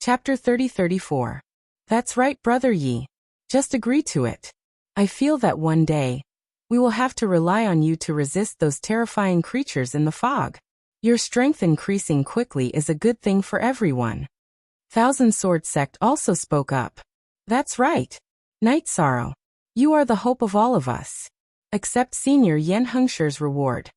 Chapter 30-34. That's right, Brother Yi. Just agree to it. I feel that one day, we will have to rely on you to resist those terrifying creatures in the fog. Your strength increasing quickly is a good thing for everyone. Thousand Sword Sect also spoke up. That's right. Night Sorrow. You are the hope of all of us. Accept Senior Yan Hengshi's reward.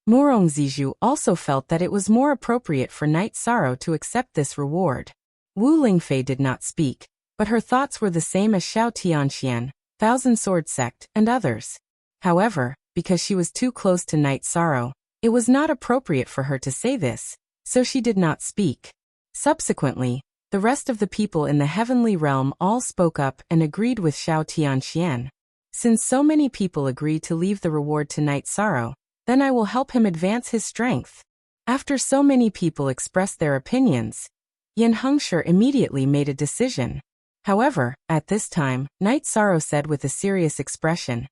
Murong Zizhu also felt that it was more appropriate for Night Sorrow to accept this reward. Wu Lingfei did not speak, but her thoughts were the same as Xiao Tianxian, Thousand Sword Sect, and others. However, because she was too close to Night Sorrow, it was not appropriate for her to say this, so she did not speak. Subsequently, the rest of the people in the heavenly realm all spoke up and agreed with Xiao Tianxian. Since so many people agreed to leave the reward to Night Sorrow, then I will help him advance his strength. After so many people expressed their opinions, Yan Hengshi immediately made a decision. However, at this time, Night Sorrow said with a serious expression,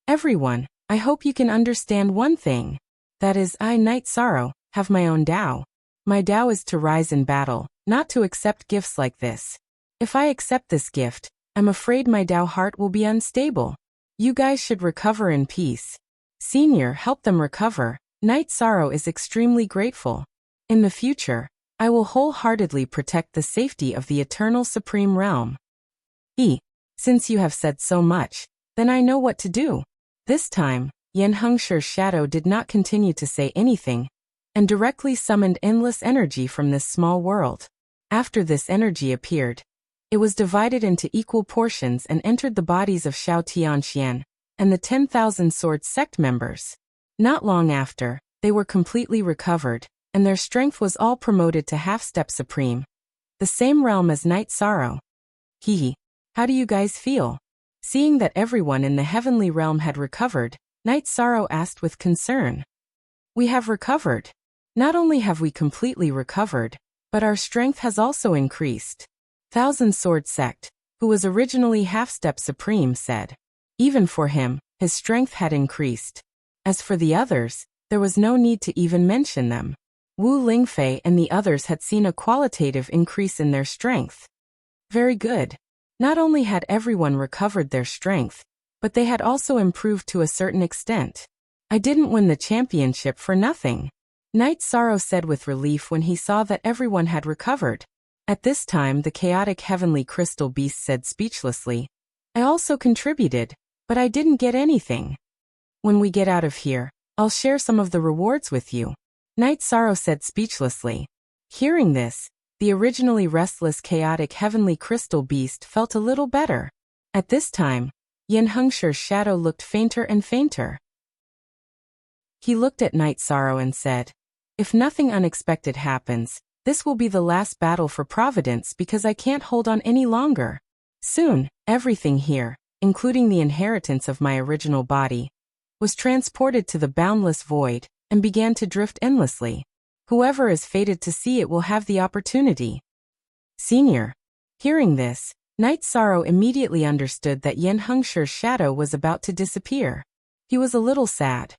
"Everyone, I hope you can understand one thing. That is, I, Night Sorrow, have my own Tao. My Tao is to rise in battle, not to accept gifts like this. If I accept this gift, I'm afraid my Tao heart will be unstable. You guys should recover in peace. Senior, help them recover. Night Sorrow is extremely grateful. In the future, I will wholeheartedly protect the safety of the Eternal Supreme Realm." Since you have said so much, then I know what to do. This time, Yan Hengshi's shadow did not continue to say anything, and directly summoned endless energy from this small world. After this energy appeared, it was divided into equal portions and entered the bodies of Xiao Tianxian and the 10,000 Sword Sect members. Not long after, they were completely recovered, and their strength was all promoted to half-step supreme, the same realm as Night Sorrow. How do you guys feel? Seeing that everyone in the heavenly realm had recovered, Night Sorrow asked with concern. We have recovered. Not only have we completely recovered, but our strength has also increased. Thousand Sword Sect, who was originally half-step supreme, said. Even for him, his strength had increased. As for the others, there was no need to even mention them. Wu Lingfei and the others had seen a qualitative increase in their strength. Very good. Not only had everyone recovered their strength, but they had also improved to a certain extent. I didn't win the championship for nothing. Night Sorrow said with relief when he saw that everyone had recovered. At this time, the chaotic heavenly crystal beast said speechlessly, I also contributed, but I didn't get anything. When we get out of here, I'll share some of the rewards with you. Night Sorrow said speechlessly. Hearing this, the originally restless chaotic heavenly crystal beast felt a little better. At this time, Yan Hengshi's shadow looked fainter and fainter. He looked at Night Sorrow and said, if nothing unexpected happens, this will be the last battle for Providence because I can't hold on any longer. Soon, everything here, including the inheritance of my original body, was transported to the boundless void and began to drift endlessly. Whoever is fated to see it will have the opportunity. Senior. Hearing this, Night Sorrow immediately understood that Yan Hengshi's shadow was about to disappear. He was a little sad.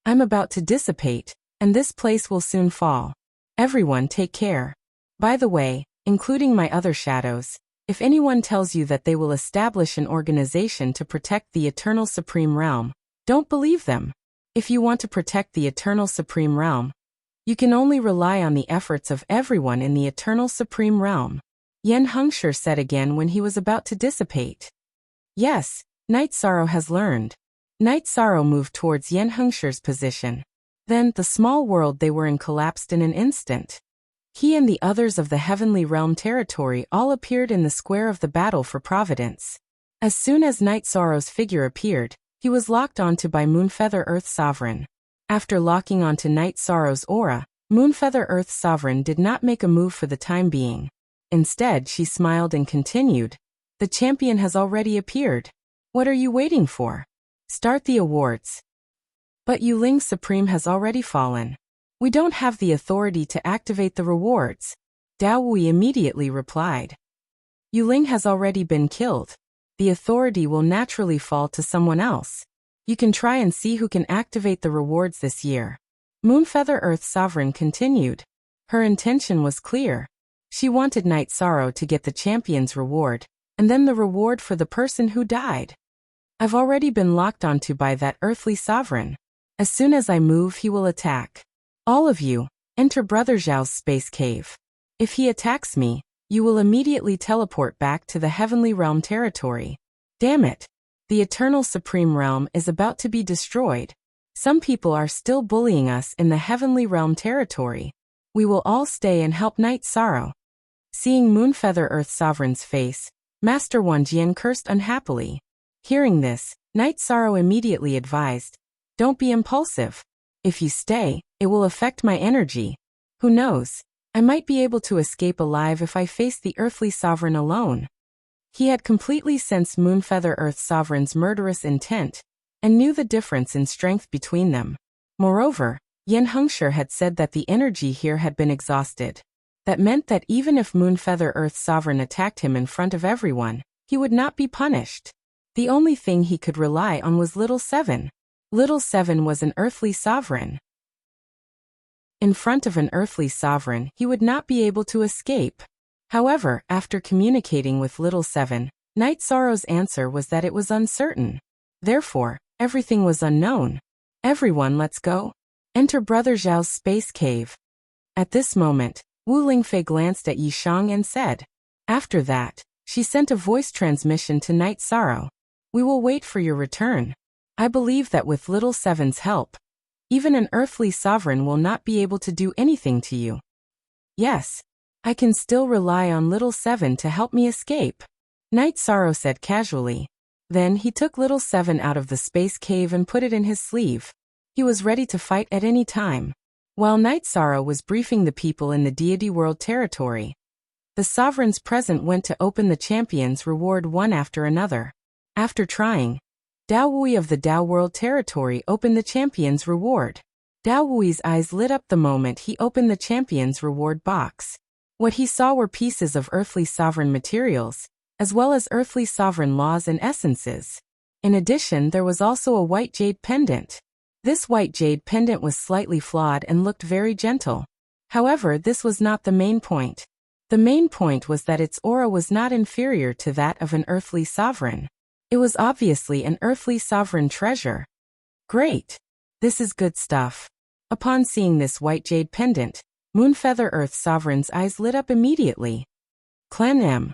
I'm about to dissipate, and this place will soon fall. Everyone take care. By the way, including my other shadows, if anyone tells you that they will establish an organization to protect the Eternal Supreme Realm, don't believe them. If you want to protect the Eternal Supreme Realm, you can only rely on the efforts of everyone in the Eternal Supreme Realm. Yan Hengshi said again when he was about to dissipate. Yes, Night Sorrow has learned. Night Sorrow moved towards Yan Hengshi's position. Then, the small world they were in collapsed in an instant. He and the others of the Heavenly Realm territory all appeared in the square of the battle for Providence. As soon as Night Sorrow's figure appeared, he was locked onto by Moonfeather Earth Sovereign. After locking onto Night Sorrow's aura, Moonfeather Earth Sovereign did not make a move for the time being. Instead, she smiled and continued, the champion has already appeared. What are you waiting for? Start the awards. But Yuling Supreme has already fallen. We don't have the authority to activate the rewards. Dao Wui immediately replied. Yuling has already been killed. The authority will naturally fall to someone else. You can try and see who can activate the rewards this year. Moonfeather Earth Sovereign continued. Her intention was clear. She wanted Night Sorrow to get the champion's reward, and then the reward for the person who died. I've already been locked onto by that earthly sovereign. As soon as I move, he will attack. All of you, enter Brother Zhao's space cave. If he attacks me, you will immediately teleport back to the Heavenly Realm territory. Damn it! The Eternal Supreme Realm is about to be destroyed. Some people are still bullying us in the Heavenly Realm territory. We will all stay and help Night Sorrow. Seeing Moonfeather Earth Sovereign's face, Master Wanjian cursed unhappily. Hearing this, Night Sorrow immediately advised, "Don't be impulsive. If you stay, it will affect my energy. Who knows? I might be able to escape alive if I face the earthly sovereign alone." He had completely sensed Moonfeather Earth Sovereign's murderous intent, and knew the difference in strength between them. Moreover, Yen Hengshi had said that the energy here had been exhausted. That meant that even if Moonfeather Earth Sovereign attacked him in front of everyone, he would not be punished. The only thing he could rely on was Little Seven. Little Seven was an earthly sovereign. In front of an earthly sovereign, he would not be able to escape. However, after communicating with Little Seven, Night Sorrow's answer was that it was uncertain. Therefore, everything was unknown. Everyone, let's go. Enter Brother Zhao's space cave. At this moment, Wu Lingfei glanced at Yi Shang and said. After that, she sent a voice transmission to Night Sorrow. We will wait for your return. I believe that with Little Seven's help, even an earthly sovereign will not be able to do anything to you. Yes, I can still rely on Little Seven to help me escape, Night Sorrow said casually. Then he took Little Seven out of the space cave and put it in his sleeve. He was ready to fight at any time. While Night Sorrow was briefing the people in the Deity World territory, the sovereigns present went to open the champion's reward one after another. After trying, Dao Wui of the Dao World territory opened the champion's reward. Dao Wui's eyes lit up the moment he opened the champion's reward box. What he saw were pieces of earthly sovereign materials, as well as earthly sovereign laws and essences. In addition, there was also a white jade pendant. This white jade pendant was slightly flawed and looked very gentle. However, this was not the main point. The main point was that its aura was not inferior to that of an earthly sovereign. It was obviously an earthly sovereign treasure. Great! This is good stuff. Upon seeing this white jade pendant, Moonfeather Earth Sovereign's eyes lit up immediately. Clan M.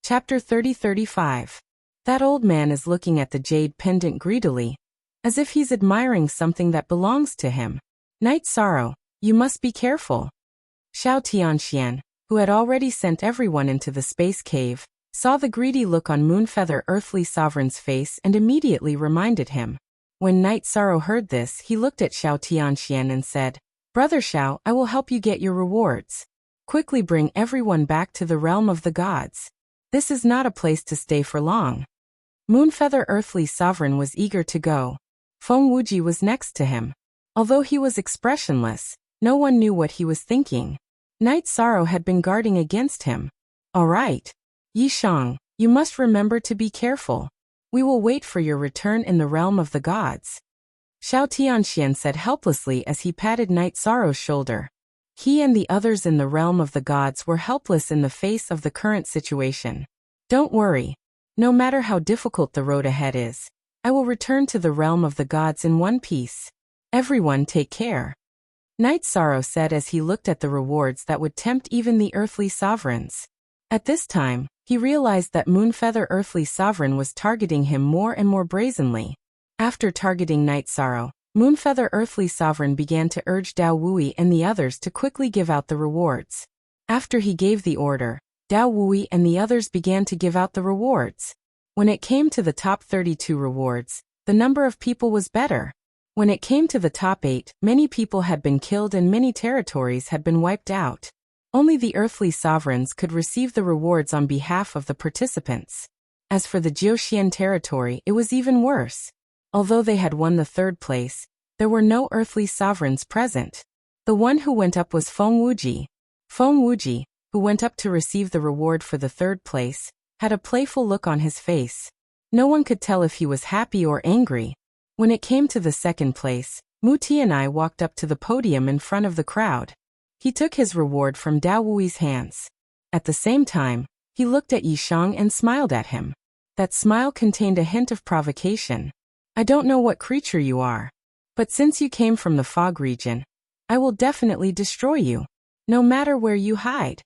Chapter 30-35. That old man is looking at the jade pendant greedily, as if he's admiring something that belongs to him. Night Sorrow, you must be careful. Xiao Tianxian, who had already sent everyone into the space cave, saw the greedy look on Moonfeather Earthly Sovereign's face and immediately reminded him. When Night Sorrow heard this, he looked at Xiao Tianxian and said, Brother Xiao, I will help you get your rewards. Quickly bring everyone back to the realm of the gods. This is not a place to stay for long. Moonfeather Earthly Sovereign was eager to go. Feng Wuji was next to him. Although he was expressionless, no one knew what he was thinking. Night Sorrow had been guarding against him. All right. Yi Shang, you must remember to be careful. We will wait for your return in the realm of the gods. Xiao Tianxian said helplessly as he patted Night Sorrow's shoulder. He and the others in the realm of the gods were helpless in the face of the current situation. Don't worry. No matter how difficult the road ahead is, I will return to the realm of the gods in one piece. Everyone take care. Night Sorrow said as he looked at the rewards that would tempt even the earthly sovereigns. At this time, he realized that Moonfeather Earthly Sovereign was targeting him more and more brazenly. After targeting Night Sorrow, Moonfeather Earthly Sovereign began to urge Dao Wui and the others to quickly give out the rewards. After he gave the order, Dao Wui and the others began to give out the rewards. When it came to the top 32 rewards, the number of people was better. When it came to the top 8, many people had been killed and many territories had been wiped out. Only the earthly sovereigns could receive the rewards on behalf of the participants. As for the Jiuxian territory, it was even worse. Although they had won the third place, there were no earthly sovereigns present. The one who went up was Feng Wuji. Feng Wuji, who went up to receive the reward for the third place, had a playful look on his face. No one could tell if he was happy or angry. When it came to the second place, Mu Tianai walked up to the podium in front of the crowd. He took his reward from Dao Wui's hands. At the same time, he looked at Yi Shang and smiled at him. That smile contained a hint of provocation. I don't know what creature you are, but since you came from the fog region, I will definitely destroy you, no matter where you hide.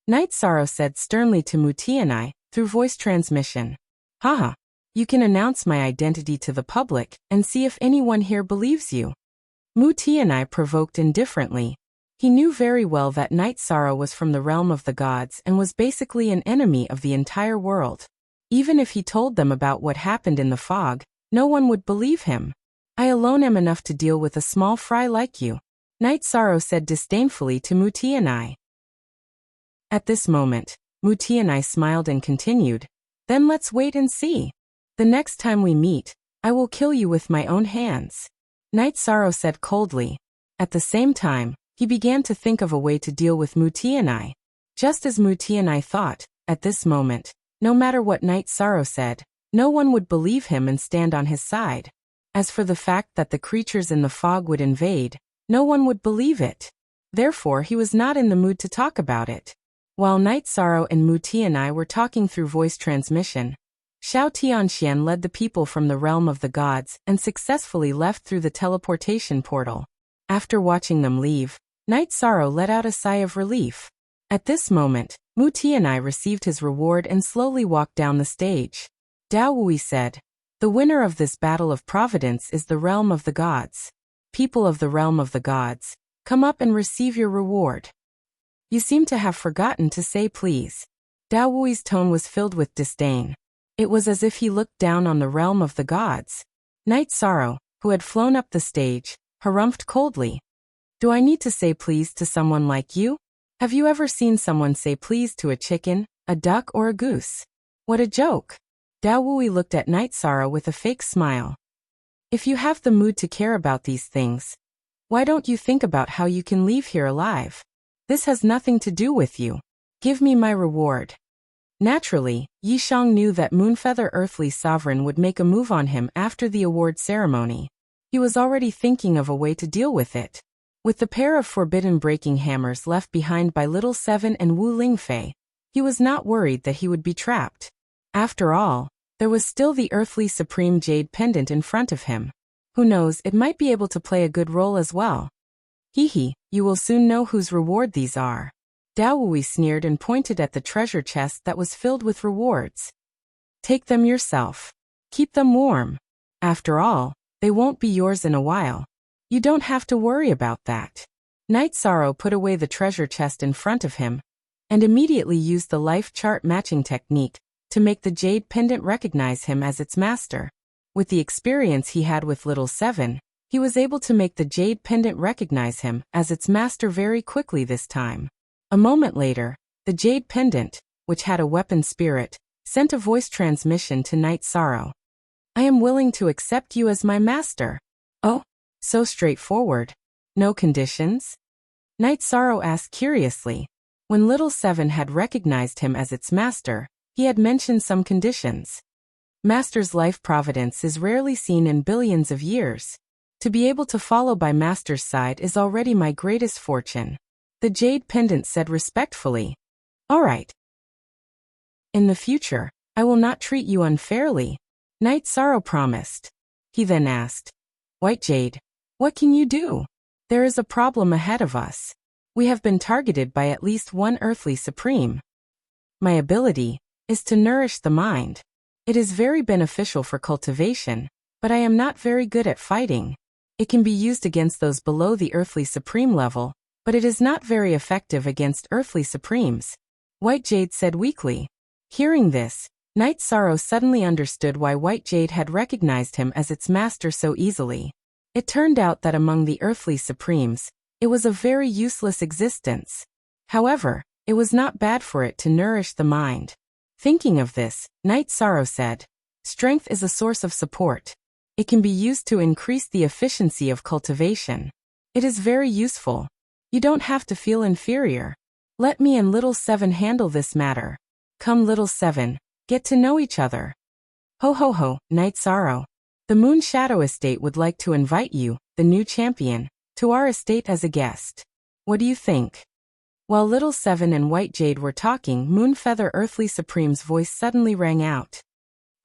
Night Sorrow said sternly to Mutianai through voice transmission. Haha, you can announce my identity to the public and see if anyone here believes you. Mutianai provoked indifferently. He knew very well that Night Sorrow was from the realm of the gods and was basically an enemy of the entire world. Even if he told them about what happened in the fog, no one would believe him. I alone am enough to deal with a small fry like you, Night Sorrow said disdainfully to Mutianai. At this moment, Mutianai smiled and continued, then let's wait and see. The next time we meet, I will kill you with my own hands. Night Sorrow said coldly. At the same time, he began to think of a way to deal with Mutianai. Just as Mutianai thought, at this moment, no matter what Night Sorrow said, no one would believe him and stand on his side. As for the fact that the creatures in the fog would invade, no one would believe it. Therefore, he was not in the mood to talk about it. While Night Sorrow and Mutianai were talking through voice transmission, Xiao Tianxian led the people from the realm of the gods and successfully left through the teleportation portal. After watching them leave, Night Sorrow let out a sigh of relief. At this moment, Mutianai received his reward and slowly walked down the stage. Dao Wui said, the winner of this battle of providence is the realm of the gods. People of the realm of the gods, come up and receive your reward. You seem to have forgotten to say please. Dao Wui's tone was filled with disdain. It was as if he looked down on the realm of the gods. Night Sorrow, who had flown up the stage, harumphed coldly. Do I need to say please to someone like you? Have you ever seen someone say please to a chicken, a duck or a goose? What a joke. Dao Wui looked at Night Sorrow with a fake smile. If you have the mood to care about these things, why don't you think about how you can leave here alive? This has nothing to do with you. Give me my reward. Naturally, Yi Shang knew that Moonfeather Earthly Sovereign would make a move on him after the award ceremony. He was already thinking of a way to deal with it. With the pair of forbidden breaking hammers left behind by Little Seven and Wu Lingfei, he was not worried that he would be trapped. After all, there was still the Earthly Supreme Jade Pendant in front of him. Who knows, it might be able to play a good role as well. Hee, you will soon know whose reward these are. Dao Wui sneered and pointed at the treasure chest that was filled with rewards. Take them yourself. Keep them warm. After all, they won't be yours in a while. You don't have to worry about that. Night Sorrow put away the treasure chest in front of him, and immediately used the life chart matching technique to make the jade pendant recognize him as its master. With the experience he had with Little Seven, he was able to make the jade pendant recognize him as its master very quickly this time. A moment later, the jade pendant, which had a weapon spirit, sent a voice transmission to Night Sorrow. I am willing to accept you as my master. Oh, so straightforward. No conditions? Night Sorrow asked curiously. When Little Seven had recognized him as its master, he had mentioned some conditions. Master's life providence is rarely seen in billions of years. To be able to follow by Master's side is already my greatest fortune. The jade pendant said respectfully. All right. In the future, I will not treat you unfairly, Night Sorrow promised. He then asked, White Jade, what can you do? There is a problem ahead of us. We have been targeted by at least one Earthly Supreme. My ability is to nourish the mind. It is very beneficial for cultivation, but I am not very good at fighting. It can be used against those below the Earthly Supreme level, but it is not very effective against Earthly Supremes, White Jade said weakly. Hearing this, Night Sorrow suddenly understood why White Jade had recognized him as its master so easily. It turned out that among the Earthly Supremes, it was a very useless existence. However, it was not bad for it to nourish the mind. Thinking of this, Night Sorrow said, Strength is a source of support. It can be used to increase the efficiency of cultivation. It is very useful. You don't have to feel inferior. Let me and Little Seven handle this matter. Come Little Seven, get to know each other. Ho ho ho, Night Sorrow. The Moon Shadow Estate would like to invite you, the new champion, to our estate as a guest. What do you think? While Little Seven and White Jade were talking, Moonfeather Earthly Supreme's voice suddenly rang out.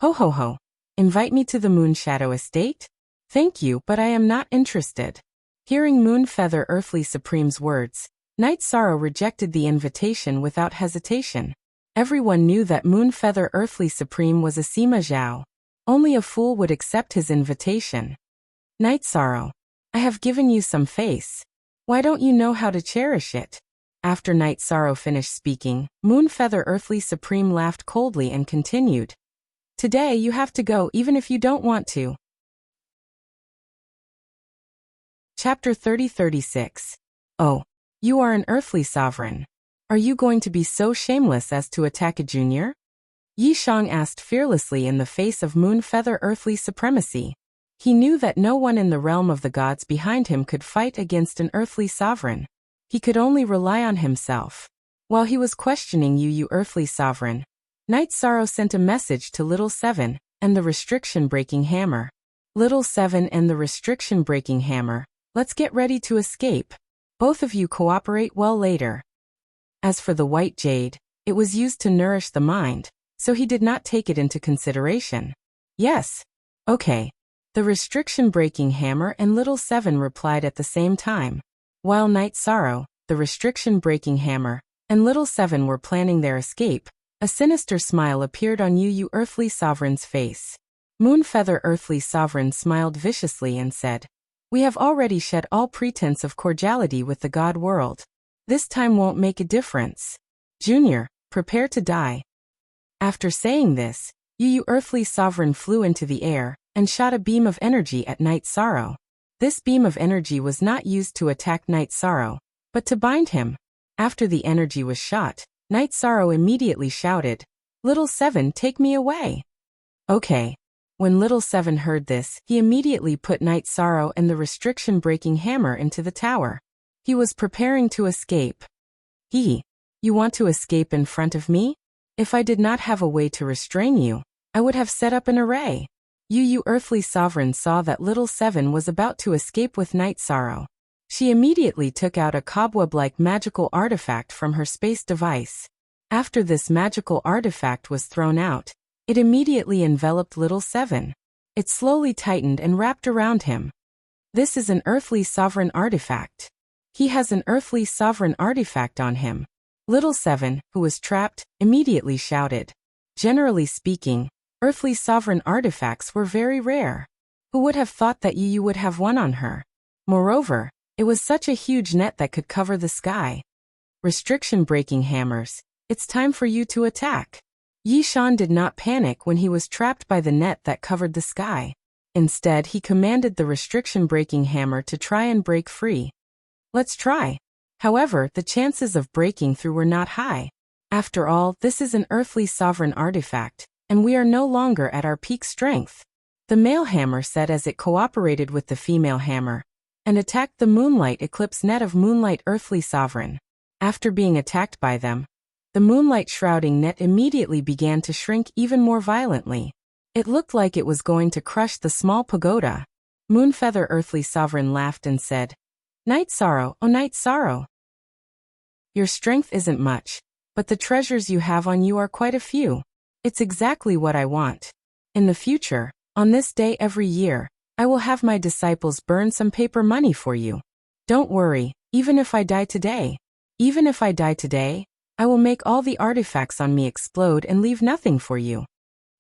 Ho ho ho! Invite me to the Moon Shadow Estate? Thank you, but I am not interested. Hearing Moonfeather Earthly Supreme's words, Night Sorrow rejected the invitation without hesitation. Everyone knew that Moonfeather Earthly Supreme was a Sima Zhao. Only a fool would accept his invitation. Night Sorrow, I have given you some face. Why don't you know how to cherish it? After Night Sorrow finished speaking, Moonfeather Earthly Supreme laughed coldly and continued. Today you have to go even if you don't want to. Chapter 30-36. Oh, you are an earthly sovereign. Are you going to be so shameless as to attack a junior? Yi Shang asked fearlessly in the face of Moonfeather Earthly Supremacy. He knew that no one in the realm of the gods behind him could fight against an earthly sovereign. He could only rely on himself. While he was questioning you earthly sovereign, Night Sorrow sent a message to Little Seven and the restriction-breaking hammer. Little Seven and the restriction-breaking hammer, let's get ready to escape. Both of you cooperate well later. As for the White Jade, it was used to nourish the mind, so he did not take it into consideration. Yes. Okay. The restriction-breaking hammer and Little Seven replied at the same time. While Night Sorrow, the restriction-breaking hammer, and Little Seven were planning their escape, a sinister smile appeared on you earthly sovereign's face. Moonfeather Earthly Sovereign smiled viciously and said, We have already shed all pretense of cordiality with the god world. This time won't make a difference. Junior, prepare to die. After saying this, you earthly sovereign flew into the air and shot a beam of energy at Night Sorrow. This beam of energy was not used to attack Night Sorrow, but to bind him. After the energy was shot, Night Sorrow immediately shouted, Little Seven, take me away. Okay. When Little Seven heard this, he immediately put Night Sorrow and the restriction-breaking hammer into the tower. He was preparing to escape. You want to escape in front of me? If I did not have a way to restrain you, I would have set up an array. You earthly sovereign saw that Little Seven was about to escape with Night Sorrow. She immediately took out a cobweb-like magical artifact from her space device. After this magical artifact was thrown out, it immediately enveloped Little Seven. It slowly tightened and wrapped around him. This is an earthly sovereign artifact. He has an earthly sovereign artifact on him. Little Seven, who was trapped, immediately shouted. Generally speaking, earthly sovereign artifacts were very rare. Who would have thought that you would have one on her? Moreover, it was such a huge net that could cover the sky. Restriction-breaking hammers, it's time for you to attack. Yi Shan did not panic when he was trapped by the net that covered the sky. Instead, he commanded the restriction-breaking hammer to try and break free. Let's try. However, the chances of breaking through were not high. After all, this is an earthly sovereign artifact, and we are no longer at our peak strength. The male hammer said as it cooperated with the female hammer, and attacked the Moonlight Eclipse net of Moonlight Earthly Sovereign. After being attacked by them, the Moonlight Shrouding net immediately began to shrink even more violently. It looked like it was going to crush the small pagoda. Moonfeather Earthly Sovereign laughed and said, Night Sorrow, oh Night Sorrow. Your strength isn't much, but the treasures you have on you are quite a few. It's exactly what I want. In the future, on this day every year, I will have my disciples burn some paper money for you. Don't worry, even if I die today. Even if I die today, I will make all the artifacts on me explode and leave nothing for you.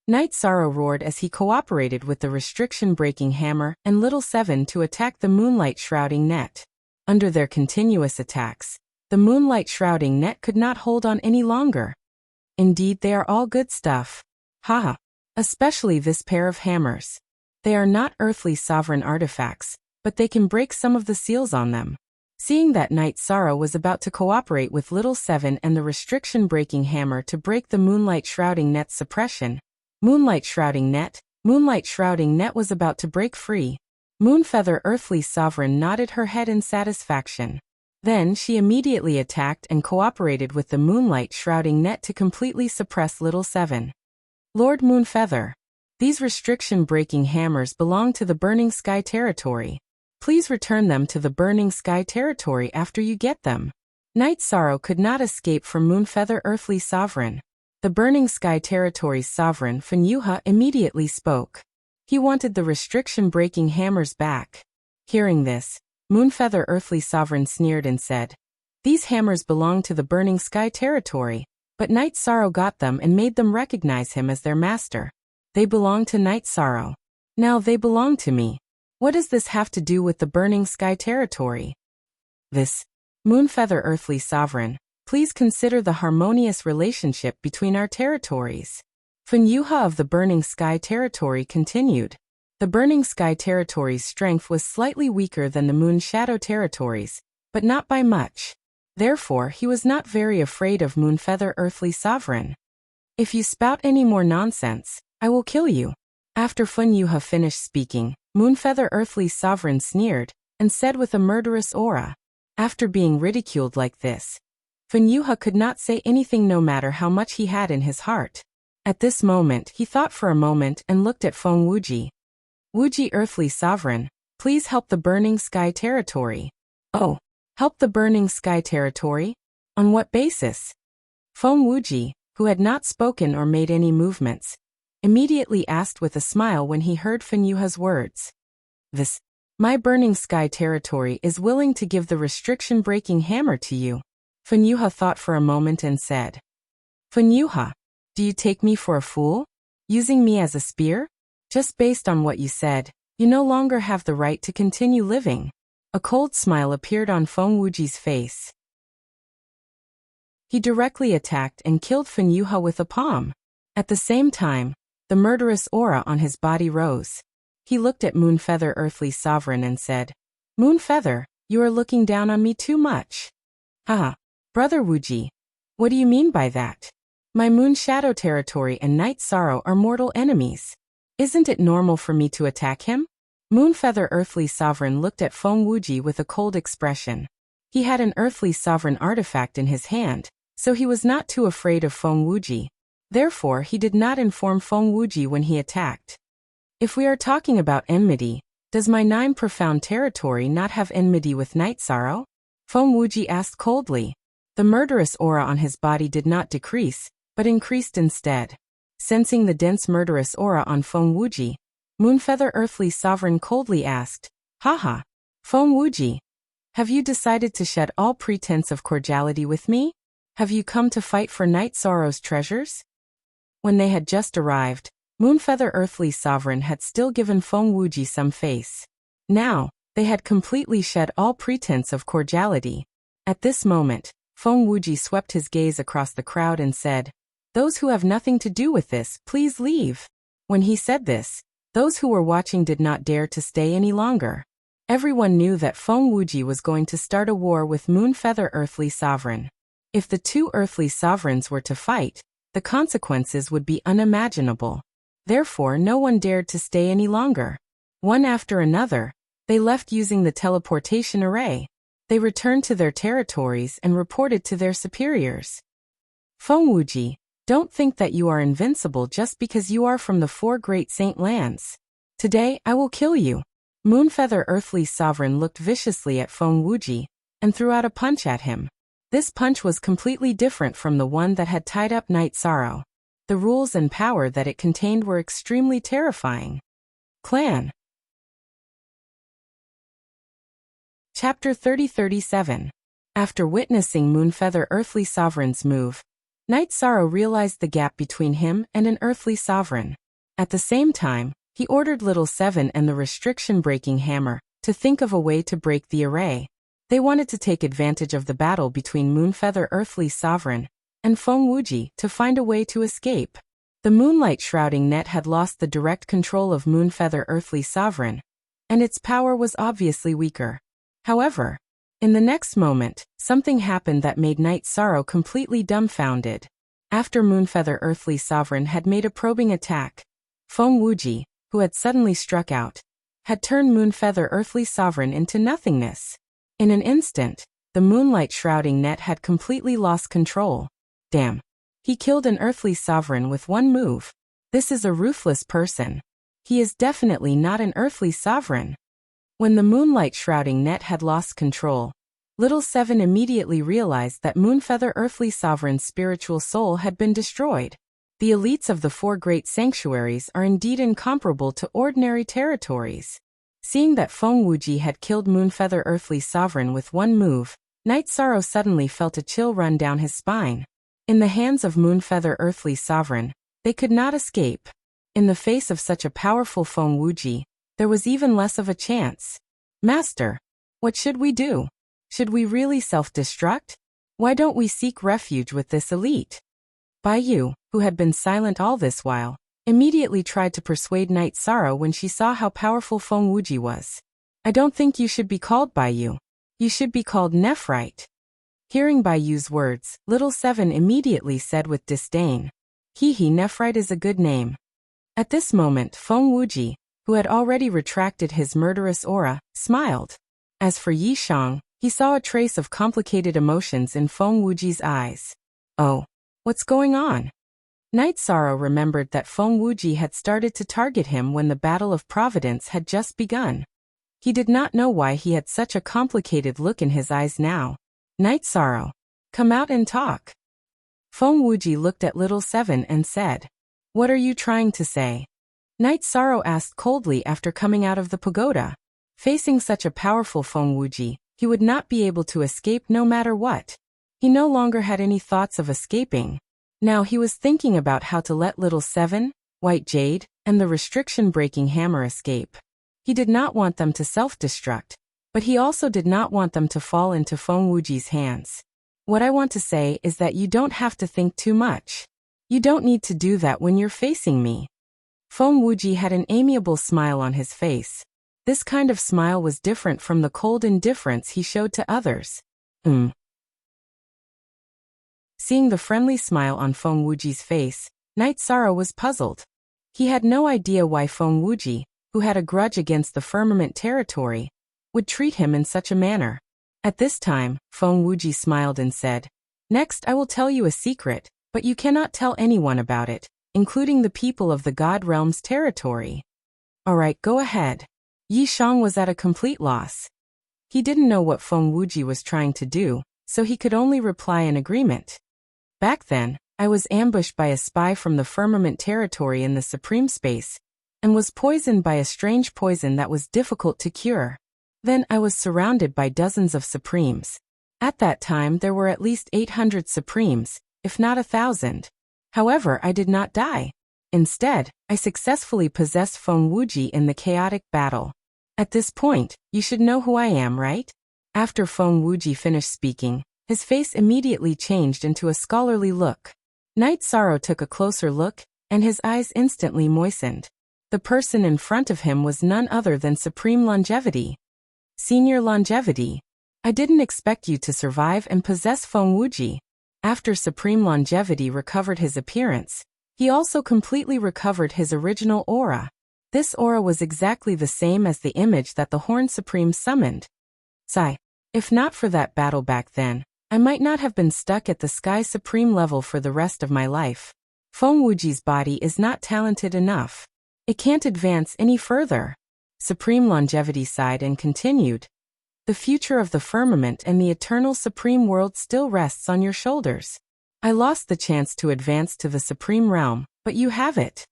Night Sorrow roared as he cooperated with the restriction-breaking hammer and Little Seven to attack the Moonlight Shrouding net. Under their continuous attacks, the Moonlight Shrouding net could not hold on any longer. Indeed, they are all good stuff. Haha. Especially this pair of hammers. They are not earthly sovereign artifacts, but they can break some of the seals on them. Seeing that Night Sorrow was about to cooperate with Little Seven and the restriction-breaking hammer to break the Moonlight Shrouding net's suppression, Moonlight Shrouding net was about to break free. Moonfeather Earthly Sovereign nodded her head in satisfaction. Then she immediately attacked and cooperated with the Moonlight Shrouding net to completely suppress Little Seven. Lord Moonfeather, these restriction-breaking hammers belong to the Burning Sky territory. Please return them to the Burning Sky territory after you get them. Night Sorrow could not escape from Moonfeather Earthly Sovereign. The Burning Sky territory's sovereign Fenyuha immediately spoke. He wanted the restriction-breaking hammers back. Hearing this, Moonfeather Earthly Sovereign sneered and said, "These hammers belong to the Burning Sky territory, but Night Sorrow got them and made them recognize him as their master. They belong to Night Sorrow. Now they belong to me. What does this have to do with the Burning Sky territory?" This, Moonfeather Earthly Sovereign, please consider the harmonious relationship between our territories. Fenyuha of the Burning Sky territory continued. The Burning Sky territory's strength was slightly weaker than the Moon Shadow territories, but not by much. Therefore, he was not very afraid of Moonfeather Earthly Sovereign. "If you spout any more nonsense, I will kill you." After Fenyuha finished speaking, Moonfeather Earthly Sovereign sneered and said with a murderous aura. After being ridiculed like this, Fenyuha could not say anything no matter how much he had in his heart. At this moment, he thought for a moment and looked at Feng Wuji. "Wuji Earthly Sovereign, please help the Burning Sky territory." "Oh, help the Burning Sky territory? On what basis?" Feng Wuji, who had not spoken or made any movements, immediately asked with a smile when he heard Fenyuha's words. My Burning Sky territory is willing to give the restriction-breaking hammer to you." Fenyuha thought for a moment and said, "Fenyuha, do you take me for a fool? Using me as a spear? Just based on what you said, you no longer have the right to continue living." A cold smile appeared on Feng Wuji's face. He directly attacked and killed Fenyuha with a palm. At the same time, the murderous aura on his body rose. He looked at Moonfeather Earthly Sovereign and said, "Moonfeather, you are looking down on me too much." "Haha, Brother Wuji, what do you mean by that? My Moon Shadow territory and Night Sorrow are mortal enemies. Isn't it normal for me to attack him?" Moonfeather Earthly Sovereign looked at Feng Wuji with a cold expression. He had an Earthly Sovereign artifact in his hand, so he was not too afraid of Feng Wuji. Therefore, he did not inform Feng Wuji when he attacked. "If we are talking about enmity, does my 9 profound territory not have enmity with Night Sorrow?" Feng Wuji asked coldly. The murderous aura on his body did not decrease, but increased instead. Sensing the dense murderous aura on Feng Wuji, Moonfeather Earthly Sovereign coldly asked, "Haha, Feng Wuji, have you decided to shed all pretense of cordiality with me? Have you come to fight for Night Sorrow's treasures?" When they had just arrived, Moonfeather Earthly Sovereign had still given Feng Wuji some face. Now, they had completely shed all pretense of cordiality. At this moment, Feng Wuji swept his gaze across the crowd and said, "Those who have nothing to do with this, please leave." When he said this, those who were watching did not dare to stay any longer. Everyone knew that Feng Wuji was going to start a war with Moonfeather Earthly Sovereign. If the 2 earthly sovereigns were to fight, the consequences would be unimaginable. Therefore, no one dared to stay any longer. One after another, they left using the teleportation array. They returned to their territories and reported to their superiors. "Feng Wuji, don't think that you are invincible just because you are from the 4 Great Saint Lands. Today, I will kill you." Moonfeather Earthly Sovereign looked viciously at Feng Wuji and threw out a punch at him. This punch was completely different from the one that had tied up Night Sorrow. The rules and power that it contained were extremely terrifying. Clan. Chapter 30-37. After witnessing Moonfeather Earthly Sovereign's move, Night Sorrow realized the gap between him and an Earthly Sovereign. At the same time, he ordered Little Seven and the restriction-breaking hammer to think of a way to break the array. They wanted to take advantage of the battle between Moonfeather Earthly Sovereign and Feng Wuji to find a way to escape. The moonlight shrouding net had lost the direct control of Moonfeather Earthly Sovereign, and its power was obviously weaker. However, in the next moment, something happened that made Night Sorrow completely dumbfounded. After Moonfeather Earthly Sovereign had made a probing attack, Feng Wuji, who had suddenly struck out, had turned Moonfeather Earthly Sovereign into nothingness. In an instant, the moonlight shrouding net had completely lost control. Damn. He killed an Earthly Sovereign with one move. This is a ruthless person. He is definitely not an Earthly Sovereign. When the moonlight shrouding net had lost control, Little Seven immediately realized that Moonfeather Earthly Sovereign's spiritual soul had been destroyed. The elites of the 4 great sanctuaries are indeed incomparable to ordinary territories. Seeing that Feng Wuji had killed Moonfeather Earthly Sovereign with one move, Night Sorrow suddenly felt a chill run down his spine. In the hands of Moonfeather Earthly Sovereign, they could not escape. In the face of such a powerful Feng Wuji, there was even less of a chance. Master, what should we do? Should we really self-destruct? Why don't we seek refuge with this elite? Bai Yu, who had been silent all this while, immediately tried to persuade Night Sorrow when she saw how powerful Feng Wuji was. I don't think you should be called Bai Yu. You should be called Nephrite. Hearing Bai Yu's words, Little Seven immediately said with disdain, Hee, Nephrite is a good name. At this moment, Feng Wuji, who had already retracted his murderous aura, smiled. As for Yi Shang, he saw a trace of complicated emotions in Feng Wuji's eyes. Oh, what's going on? Night Sorrow remembered that Feng Wuji had started to target him when the Battle of Providence had just begun. He did not know why he had such a complicated look in his eyes now. Night Sorrow, come out and talk. Feng Wuji looked at Little Seven and said, What are you trying to say? Night Sorrow asked coldly after coming out of the pagoda. Facing such a powerful Feng Wuji, he would not be able to escape no matter what. He no longer had any thoughts of escaping. Now he was thinking about how to let Little Seven, White Jade, and the restriction-breaking hammer escape. He did not want them to self-destruct, but he also did not want them to fall into Feng Wuji's hands. What I want to say is that you don't have to think too much. You don't need to do that when you're facing me. Feng Wuji had an amiable smile on his face. This kind of smile was different from the cold indifference he showed to others. Seeing the friendly smile on Feng Wuji's face, Night Sorrow was puzzled. He had no idea why Feng Wuji, who had a grudge against the Firmament territory, would treat him in such a manner. At this time, Feng Wuji smiled and said, Next I will tell you a secret, but you cannot tell anyone about it, including the people of the God Realm's territory. Alright, go ahead. Yi Shang was at a complete loss. He didn't know what Feng Wuji was trying to do, so he could only reply in agreement. Back then, I was ambushed by a spy from the Firmament territory in the Supreme Space, and was poisoned by a strange poison that was difficult to cure. Then I was surrounded by dozens of Supremes. At that time there were at least 800 Supremes, if not 1,000. However, I did not die. Instead, I successfully possessed Feng Wuji in the chaotic battle. At this point, you should know who I am, right? After Feng Wuji finished speaking, his face immediately changed into a scholarly look. Night Sorrow took a closer look, and his eyes instantly moistened. The person in front of him was none other than Supreme Longevity. Senior Longevity. I didn't expect you to survive and possess Feng Wuji. After Supreme Longevity recovered his appearance, he also completely recovered his original aura. This aura was exactly the same as the image that the Horn Supreme summoned. Sigh. If not for that battle back then, I might not have been stuck at the Sky Supreme level for the rest of my life. Feng Wuji's body is not talented enough. It can't advance any further. Supreme Longevity sighed and continued. The future of the firmament and the eternal supreme world still rests on your shoulders. I lost the chance to advance to the supreme realm, but you have it.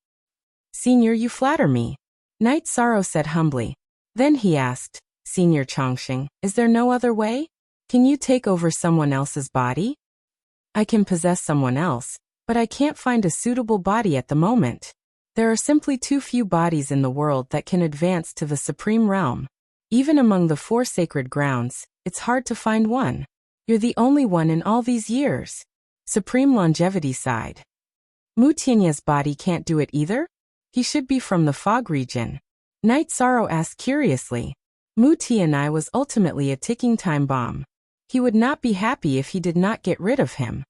Senior, you flatter me. Night Sorrow said humbly. Then he asked, Senior Chongqing, is there no other way? Can you take over someone else's body? I can possess someone else, but I can't find a suitable body at the moment. There are simply too few bodies in the world that can advance to the supreme realm. Even among the 4 sacred grounds, it's hard to find one. You're the only one in all these years. Supreme Longevity sighed. Mu Tianya's body can't do it either? He should be from the fog region. Night Sorrow asked curiously. Mu Tianyi was ultimately a ticking time bomb. He would not be happy if he did not get rid of him.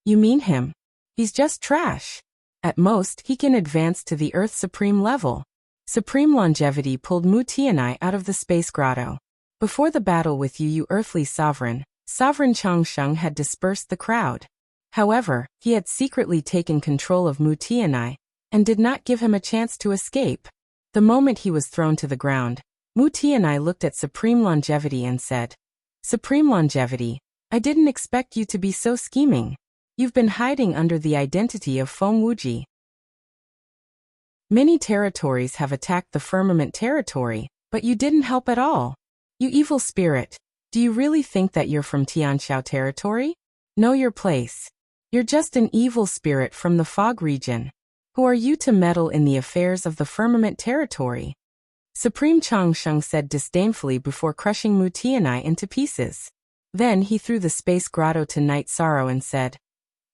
You mean him? He's just trash. At most, he can advance to the Earth Supreme level. Supreme Longevity pulled Mu Tianyi out of the space grotto. Before the battle with you earthly sovereign, Sovereign Changsheng had dispersed the crowd. However, he had secretly taken control of Mu Tianyi, and did not give him a chance to escape. The moment he was thrown to the ground, Muti and I looked at Supreme Longevity and said, Supreme Longevity, I didn't expect you to be so scheming. You've been hiding under the identity of Feng Wuji. Many territories have attacked the firmament territory, but you didn't help at all. You evil spirit, do you really think that you're from Tianxiao territory? Know your place. You're just an evil spirit from the fog region. Who are you to meddle in the affairs of the firmament territory? Supreme Changsheng said disdainfully before crushing Muti and I into pieces. Then he threw the space grotto to Night Sorrow and said,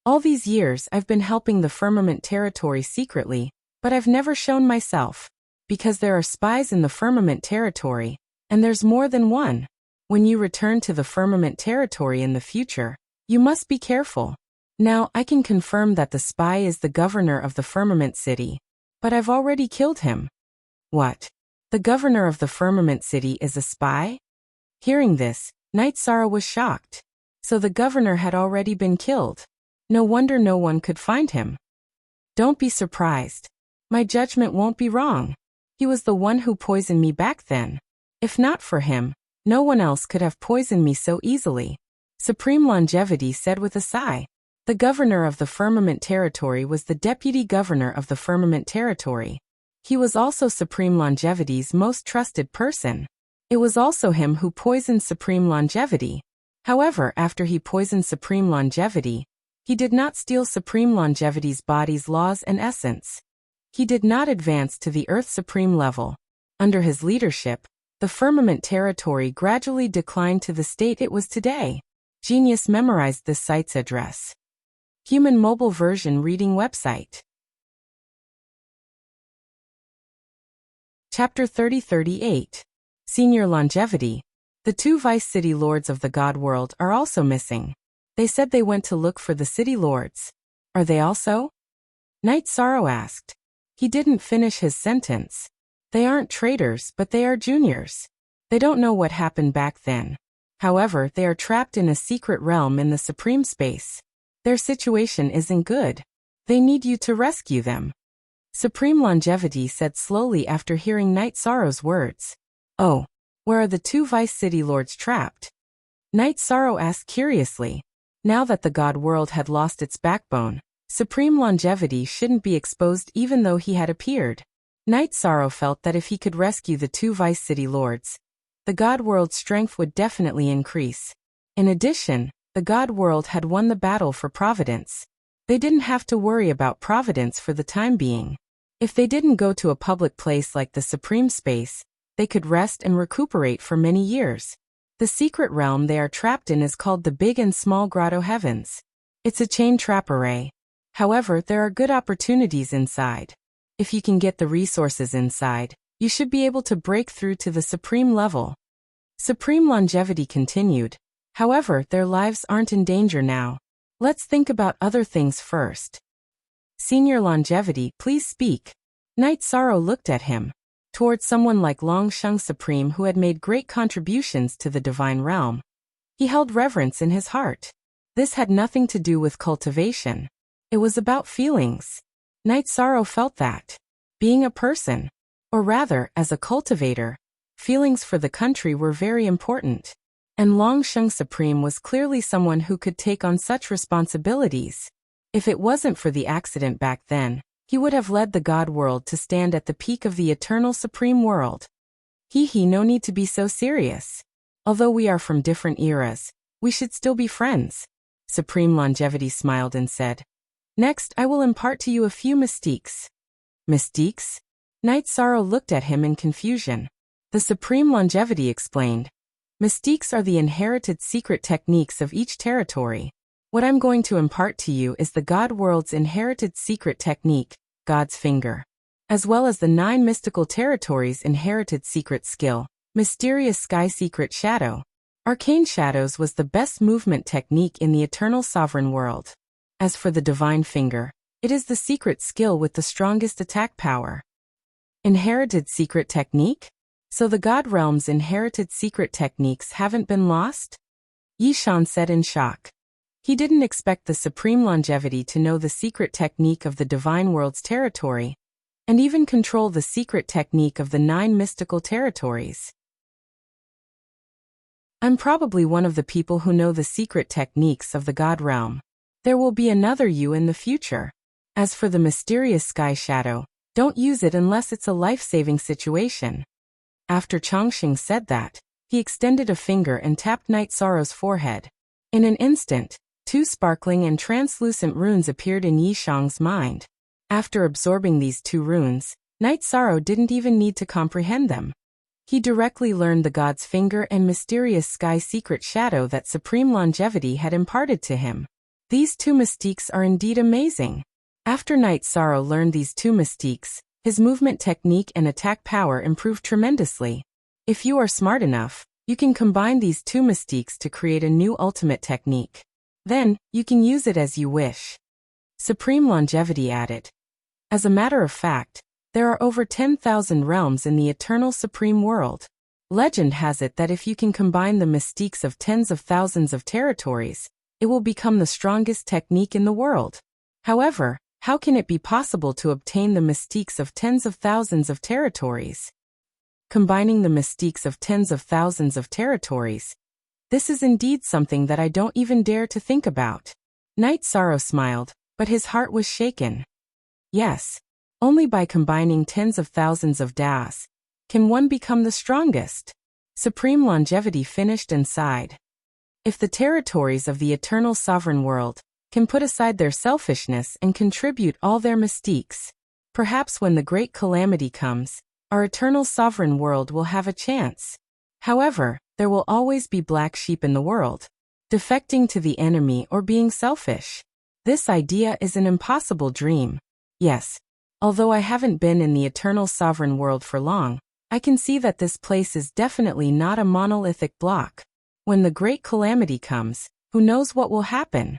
All these years I've been helping the firmament territory secretly, but I've never shown myself. Because there are spies in the firmament territory, and there's more than one. When you return to the firmament territory in the future, you must be careful. Now I can confirm that the spy is the governor of the firmament city, but I've already killed him. What? The governor of the firmament city is a spy? Hearing this, Night Sorrow was shocked. So the governor had already been killed. No wonder no one could find him. Don't be surprised. My judgment won't be wrong. He was the one who poisoned me back then. If not for him, no one else could have poisoned me so easily. Supreme Longevity said with a sigh. The governor of the firmament territory was the deputy governor of the firmament territory. He was also Supreme Longevity's most trusted person. It was also him who poisoned Supreme Longevity. However, after he poisoned Supreme Longevity, he did not steal Supreme Longevity's body's laws and essence. He did not advance to the Earth Supreme level. Under his leadership, the firmament territory gradually declined to the state it was today. Genius memorized this site's address. Human mobile version reading website. Chapter 3038. Senior Longevity. The two vice city lords of the God world are also missing. They said they went to look for the city lords. Are they also? Night Sorrow asked. He didn't finish his sentence. They aren't traitors, but they are juniors. They don't know what happened back then. However, they are trapped in a secret realm in the supreme space. Their situation isn't good. They need you to rescue them. Supreme Longevity said slowly after hearing Night Sorrow's words. Oh, where are the two vice city lords trapped? Night Sorrow asked curiously. Now that the God world had lost its backbone, Supreme Longevity shouldn't be exposed even though he had appeared. Night Sorrow felt that if he could rescue the two vice city lords, the God world's strength would definitely increase. In addition, the God world had won the battle for Providence. They didn't have to worry about Providence for the time being. If they didn't go to a public place like the Supreme Space, they could rest and recuperate for many years. The secret realm they are trapped in is called the Big and Small Grotto Heavens. It's a chain trap array. However, there are good opportunities inside. If you can get the resources inside, you should be able to break through to the supreme level. Supreme Longevity continued. However, their lives aren't in danger now. Let's think about other things first. Senior Longevity, please speak. Night Sorrow looked at him. Towards someone like Long Sheng Supreme who had made great contributions to the divine realm. He held reverence in his heart. This had nothing to do with cultivation. It was about feelings. Night Sorrow felt that. Being a person, or rather, as a cultivator, feelings for the country were very important. And Long Sheng Supreme was clearly someone who could take on such responsibilities. If it wasn't for the accident back then, he would have led the God world to stand at the peak of the eternal supreme world. No need to be so serious. Although we are from different eras, we should still be friends. Supreme Longevity smiled and said, Next, I will impart to you a few mystiques. Mystiques? Night Sorrow looked at him in confusion. The Supreme Longevity explained, Mystiques are the inherited secret techniques of each territory. What I'm going to impart to you is the God world's inherited secret technique, God's Finger, as well as the 9 mystical territories' inherited secret skill, Mysterious Sky Secret Shadow. Arcane Shadows was the best movement technique in the Eternal Sovereign world. As for the Divine Finger, it is the secret skill with the strongest attack power. Inherited secret technique? So the God realm's inherited secret techniques haven't been lost? Yishan said in shock. He didn't expect the Supreme Longevity to know the secret technique of the Divine World's territory. and even control the secret technique of the 9 mystical territories. I'm probably one of the people who know the secret techniques of the God realm. There will be another you in the future. As for the mysterious sky shadow, don't use it unless it's a life-saving situation. After Chongqing said that, he extended a finger and tapped Night Sorrow's forehead. In an instant, 2 sparkling and translucent runes appeared in Yishang's mind. After absorbing these 2 runes, Night Sorrow didn't even need to comprehend them. He directly learned the god's finger and mysterious sky secret shadow that Supreme Longevity had imparted to him. These 2 mystiques are indeed amazing. After Night Sorrow learned these 2 mystiques, his movement technique and attack power improved tremendously. If you are smart enough, you can combine these 2 mystiques to create a new ultimate technique. Then, you can use it as you wish. Supreme Longevity added. As a matter of fact, there are over 10,000 realms in the eternal supreme world. Legend has it that if you can combine the mystiques of tens of thousands of territories, it will become the strongest technique in the world. However, how can it be possible to obtain the mystiques of tens of thousands of territories? Combining the mystiques of tens of thousands of territories. This is indeed something that I don't even dare to think about. Night Sorrow smiled, but his heart was shaken. Yes. Only by combining tens of thousands of das can one become the strongest. Supreme Longevity finished and sighed. If the territories of the eternal sovereign world can put aside their selfishness and contribute all their mystiques, perhaps when the great calamity comes, our eternal sovereign world will have a chance. However, there will always be black sheep in the world, defecting to the enemy or being selfish. This idea is an impossible dream. Yes. Although I haven't been in the eternal sovereign world for long, I can see that this place is definitely not a monolithic block. When the great calamity comes, who knows what will happen?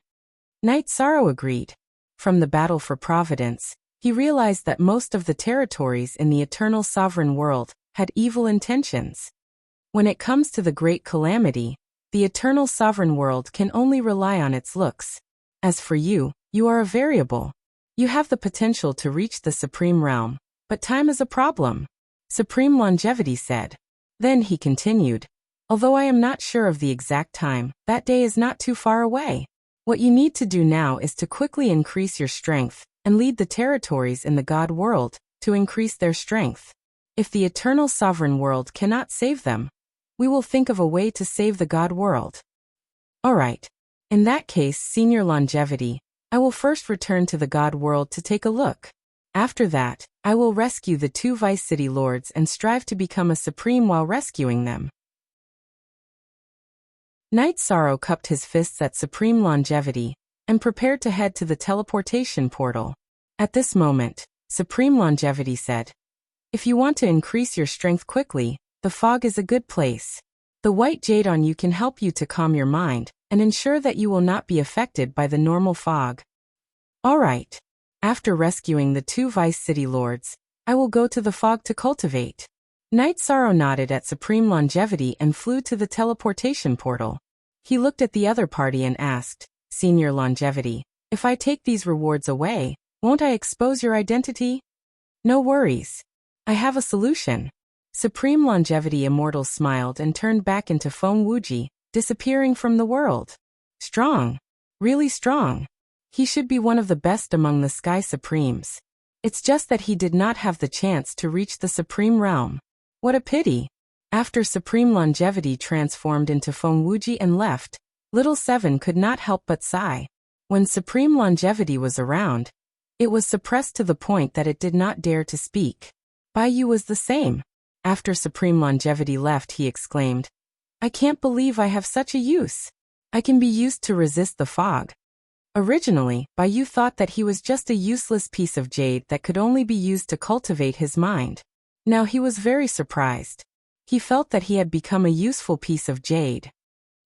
Night Sorrow agreed. From the battle for providence, he realized that most of the territories in the eternal sovereign world had evil intentions. When it comes to the great calamity, the eternal sovereign world can only rely on its looks. As for you, you are a variable. You have the potential to reach the supreme realm, but time is a problem, Supreme Longevity said. Then he continued, although I am not sure of the exact time, that day is not too far away. What you need to do now is to quickly increase your strength and lead the territories in the God world to increase their strength. If the eternal sovereign world cannot save them, we will think of a way to save the God world. Alright. In that case, Senior Longevity, I will first return to the God world to take a look. After that, I will rescue the 2 Vice City Lords and strive to become a supreme while rescuing them. Night Sorrow cupped his fists at Supreme Longevity and prepared to head to the teleportation portal. At this moment, Supreme Longevity said, if you want to increase your strength quickly, the fog is a good place. The white jade on you can help you to calm your mind and ensure that you will not be affected by the normal fog. Alright. After rescuing the 2 Vice City Lords, I will go to the fog to cultivate. Night Sorrow nodded at Supreme Longevity and flew to the teleportation portal. He looked at the other party and asked, Senior Longevity, if I take these rewards away, won't I expose your identity? No worries. I have a solution. Supreme Longevity Immortal smiled and turned back into Feng Wuji, disappearing from the world. Strong. Really strong. He should be one of the best among the Sky Supremes. It's just that he did not have the chance to reach the Supreme Realm. What a pity. After Supreme Longevity transformed into Feng Wuji and left, Little Seven could not help but sigh. When Supreme Longevity was around, it was suppressed to the point that it did not dare to speak. Baiyu was the same. After Supreme Longevity left, he exclaimed, I can't believe I have such a use. I can be used to resist the fog. Originally, Baiyu thought that he was just a useless piece of jade that could only be used to cultivate his mind. Now he was very surprised. He felt that he had become a useful piece of jade.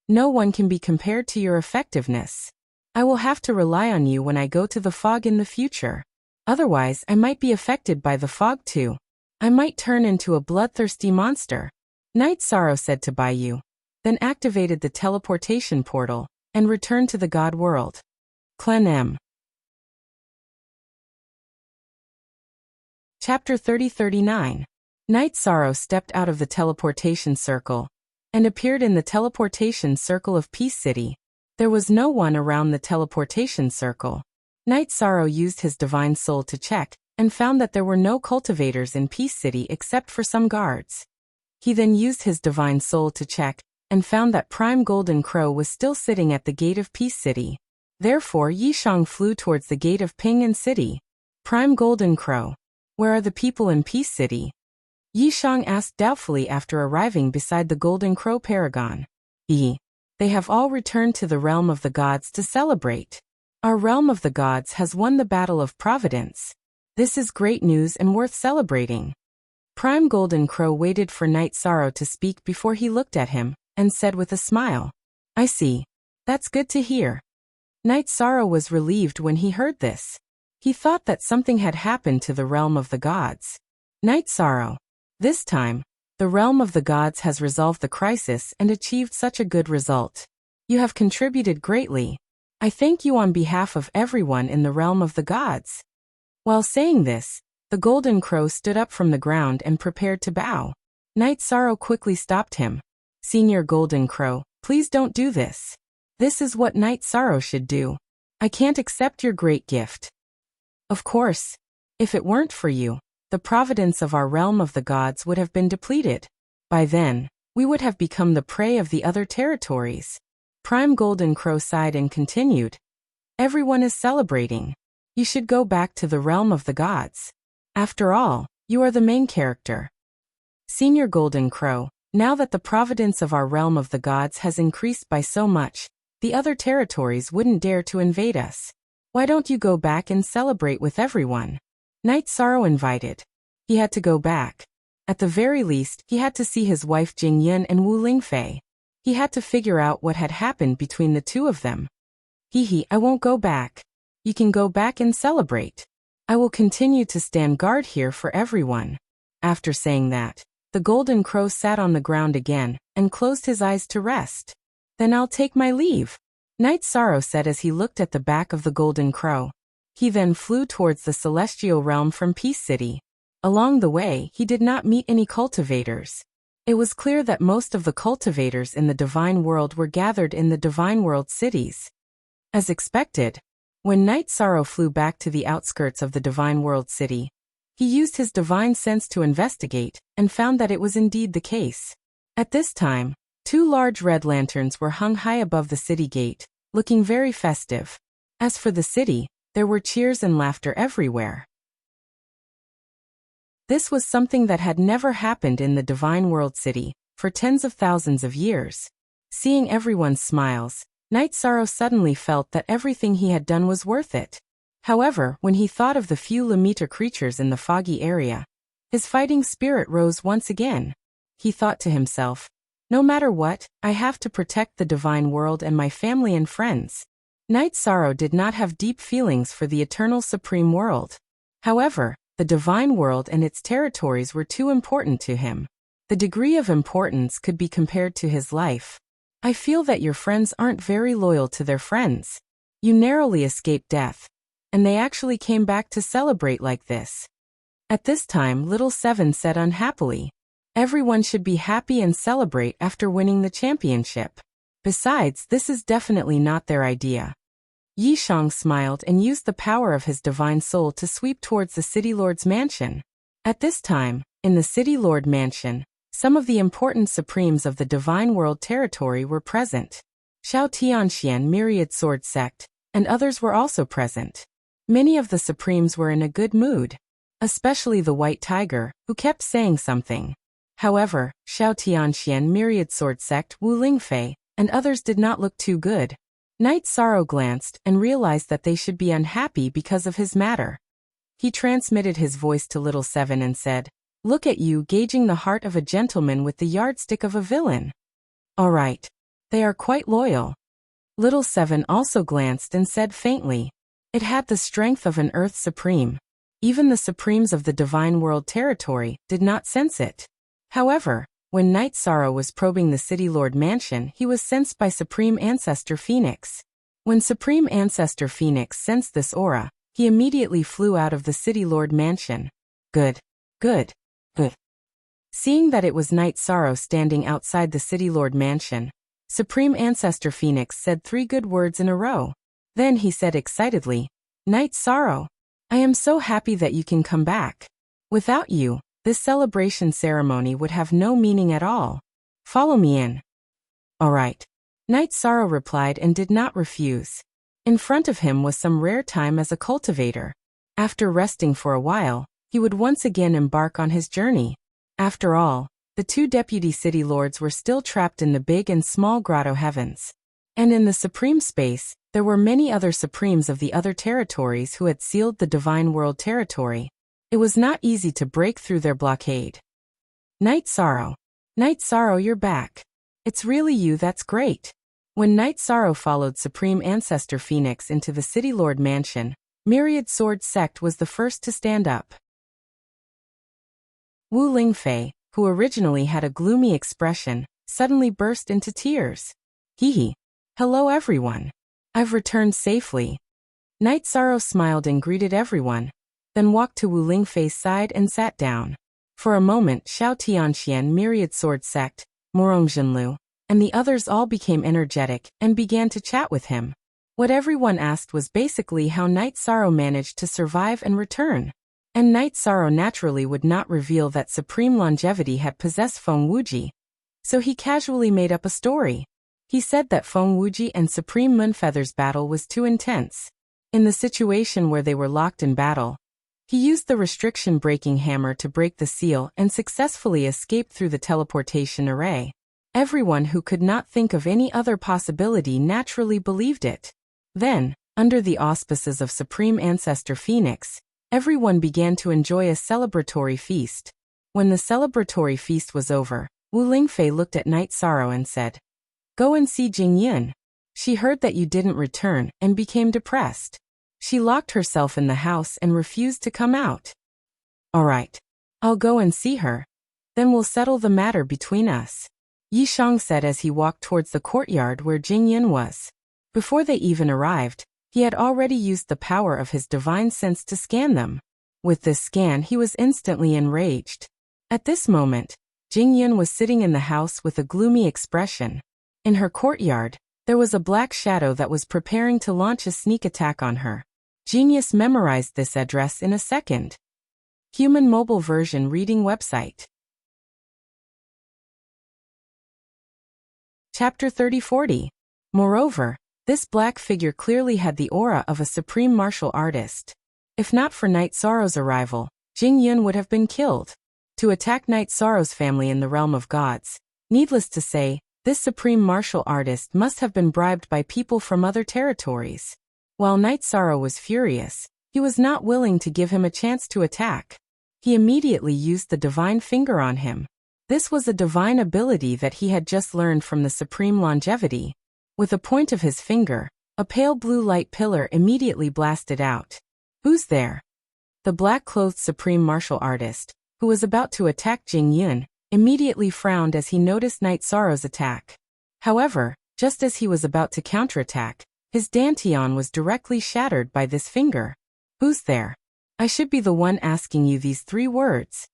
No one can be compared to your effectiveness. I will have to rely on you when I go to the fog in the future. Otherwise, I might be affected by the fog too. I might turn into a bloodthirsty monster. Night Sorrow said to Baiyu, then activated the teleportation portal and returned to the God world. Clan M. Chapter 30-39. Night Sorrow stepped out of the teleportation circle and appeared in the teleportation circle of Peace City. There was no one around the teleportation circle. Night Sorrow used his divine soul to check and found that there were no cultivators in Peace City except for some guards. He then used his divine soul to check and found that Prime Golden Crow was still sitting at the gate of Peace City. Therefore, Yishang flew towards the gate of Ping'an City. Prime Golden Crow, where are the people in Peace City? Yishang asked doubtfully after arriving beside the Golden Crow Paragon. They have all returned to the realm of the gods to celebrate. Our realm of the gods has won the battle of Providence. This is great news and worth celebrating. Prime Golden Crow waited for Night Sorrow to speak before he looked at him and said with a smile, I see. That's good to hear. Night Sorrow was relieved when he heard this. He thought that something had happened to the realm of the gods. Night Sorrow. This time, the realm of the gods has resolved the crisis and achieved such a good result. You have contributed greatly. I thank you on behalf of everyone in the realm of the gods. While saying this, the Golden Crow stood up from the ground and prepared to bow. Night Sorrow quickly stopped him. Senior Golden Crow, please don't do this. This is what Night Sorrow should do. I can't accept your great gift. Of course. If it weren't for you, the providence of our realm of the gods would have been depleted. By then, we would have become the prey of the other territories. Prime Golden Crow sighed and continued. Everyone is celebrating. You should go back to the realm of the gods. After all, you are the main character. Senior Golden Crow, now that the providence of our realm of the gods has increased by so much, the other territories wouldn't dare to invade us. Why don't you go back and celebrate with everyone? Night Sorrow invited. He had to go back. At the very least, he had to see his wife Jing Yun and Wu Lingfei. He had to figure out what had happened between the two of them. I won't go back. You can go back and celebrate. I will continue to stand guard here for everyone. After saying that, the Golden Crow sat on the ground again and closed his eyes to rest. Then I'll take my leave, Night Sorrow said as he looked at the back of the Golden Crow. He then flew towards the celestial realm from Peace City. Along the way, he did not meet any cultivators. It was clear that most of the cultivators in the Divine World were gathered in the Divine World cities. As expected, when Night Sorrow flew back to the outskirts of the Divine World city, he used his divine sense to investigate and found that it was indeed the case. At this time, 2 large red lanterns were hung high above the city gate, looking very festive. As for the city, there were cheers and laughter everywhere. This was something that had never happened in the Divine World city for tens of thousands of years. Seeing everyone's smiles, Night Sorrow suddenly felt that everything he had done was worth it. However, when he thought of the few Lamita creatures in the foggy area, his fighting spirit rose once again. He thought to himself, no matter what, I have to protect the Divine World and my family and friends. Night Sorrow did not have deep feelings for the Eternal Supreme World. However, the Divine World and its territories were too important to him. The degree of importance could be compared to his life. I feel that your friends aren't very loyal to their friends. You narrowly escaped death, and they actually came back to celebrate like this. At this time, Little Seven said unhappily, everyone should be happy and celebrate after winning the championship. Besides, this is definitely not their idea. Yishang smiled and used the power of his divine soul to sweep towards the City Lord's mansion. At this time, in the City Lord mansion, some of the important supremes of the Divine World territory were present. Xiao Tianxian Myriad Sword Sect, and others were also present. Many of the supremes were in a good mood, especially the White Tiger, who kept saying something. However, Xiao Tianxian Myriad Sword Sect, Wu Lingfei, and others did not look too good. Night Sorrow glanced and realized that they should be unhappy because of his matter. He transmitted his voice to Little Seven and said, look at you gauging the heart of a gentleman with the yardstick of a villain. All right. They are quite loyal. Little Seven also glanced and said faintly, it had the strength of an Earth Supreme. Even the Supremes of the Divine World territory did not sense it. However, when Night Sorrow was probing the City Lord mansion, he was sensed by Supreme Ancestor Phoenix. When Supreme Ancestor Phoenix sensed this aura, he immediately flew out of the City Lord mansion. Good, good, good. Seeing that it was Night Sorrow standing outside the City Lord mansion, Supreme Ancestor Phoenix said 3 good words in a row. Then he said excitedly, Night Sorrow, I am so happy that you can come back. Without you, this celebration ceremony would have no meaning at all. Follow me in. All right. Night Sorrow replied and did not refuse. In front of him was some rare time as a cultivator. After resting for a while, he would once again embark on his journey. After all, the 2 deputy city lords were still trapped in the big and small grotto heavens. And in the supreme space, there were many other supremes of the other territories who had sealed the divine world territory. It was not easy to break through their blockade. Night Sorrow, you're back. It's really you, that's great. When Night Sorrow followed Supreme Ancestor Phoenix into the City Lord mansion, Myriad Sword Sect was the first to stand up. Wu Lingfei, who originally had a gloomy expression, suddenly burst into tears. Hee. Hello everyone. I've returned safely. Night Sorrow smiled and greeted everyone, then walked to Wu Lingfei's side and sat down. For a moment Xiao Tianxian, Myriad Sword Sect, Morong Zhenlu, and the others all became energetic and began to chat with him. What everyone asked was basically how Night Sorrow managed to survive and return. And Night Sorrow naturally would not reveal that Supreme Longevity had possessed Feng Wuji. So he casually made up a story. He said that Feng Wuji and Supreme Moonfeather's battle was too intense. In the situation where they were locked in battle, he used the restriction-breaking hammer to break the seal and successfully escaped through the teleportation array. Everyone who could not think of any other possibility naturally believed it. Then, under the auspices of Supreme Ancestor Phoenix, everyone began to enjoy a celebratory feast. When the celebratory feast was over, Wu Lingfei looked at Night Sorrow and said, Go and see Jingyin. She heard that you didn't return and became depressed. She locked herself in the house and refused to come out. All right. I'll go and see her. Then we'll settle the matter between us. Yi Shang said as he walked towards the courtyard where Jingyin was. Before they even arrived, he had already used the power of his divine sense to scan them. With this scan he was instantly enraged. At this moment, Jingyin was sitting in the house with a gloomy expression. In her courtyard, there was a black shadow that was preparing to launch a sneak attack on her. Genius memorized this address in a second. Human mobile version reading website. Chapter 3040. Moreover, this black figure clearly had the aura of a supreme martial artist. If not for Night Sorrow's arrival, Jingyin would have been killed. To attack Night Sorrow's family in the realm of gods, needless to say, this supreme martial artist must have been bribed by people from other territories. While Night Sorrow was furious, he was not willing to give him a chance to attack. He immediately used the divine finger on him. This was a divine ability that he had just learned from the Supreme Longevity. With a point of his finger, a pale blue light pillar immediately blasted out. Who's there? The black-clothed Supreme Martial Artist, who was about to attack Jingyin, immediately frowned as he noticed Night Sorrow's attack. However, just as he was about to counterattack, his dantian was directly shattered by this finger. Who's there? I should be the one asking you these 3 words.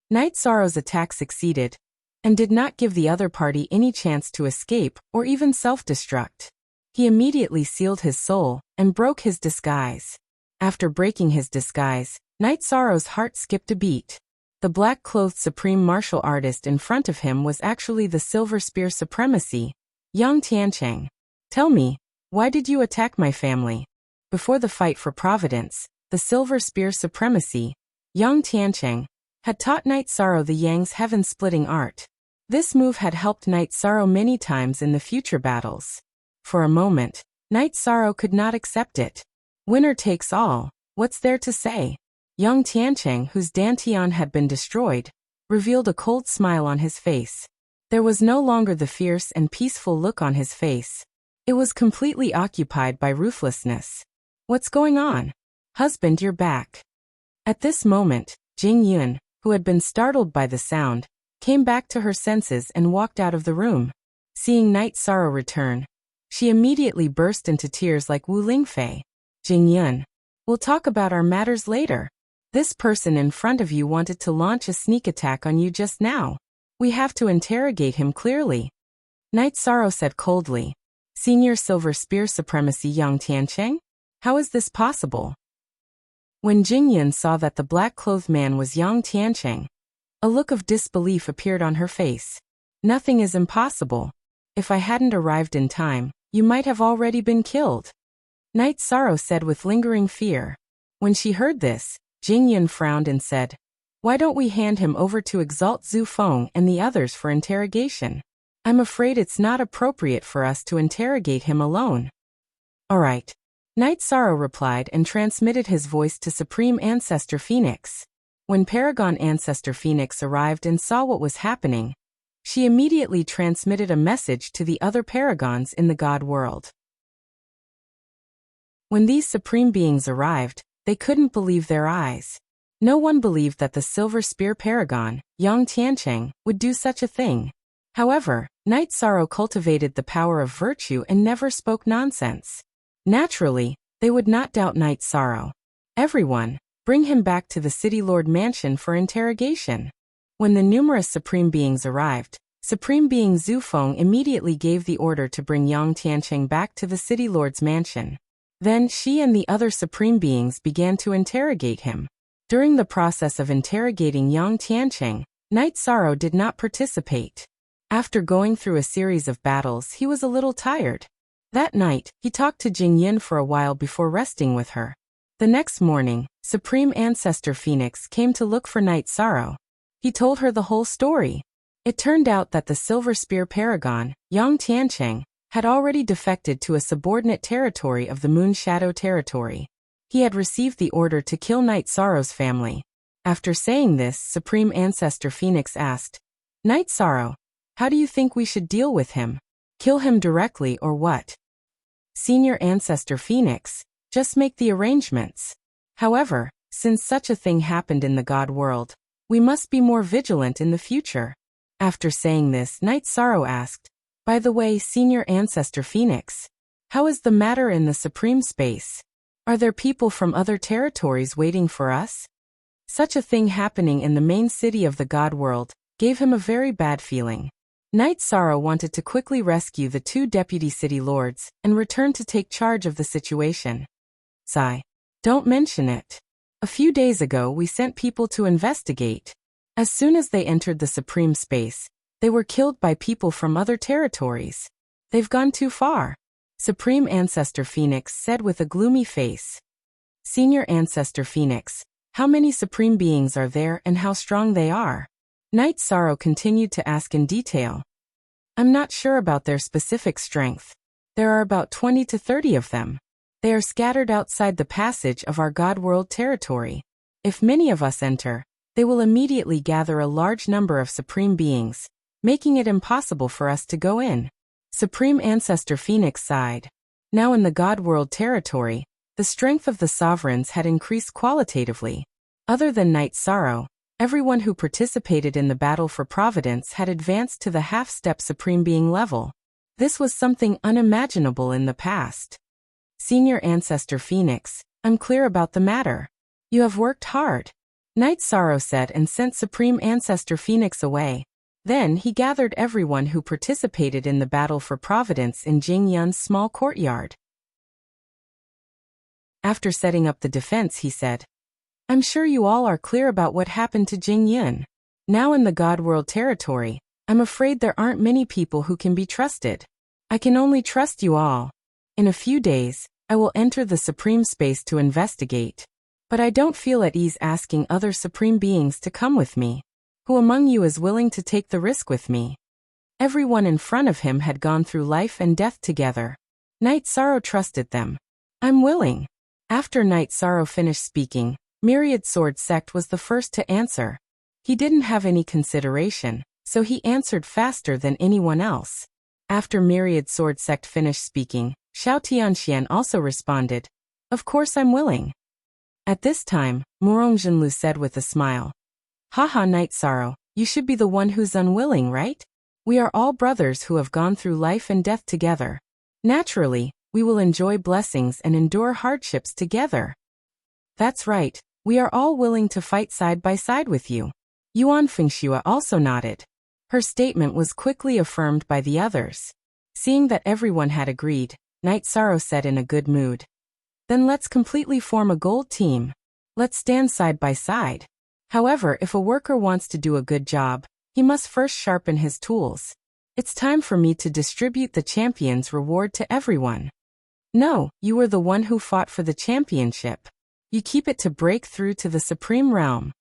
Night Sorrow's attack succeeded, and did not give the other party any chance to escape or even self-destruct. He immediately sealed his soul and broke his disguise. After breaking his disguise, Night Sorrow's heart skipped a beat. The black-clothed Supreme Martial Artist in front of him was actually the Silver Spear Supremacy, Yang Tiancheng. Tell me, why did you attack my family? Before the fight for Providence, the Silver Spear Supremacy, Yang Tiancheng, had taught Night Sorrow the Yang's heaven-splitting art. This move had helped Night Sorrow many times in the future battles. For a moment, Night Sorrow could not accept it. Winner takes all, what's there to say? Yang Tiancheng, whose dantian had been destroyed, revealed a cold smile on his face. There was no longer the fierce and peaceful look on his face. It was completely occupied by ruthlessness. What's going on? Husband, you're back. At this moment, Jingyin, who had been startled by the sound, came back to her senses and walked out of the room. Seeing Night Sorrow return, she immediately burst into tears like Wu Lingfei. Jingyin, we'll talk about our matters later. This person in front of you wanted to launch a sneak attack on you just now. We have to interrogate him clearly. Knight Sorrow said coldly. Senior Silver Spear Supremacy Yang Tiancheng? How is this possible? When Jingyun saw that the black-clothed man was Yang Tiancheng, a look of disbelief appeared on her face. Nothing is impossible. If I hadn't arrived in time, you might have already been killed. Knight Sorrow said with lingering fear. When she heard this, Jingyun frowned and said, Why don't we hand him over to Exalt Zhu Feng and the others for interrogation? I'm afraid it's not appropriate for us to interrogate him alone. All right. Knight Sorrow replied and transmitted his voice to Supreme Ancestor Phoenix. When Paragon Ancestor Phoenix arrived and saw what was happening, she immediately transmitted a message to the other paragons in the God world. When these supreme beings arrived, they couldn't believe their eyes. No one believed that the Silver Spear Paragon, Yang Tiancheng, would do such a thing. However, Knight Sorrow cultivated the power of virtue and never spoke nonsense. Naturally, they would not doubt Knight Sorrow. Everyone, bring him back to the City Lord Mansion for interrogation. When the numerous supreme beings arrived, Supreme Being Zhu Feng immediately gave the order to bring Yang Tiancheng back to the City Lord's mansion. Then she and the other supreme beings began to interrogate him. During the process of interrogating Yang Tiancheng, Knight Sorrow did not participate. After going through a series of battles, he was a little tired. That night, he talked to Jingyin for a while before resting with her. The next morning, Supreme Ancestor Phoenix came to look for Knight Sorrow. He told her the whole story. It turned out that the Silver Spear Paragon, Yang Tiancheng, had already defected to a subordinate territory of the Moon Shadow territory. He had received the order to kill Knight Sorrow's family. After saying this, Supreme Ancestor Phoenix asked, Knight Sorrow, how do you think we should deal with him? Kill him directly or what? Senior Ancestor Phoenix, just make the arrangements. However, since such a thing happened in the God world, we must be more vigilant in the future. After saying this, Knight Sorrow asked, By the way, Senior Ancestor Phoenix, how is the matter in the Supreme Space? Are there people from other territories waiting for us? Such a thing happening in the main city of the God world gave him a very bad feeling. Knight Sorrow wanted to quickly rescue the two deputy city lords and return to take charge of the situation. Sigh. Don't mention it. A few days ago we sent people to investigate. As soon as they entered the Supreme Space, they were killed by people from other territories. They've gone too far. Supreme Ancestor Phoenix said with a gloomy face. Senior Ancestor Phoenix, how many supreme beings are there and how strong they are? Knight Sorrow continued to ask in detail. I'm not sure about their specific strength. There are about 20 to 30 of them. They are scattered outside the passage of our God world territory. If many of us enter, they will immediately gather a large number of supreme beings, making it impossible for us to go in. Supreme Ancestor Phoenix sighed. Now in the God world territory, the strength of the sovereigns had increased qualitatively. Other than Knight Sorrow, everyone who participated in the battle for Providence had advanced to the half-step supreme being level. This was something unimaginable in the past. Senior Ancestor Phoenix, I'm clear about the matter. You have worked hard. Knight Sorrow said and sent Supreme Ancestor Phoenix away. Then he gathered everyone who participated in the battle for Providence in Jingyun's small courtyard. After setting up the defense, he said, I'm sure you all are clear about what happened to Jingyun. Now in the God world territory, I'm afraid there aren't many people who can be trusted. I can only trust you all. In a few days, I will enter the Supreme Space to investigate. But I don't feel at ease asking other Supreme Beings to come with me. Who among you is willing to take the risk with me? Everyone in front of him had gone through life and death together. Knight Sorrow trusted them. I'm willing. After Knight Sorrow finished speaking, Myriad Sword Sect was the first to answer. He didn't have any consideration, so he answered faster than anyone else. After Myriad Sword Sect finished speaking, Xiao Tianxian also responded, Of course I'm willing. At this time, Murong Jinlu said with a smile, Haha Knight Sorrow, you should be the one who's unwilling, right? We are all brothers who have gone through life and death together. Naturally, we will enjoy blessings and endure hardships together. That's right, We are all willing to fight side by side with you. Yuan Fengxue also nodded. Her statement was quickly affirmed by the others. Seeing that everyone had agreed, Night Sorrow said in a good mood. Then let's completely form a gold team. Let's stand side by side. However, if a worker wants to do a good job, he must first sharpen his tools. It's time for me to distribute the champion's reward to everyone. No, you were the one who fought for the championship. You keep it to break through to the supreme realm.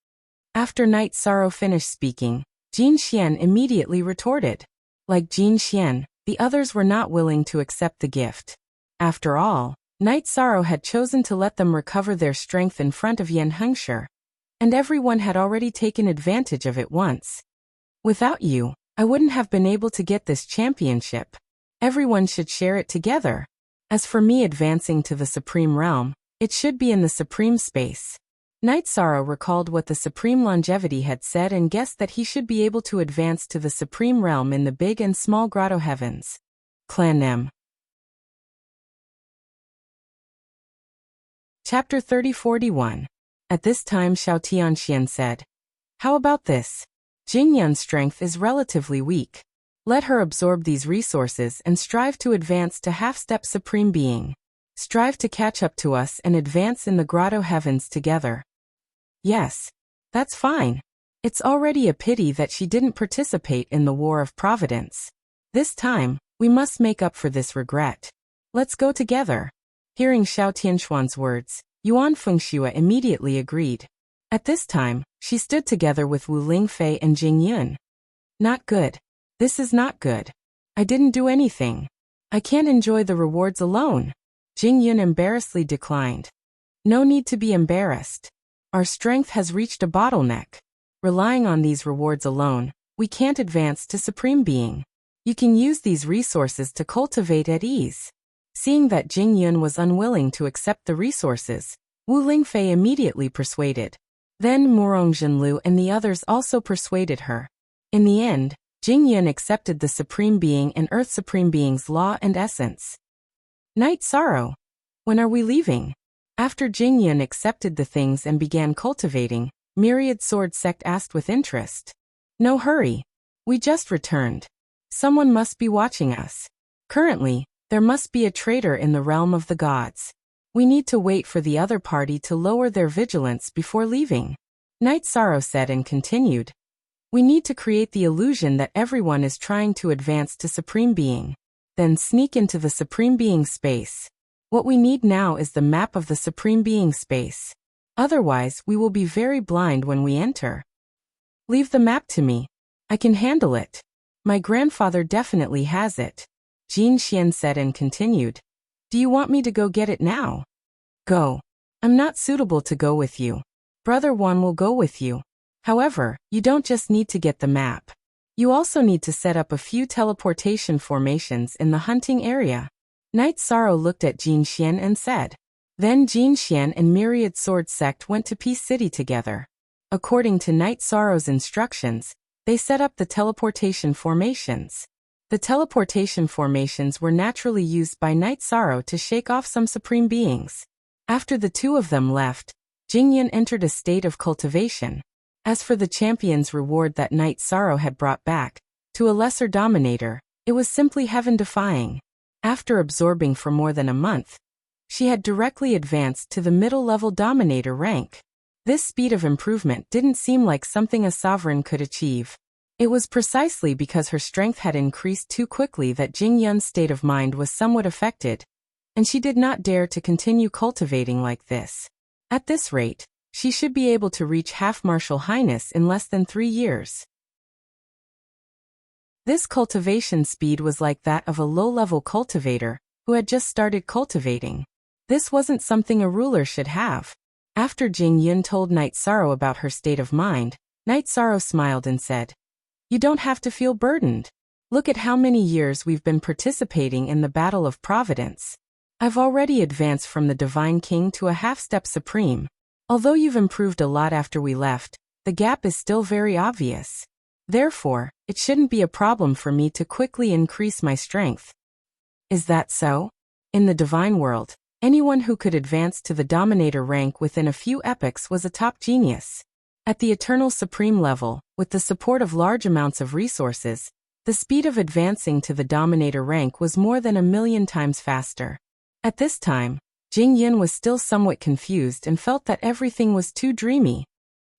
After Night Sorrow finished speaking, Jin Xian immediately retorted. Like Jin Xian, the others were not willing to accept the gift. After all, Night Sorrow had chosen to let them recover their strength in front of Yan Hengshi, and everyone had already taken advantage of it once. Without you, I wouldn't have been able to get this championship. Everyone should share it together. As for me advancing to the supreme realm, it should be in the supreme space. Night Sorrow recalled what the Supreme Longevity had said and guessed that he should be able to advance to the supreme realm in the big and small grotto heavens. Clan Nem. Chapter 3041. At this time Xiao Tianxian said, "How about this? Jing Yun's strength is relatively weak. Let her absorb these resources and strive to advance to half-step supreme being. Strive to catch up to us and advance in the grotto heavens together." Yes, that's fine. It's already a pity that she didn't participate in the War of Providence. This time, we must make up for this regret. Let's go together. Hearing Xiao Tianxuan's words, Yuan Fengxue immediately agreed. At this time, she stood together with Wu Lingfei and Jing Yun. Not good. This is not good. I didn't do anything. I can't enjoy the rewards alone. Jing Yun embarrassedly declined. No need to be embarrassed. Our strength has reached a bottleneck. Relying on these rewards alone, we can't advance to supreme being. You can use these resources to cultivate at ease. Seeing that Jing Yun was unwilling to accept the resources, Wu Lingfei immediately persuaded. Then Murong Zhenlu and the others also persuaded her. In the end, Jing Yun accepted the Supreme Being and Earth Supreme Being's law and essence. Night Sorrow. When are we leaving? After Jing Yun accepted the things and began cultivating, Myriad Sword Sect asked with interest. No hurry. We just returned. Someone must be watching us. Currently, there must be a traitor in the realm of the gods. We need to wait for the other party to lower their vigilance before leaving. Night Sorrow said and continued. We need to create the illusion that everyone is trying to advance to Supreme Being. Then sneak into the Supreme Being space. What we need now is the map of the Supreme Being space. Otherwise, we will be very blind when we enter. Leave the map to me. I can handle it. My grandfather definitely has it. Jin Xian said and continued. Do you want me to go get it now? Go. I'm not suitable to go with you. Brother Wan will go with you. However, you don't just need to get the map. You also need to set up a few teleportation formations in the hunting area. Night Sorrow looked at Jin Xian and said. Then Jin Xian and Myriad Sword Sect went to Peace City together. According to Night Sorrow's instructions, they set up the teleportation formations. The teleportation formations were naturally used by Night Sorrow to shake off some supreme beings. After the two of them left, Jing Yun entered a state of cultivation. As for the champion's reward that Night Sorrow had brought back, to a lesser dominator, it was simply heaven-defying. After absorbing for more than a month, she had directly advanced to the middle-level dominator rank. This speed of improvement didn't seem like something a sovereign could achieve. It was precisely because her strength had increased too quickly that Jing Yun's state of mind was somewhat affected, and she did not dare to continue cultivating like this. At this rate, she should be able to reach half-martial highness in less than 3 years. This cultivation speed was like that of a low-level cultivator who had just started cultivating. This wasn't something a ruler should have. After Jing Yun told Night Sorrow about her state of mind, Night Sorrow smiled and said, You don't have to feel burdened. Look at how many years we've been participating in the Battle of Providence. I've already advanced from the Divine King to a half-step supreme. Although you've improved a lot after we left, the gap is still very obvious. Therefore, it shouldn't be a problem for me to quickly increase my strength. Is that so? In the divine world, Anyone who could advance to the Dominator rank within a few epochs was a top genius. At the Eternal Supreme level, with the support of large amounts of resources, the speed of advancing to the Dominator rank was more than 1,000,000 times faster. At this time, Jing Yin was still somewhat confused and felt that everything was too dreamy.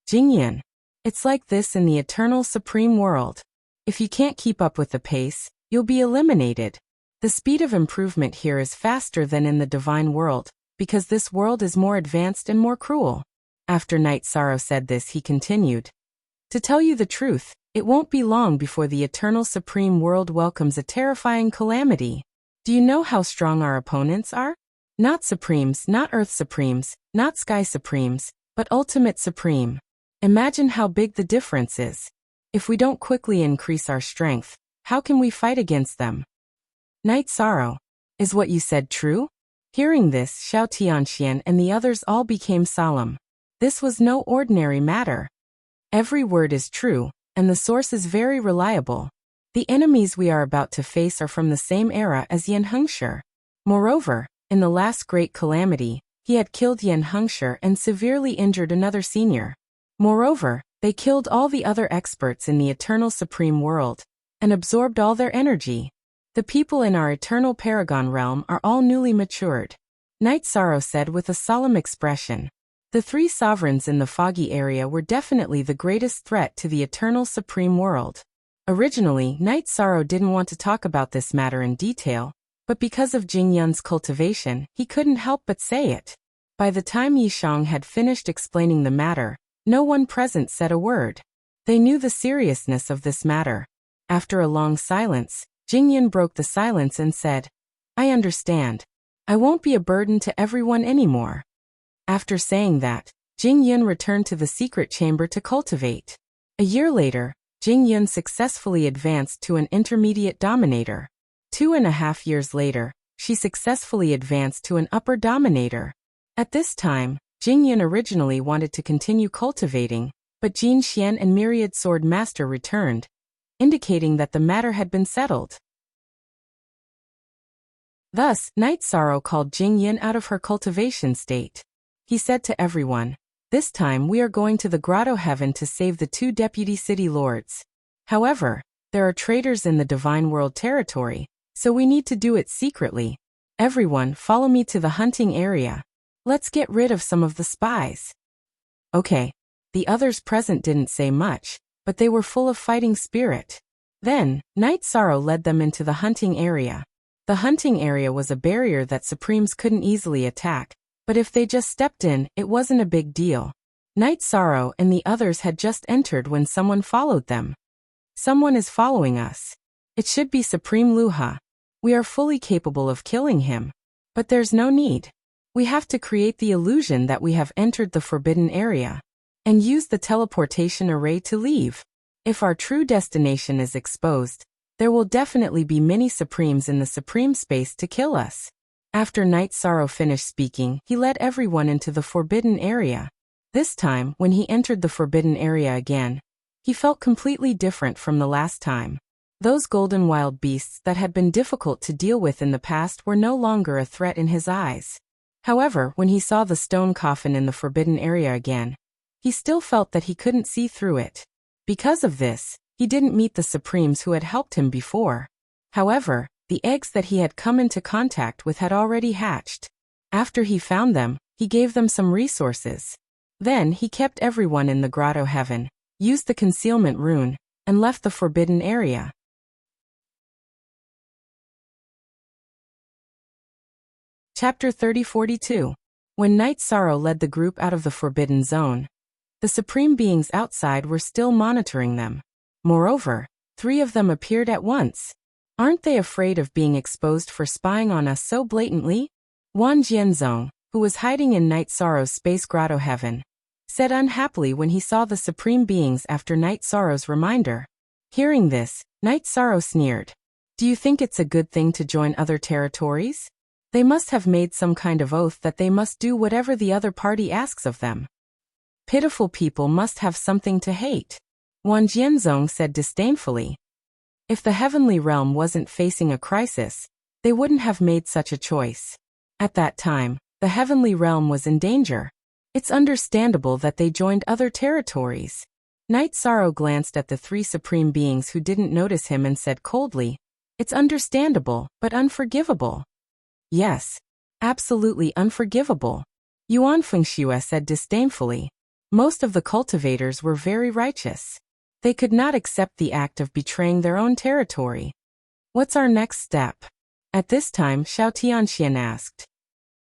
Jing Yin. It's like this in the Eternal Supreme world. If you can't keep up with the pace, you'll be eliminated. The speed of improvement here is faster than in the Divine world, because this world is more advanced and more cruel. After Night Sorrow said this, he continued. To tell you the truth, it won't be long before the Eternal Supreme world welcomes a terrifying calamity. Do you know how strong our opponents are? Not Supremes, not Earth Supremes, not Sky Supremes, but Ultimate Supreme. Imagine how big the difference is. If we don't quickly increase our strength, how can we fight against them? Night Sorrow. Is what you said true? Hearing this, Xiao Tianxian and the others all became solemn. This was no ordinary matter. Every word is true, and the source is very reliable. The enemies we are about to face are from the same era as Yan Hengshi. Moreover, in the last great calamity, he had killed Yan Hengshi and severely injured another senior. Moreover, they killed all the other experts in the Eternal Supreme world, and absorbed all their energy. The people in our Eternal Paragon realm are all newly matured. Night Sorrow said with a solemn expression. The three sovereigns in the foggy area were definitely the greatest threat to the Eternal Supreme world. Originally, Night Sorrow didn't want to talk about this matter in detail, but because of Jing Yun's cultivation, he couldn't help but say it. By the time Yishang had finished explaining the matter, no one present said a word. They knew the seriousness of this matter. After a long silence, Jing Yun broke the silence and said, I understand. I won't be a burden to everyone anymore. After saying that, Jing Yun returned to the secret chamber to cultivate. A year later, Jing Yun successfully advanced to an intermediate dominator. 2.5 years later, she successfully advanced to an upper dominator. At this time, Jing Yun originally wanted to continue cultivating, but Jin Xian and Myriad Sword Master returned, indicating that the matter had been settled. Thus, Night Sorrow called Jing Yin out of her cultivation state. He said to everyone, this time we are going to the Grotto Heaven to save the 2 deputy city lords. However, there are traitors in the Divine World territory, so we need to do it secretly. Everyone, follow me to the hunting area. Let's get rid of some of the spies. Okay. The others present didn't say much, but they were full of fighting spirit. Then, Night Sorrow led them into the hunting area. The hunting area was a barrier that Supremes couldn't easily attack, but if they just stepped in, it wasn't a big deal. Night Sorrow and the others had just entered when someone followed them. Someone is following us. It should be Supreme Luha. We are fully capable of killing him. But there's no need. We have to create the illusion that we have entered the forbidden area, and use the teleportation array to leave. If our true destination is exposed, there will definitely be many Supremes in the Supreme space to kill us. After Night Sorrow finished speaking, he led everyone into the forbidden area. This time, when he entered the forbidden area again, he felt completely different from the last time. Those golden wild beasts that had been difficult to deal with in the past were no longer a threat in his eyes. However, when he saw the stone coffin in the forbidden area again, he still felt that he couldn't see through it. Because of this, he didn't meet the Supremes who had helped him before. However, the eggs that he had come into contact with had already hatched. After he found them, he gave them some resources. Then he kept everyone in the Grotto Heaven, used the concealment rune, and left the forbidden area. Chapter 3042. When Night Sorrow led the group out of the forbidden zone, the supreme beings outside were still monitoring them. Moreover, 3 of them appeared at once. Aren't they afraid of being exposed for spying on us so blatantly? Wan Jianzong, who was hiding in Night Sorrow's space grotto heaven, said unhappily when he saw the supreme beings after Night Sorrow's reminder. Hearing this, Night Sorrow sneered. Do you think it's a good thing to join other territories? They must have made some kind of oath that they must do whatever the other party asks of them. Pitiful people must have something to hate. Wan Jianzong said disdainfully. If the heavenly realm wasn't facing a crisis, they wouldn't have made such a choice. At that time, the heavenly realm was in danger. It's understandable that they joined other territories. Night Sorrow glanced at the three supreme beings who didn't notice him and said coldly, "It's understandable, but unforgivable." "Yes, absolutely unforgivable," Yuan Fengxue said disdainfully. Most of the cultivators were very righteous. They could not accept the act of betraying their own territory. "What's our next step?" At this time, Xiao Tianxian asked.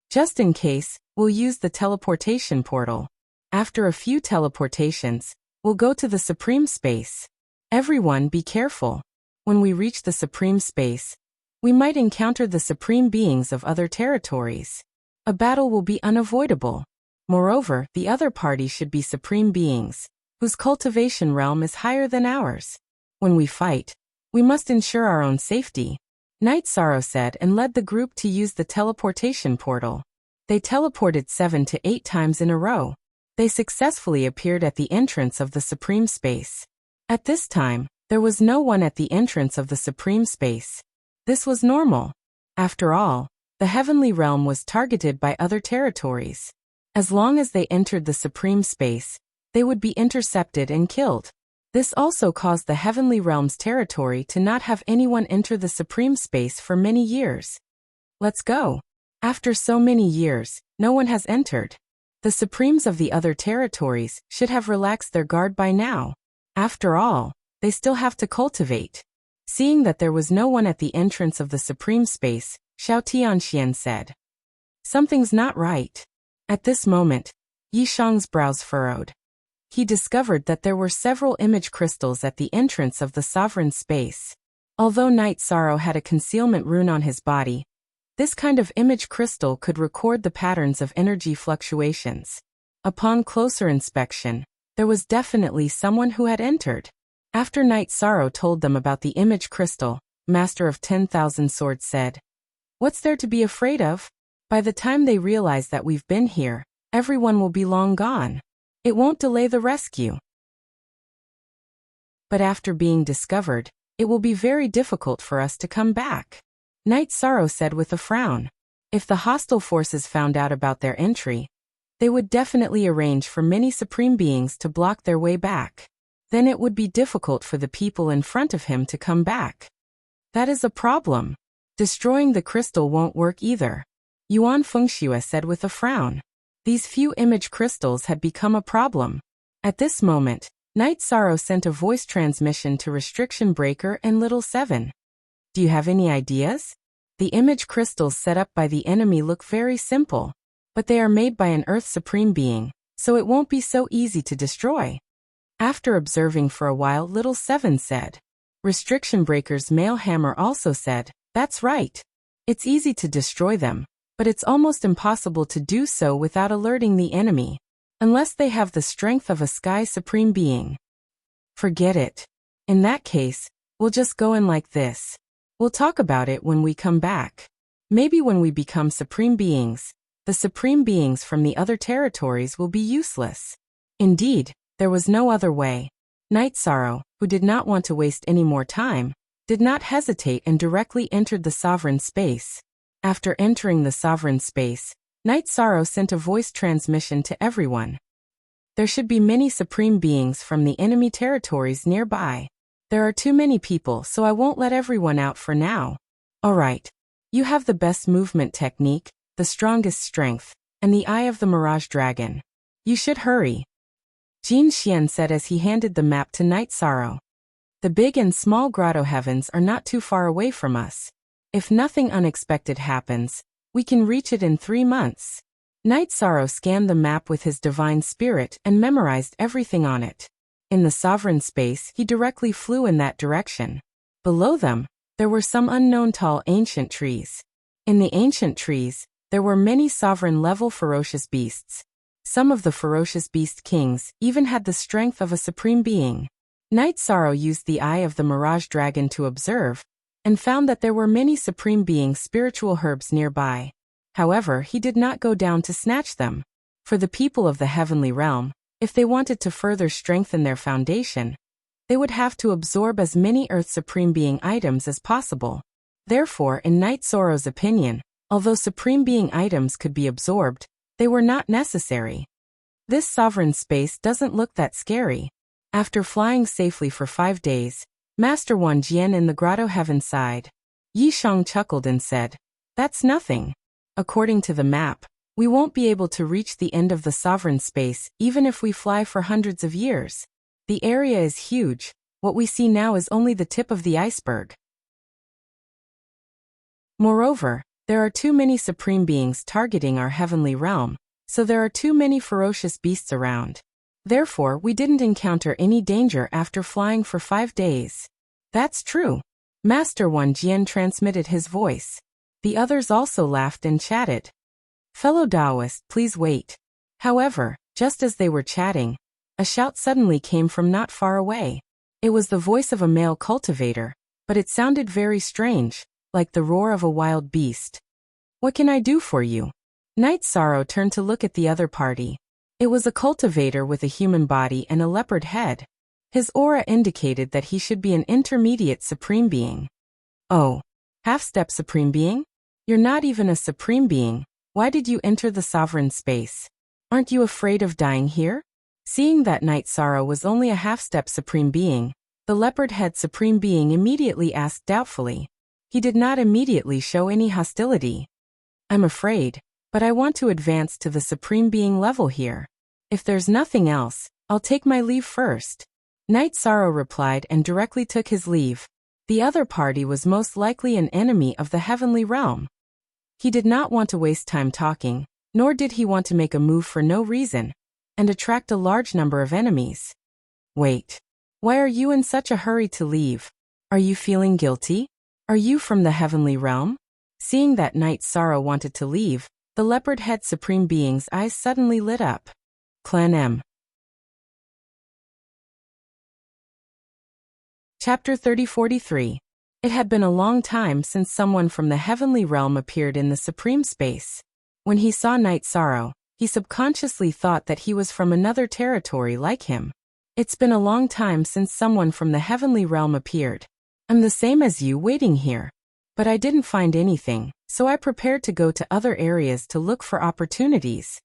"Just in case, we'll use the teleportation portal. After a few teleportations, we'll go to the supreme space. Everyone be careful. When we reach the supreme space, we might encounter the supreme beings of other territories. A battle will be unavoidable. Moreover, the other party should be supreme beings, whose cultivation realm is higher than ours. When we fight, we must ensure our own safety," Night Sorrow said and led the group to use the teleportation portal. They teleported 7 to 8 times in a row. They successfully appeared at the entrance of the supreme space. At this time, there was no one at the entrance of the supreme space. This was normal. After all, the heavenly realm was targeted by other territories. As long as they entered the supreme space, they would be intercepted and killed. This also caused the heavenly realm's territory to not have anyone enter the supreme space for many years. "Let's go." After so many years, no one has entered. The supremes of the other territories should have relaxed their guard by now. After all, they still have to cultivate. Seeing that there was no one at the entrance of the supreme space, Xiao Tianxian said, "Something's not right." At this moment, Yi Shang's brows furrowed. He discovered that there were several image crystals at the entrance of the sovereign space. Although Night Sorrow had a concealment rune on his body, this kind of image crystal could record the patterns of energy fluctuations. Upon closer inspection, there was definitely someone who had entered. After Night Sorrow told them about the image crystal, Master of 10,000 Swords said, "What's there to be afraid of? By the time they realize that we've been here, everyone will be long gone. It won't delay the rescue. But after being discovered, it will be very difficult for us to come back," Night Sorrow said with a frown. If the hostile forces found out about their entry, they would definitely arrange for many supreme beings to block their way back. Then it would be difficult for the people in front of him to come back. That is a problem. Destroying the crystal won't work either, Yuan Fengxue said with a frown. These few image crystals had become a problem. At this moment, Night Sorrow sent a voice transmission to Restriction Breaker and Little Seven. "Do you have any ideas? The image crystals set up by the enemy look very simple, but they are made by an Earth Supreme Being, so it won't be so easy to destroy." After observing for a while, Little Seven said. Restriction Breaker's male hammer also said, "That's right. It's easy to destroy them, but it's almost impossible to do so without alerting the enemy, unless they have the strength of a Sky Supreme Being." "Forget it. In that case, we'll just go in like this. We'll talk about it when we come back. Maybe when we become Supreme Beings, the Supreme Beings from the other territories will be useless." Indeed, there was no other way. Night Sorrow, who did not want to waste any more time, did not hesitate and directly entered the sovereign space. After entering the sovereign space, Night Sorrow sent a voice transmission to everyone. "There should be many supreme beings from the enemy territories nearby. There are too many people, so I won't let everyone out for now. Alright. You have the best movement technique, the strongest strength, and the eye of the Mirage Dragon. You should hurry," Jin Xian said as he handed the map to Night Sorrow. "The big and small grotto heavens are not too far away from us. If nothing unexpected happens, we can reach it in 3 months." Night Sorrow scanned the map with his divine spirit and memorized everything on it. In the sovereign space, he directly flew in that direction. Below them, there were some unknown tall ancient trees. In the ancient trees, there were many sovereign-level ferocious beasts. Some of the ferocious beast kings even had the strength of a supreme being. Night Sorrow used the eye of the Mirage Dragon to observe, and found that there were many supreme being spiritual herbs nearby. However, he did not go down to snatch them. For the people of the heavenly realm, if they wanted to further strengthen their foundation, they would have to absorb as many Earth Supreme Being items as possible. Therefore, in Night Sorrow's opinion, Although Supreme Being items could be absorbed, they were not necessary. This sovereign space doesn't look that scary. After flying safely for 5 days, Master Wan Jian in the grotto heaven sighed. Yi Shang chuckled and said, "That's nothing. According to the map, we won't be able to reach the end of the sovereign space even if we fly for hundreds of years. The area is huge. What we see now is only the tip of the iceberg. Moreover, there are too many supreme beings targeting our heavenly realm, so there are too many ferocious beasts around. Therefore, we didn't encounter any danger after flying for 5 days." "That's true." Master Wan Jian transmitted his voice. The others also laughed and chatted. "Fellow Taoist, please wait." However, just as they were chatting, a shout suddenly came from not far away. It was the voice of a male cultivator, but it sounded very strange, like the roar of a wild beast. "What can I do for you?" Night Sorrow turned to look at the other party. It was a cultivator with a human body and a leopard head. His aura indicated that he should be an intermediate supreme being. "Oh, half-step supreme being? You're not even a supreme being. Why did you enter the sovereign space? Aren't you afraid of dying here?" Seeing that Night Sorrow was only a half-step supreme being, the leopard head supreme being immediately asked doubtfully. He did not immediately show any hostility. "I'm afraid, but I want to advance to the supreme being level here. If there's nothing else, I'll take my leave first." Night Sorrow replied and directly took his leave. The other party was most likely an enemy of the heavenly realm. He did not want to waste time talking, nor did he want to make a move for no reason, and attract a large number of enemies. "Wait. Why are you in such a hurry to leave? Are you feeling guilty? Are you from the heavenly realm?" Seeing that Night Sorrow wanted to leave, the leopard head supreme being's eyes suddenly lit up. Clan M. Chapter 3043. It had been a long time since someone from the heavenly realm appeared in the supreme space. When he saw Night Sorrow, he subconsciously thought that he was from another territory like him. "It's been a long time since someone from the heavenly realm appeared. I'm the same as you waiting here. But I didn't find anything, so I prepared to go to other areas to look for opportunities."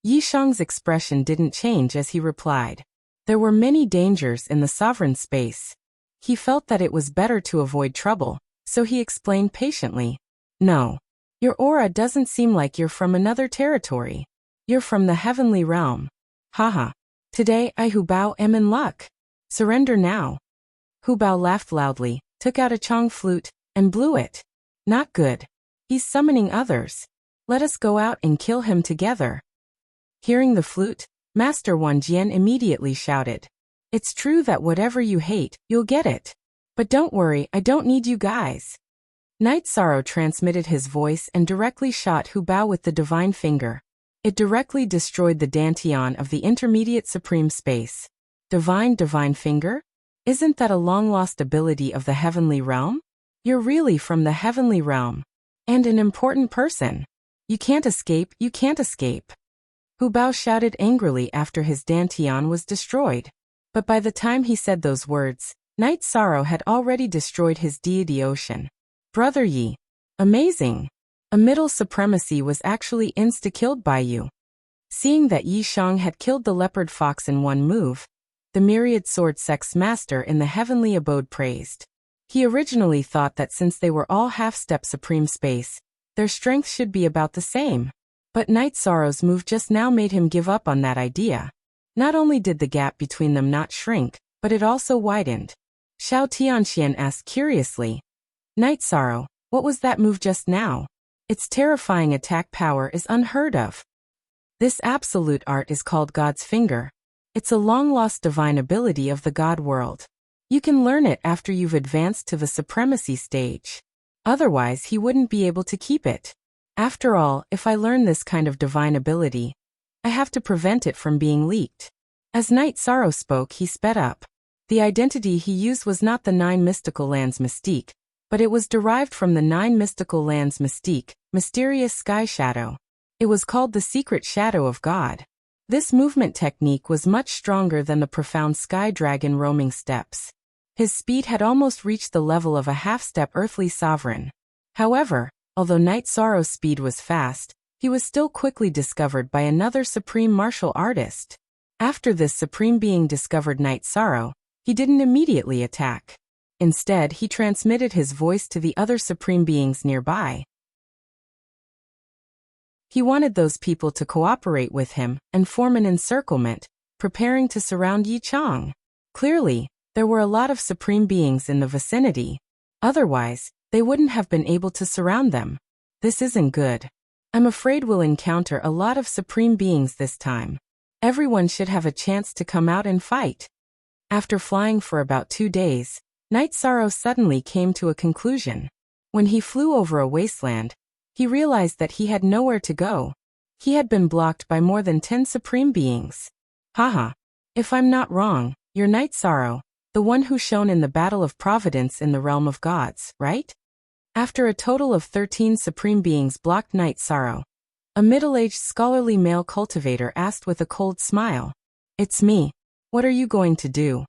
Yi Shang's expression didn't change as he replied. There were many dangers in the sovereign space. He felt that it was better to avoid trouble, so he explained patiently. "No. Your aura doesn't seem like you're from another territory. You're from the heavenly realm. Haha. Today I Hu Bao am in luck. Surrender now." Hu Bao laughed loudly, took out a chong flute, and blew it. "Not good. He's summoning others. Let us go out and kill him together." Hearing the flute, Master Wan Jian immediately shouted, "It's true that whatever you hate, you'll get it. But don't worry, I don't need you guys." Night Sorrow transmitted his voice and directly shot Hu Bao with the divine finger. It directly destroyed the dantian of the intermediate supreme space. Divine finger? Isn't that a long-lost ability of the heavenly realm? You're really from the heavenly realm. And an important person. You can't escape, you can't escape. Hu Bao shouted angrily after his dantian was destroyed. But by the time he said those words, Night Sorrow had already destroyed his deity ocean. "Brother Yi. Amazing. A middle supremacy was actually insta-killed by you." Seeing that Yi Shang had killed the leopard fox in one move, the myriad sword sex master in the heavenly abode praised. He originally thought that since they were all half-step supreme space, their strength should be about the same. But Night Sorrow's move just now made him give up on that idea. Not only did the gap between them not shrink, but it also widened. Xiao Tianxian asked curiously, "Night Sorrow, what was that move just now? Its terrifying attack power is unheard of." This absolute art is called God's Finger. It's a long-lost divine ability of the God world. You can learn it after you've advanced to the supremacy stage. Otherwise, he wouldn't be able to keep it. After all, if I learn this kind of divine ability, I have to prevent it from being leaked. As Night Sorrow spoke, he sped up. The identity he used was not the 9 mystical lands mystique, but it was derived from the 9 mystical lands mystique, mysterious sky shadow. It was called the secret shadow of God. This movement technique was much stronger than the profound sky dragon roaming steps. His speed had almost reached the level of a half-step earthly sovereign. However, Although Night Sorrow's speed was fast, he was still quickly discovered by another supreme martial artist. After this supreme being discovered Night Sorrow, he didn't immediately attack. Instead, he transmitted his voice to the other supreme beings nearby. He wanted those people to cooperate with him and form an encirclement, preparing to surround Yi Chang. Clearly, there were a lot of supreme beings in the vicinity. Otherwise, they wouldn't have been able to surround them. This isn't good. I'm afraid we'll encounter a lot of supreme beings this time. Everyone should have a chance to come out and fight. After flying for about 2 days, Night Sorrow suddenly came to a conclusion. When he flew over a wasteland, he realized that he had nowhere to go. He had been blocked by more than 10 supreme beings. Haha. If I'm not wrong, you're Night Sorrow, the one who shone in the Battle of Providence in the realm of gods, right? After a total of 13 supreme beings blocked Night Sorrow, a middle-aged scholarly male cultivator asked with a cold smile. It's me. What are you going to do?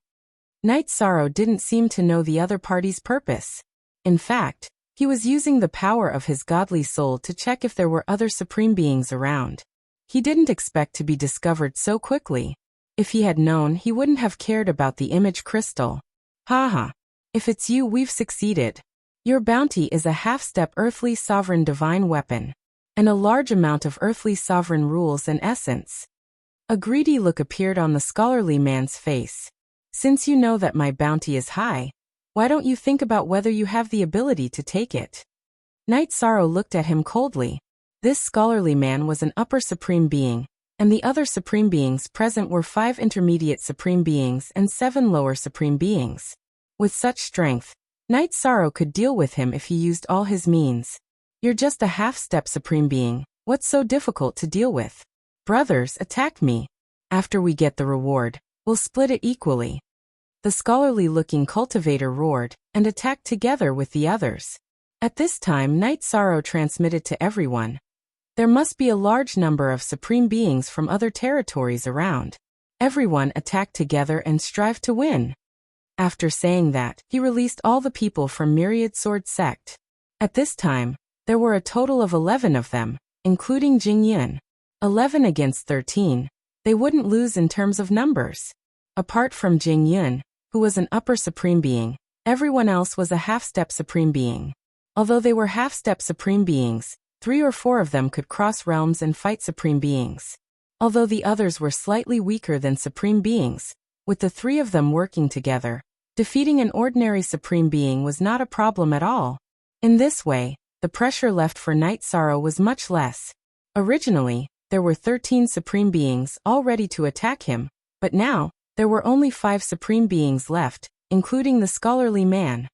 Night Sorrow didn't seem to know the other party's purpose. In fact, he was using the power of his godly soul to check if there were other supreme beings around. He didn't expect to be discovered so quickly. If he had known, he wouldn't have cared about the image crystal. Haha. If it's you, we've succeeded. Your bounty is a half-step earthly sovereign divine weapon, and a large amount of earthly sovereign rules and essence. A greedy look appeared on the scholarly man's face. Since you know that my bounty is high, why don't you think about whether you have the ability to take it? Night Sorrow looked at him coldly. This scholarly man was an upper supreme being, and the other supreme beings present were 5 intermediate supreme beings and 7 lower supreme beings. With such strength, Night Sorrow could deal with him if he used all his means. You're just a half-step supreme being. What's so difficult to deal with? Brothers, attack me. After we get the reward, we'll split it equally. The scholarly-looking cultivator roared and attacked together with the others. At this time, Night Sorrow transmitted to everyone. There must be a large number of supreme beings from other territories around. Everyone attack together and strive to win. After saying that, he released all the people from Myriad Sword Sect. At this time, there were a total of 11 of them, including Jing Yun. 11 against 13. They wouldn't lose in terms of numbers. Apart from Jing Yun, who was an upper supreme being, everyone else was a half-step supreme being. Although they were half-step supreme beings, 3 or 4 of them could cross realms and fight supreme beings. Although the others were slightly weaker than supreme beings, with the 3 of them working together, defeating an ordinary supreme being was not a problem at all. In this way, the pressure left for Night Sorrow was much less. Originally, there were 13 supreme beings all ready to attack him, but now, there were only 5 supreme beings left, including the scholarly man.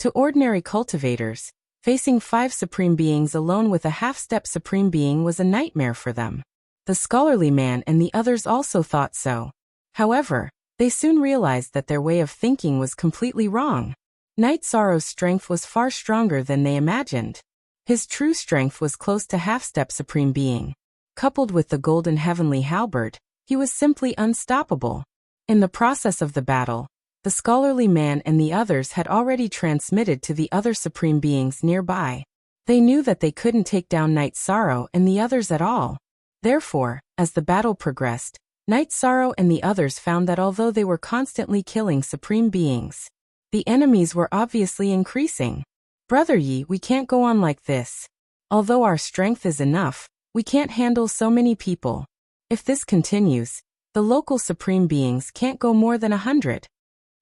To ordinary cultivators, facing 5 supreme beings alone with a half-step supreme being was a nightmare for them. The scholarly man and the others also thought so. However, they soon realized that their way of thinking was completely wrong. Night Sorrow's strength was far stronger than they imagined. His true strength was close to half-step supreme being. Coupled with the golden heavenly halberd, he was simply unstoppable. In the process of the battle, the scholarly man and the others had already transmitted to the other supreme beings nearby. They knew that they couldn't take down Night Sorrow and the others at all. Therefore, as the battle progressed, Night Sorrow and the others found that although they were constantly killing supreme beings, the enemies were obviously increasing. Brother Yi, we can't go on like this. Although our strength is enough, we can't handle so many people. If this continues, the local supreme beings can't go more than 100.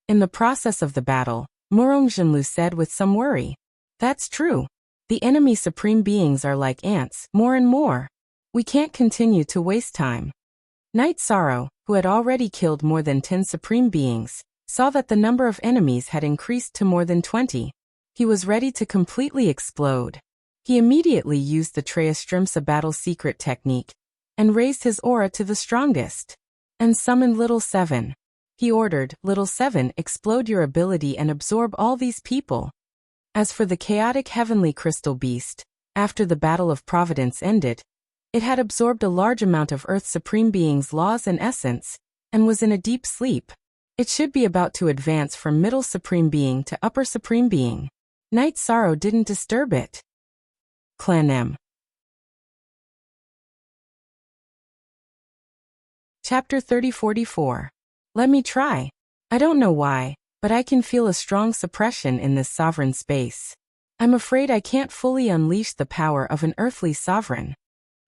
In the process of the battle, Murong Zhenlu said with some worry. That's true. The enemy supreme beings are like ants, more and more. We can't continue to waste time. Night Sorrow, who had already killed more than 10 supreme beings, saw that the number of enemies had increased to more than 20. He was ready to completely explode. He immediately used the Treastrimsa battle secret technique and raised his aura to the strongest and summoned Little Seven. He ordered, Little Seven, explode your ability and absorb all these people. As for the chaotic heavenly crystal beast, after the Battle of Providence ended, it had absorbed a large amount of Earth's Supreme Being's laws and essence, and was in a deep sleep. It should be about to advance from Middle Supreme Being to Upper Supreme Being. Night Sorrow didn't disturb it. Clan M. Chapter 3044. Let me try. I don't know why, but I can feel a strong suppression in this sovereign space. I'm afraid I can't fully unleash the power of an earthly sovereign.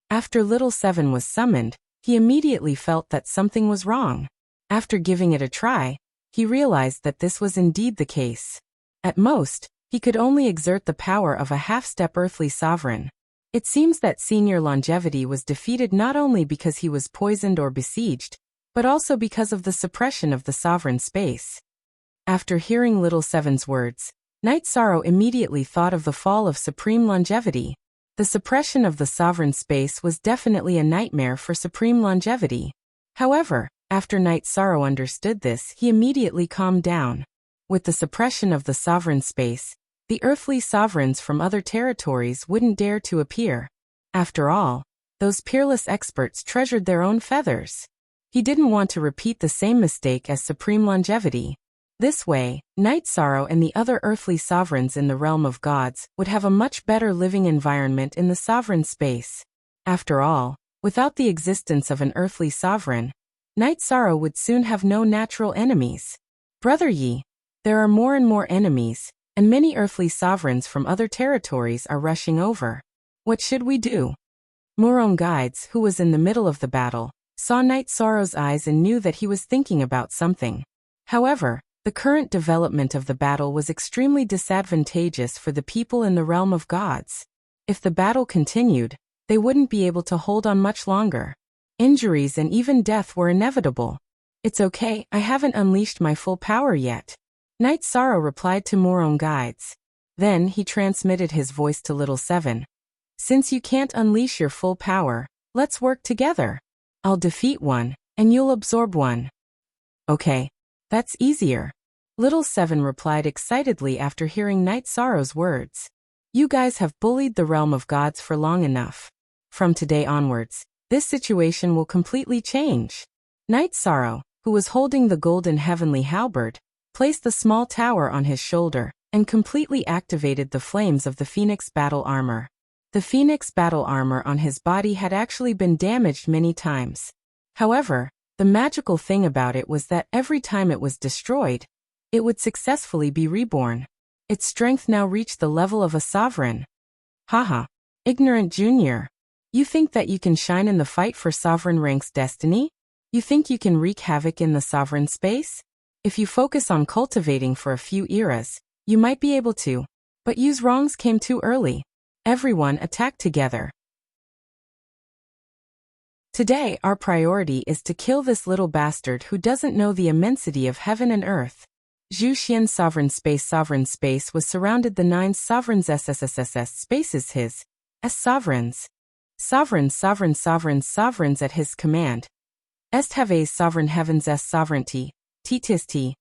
After Little Seven was summoned, he immediately felt that something was wrong. After giving it a try, he realized that this was indeed the case. At most, he could only exert the power of a half-step earthly sovereign. It seems that Senior Longevity was defeated not only because he was poisoned or besieged, but also because of the suppression of the sovereign space. After hearing Little Seven's words, Night Sorrow immediately thought of the fall of Supreme Longevity. The suppression of the sovereign space was definitely a nightmare for Supreme Longevity. However, after Night Sorrow understood this, he immediately calmed down. With the suppression of the sovereign space, the earthly sovereigns from other territories wouldn't dare to appear. After all, those peerless experts treasured their own feathers. He didn't want to repeat the same mistake as Supreme Longevity. This way, Night Sorrow and the other earthly sovereigns in the realm of gods would have a much better living environment in the sovereign space. After all, without the existence of an earthly sovereign, Night Sorrow would soon have no natural enemies. Brother Yi, there are more and more enemies, and many earthly sovereigns from other territories are rushing over. What should we do? Murong Guides, who was in the middle of the battle, saw Night Sorrow's eyes and knew that he was thinking about something. However, the current development of the battle was extremely disadvantageous for the people in the realm of gods. If the battle continued, they wouldn't be able to hold on much longer. Injuries and even death were inevitable. It's okay, I haven't unleashed my full power yet. Night Sorrow replied to Murong Guides. Then he transmitted his voice to Little Seven. Since you can't unleash your full power, let's work together. I'll defeat one, and you'll absorb one. Okay, that's easier. Little Seven replied excitedly after hearing Night Sorrow's words. You guys have bullied the realm of gods for long enough. From today onwards, this situation will completely change. Night Sorrow, who was holding the golden heavenly halberd, placed the small tower on his shoulder, and completely activated the flames of the Phoenix battle armor. The Phoenix battle armor on his body had actually been damaged many times. However, the magical thing about it was that every time it was destroyed, it would successfully be reborn. Its strength now reached the level of a sovereign. Haha, ignorant junior. You think that you can shine in the fight for sovereign rank's destiny? You think you can wreak havoc in the sovereign space? If you focus on cultivating for a few eras, you might be able to, but Yu's wrongs came too early. Everyone attack together. Today, our priority is to kill this little bastard who doesn't know the immensity of heaven and earth. Zhu Xian's sovereign space was surrounded the 9 sovereigns SSSSS spaces his, as sovereigns. Sovereigns at his command. Est have a sovereign heavens s sovereignty. T.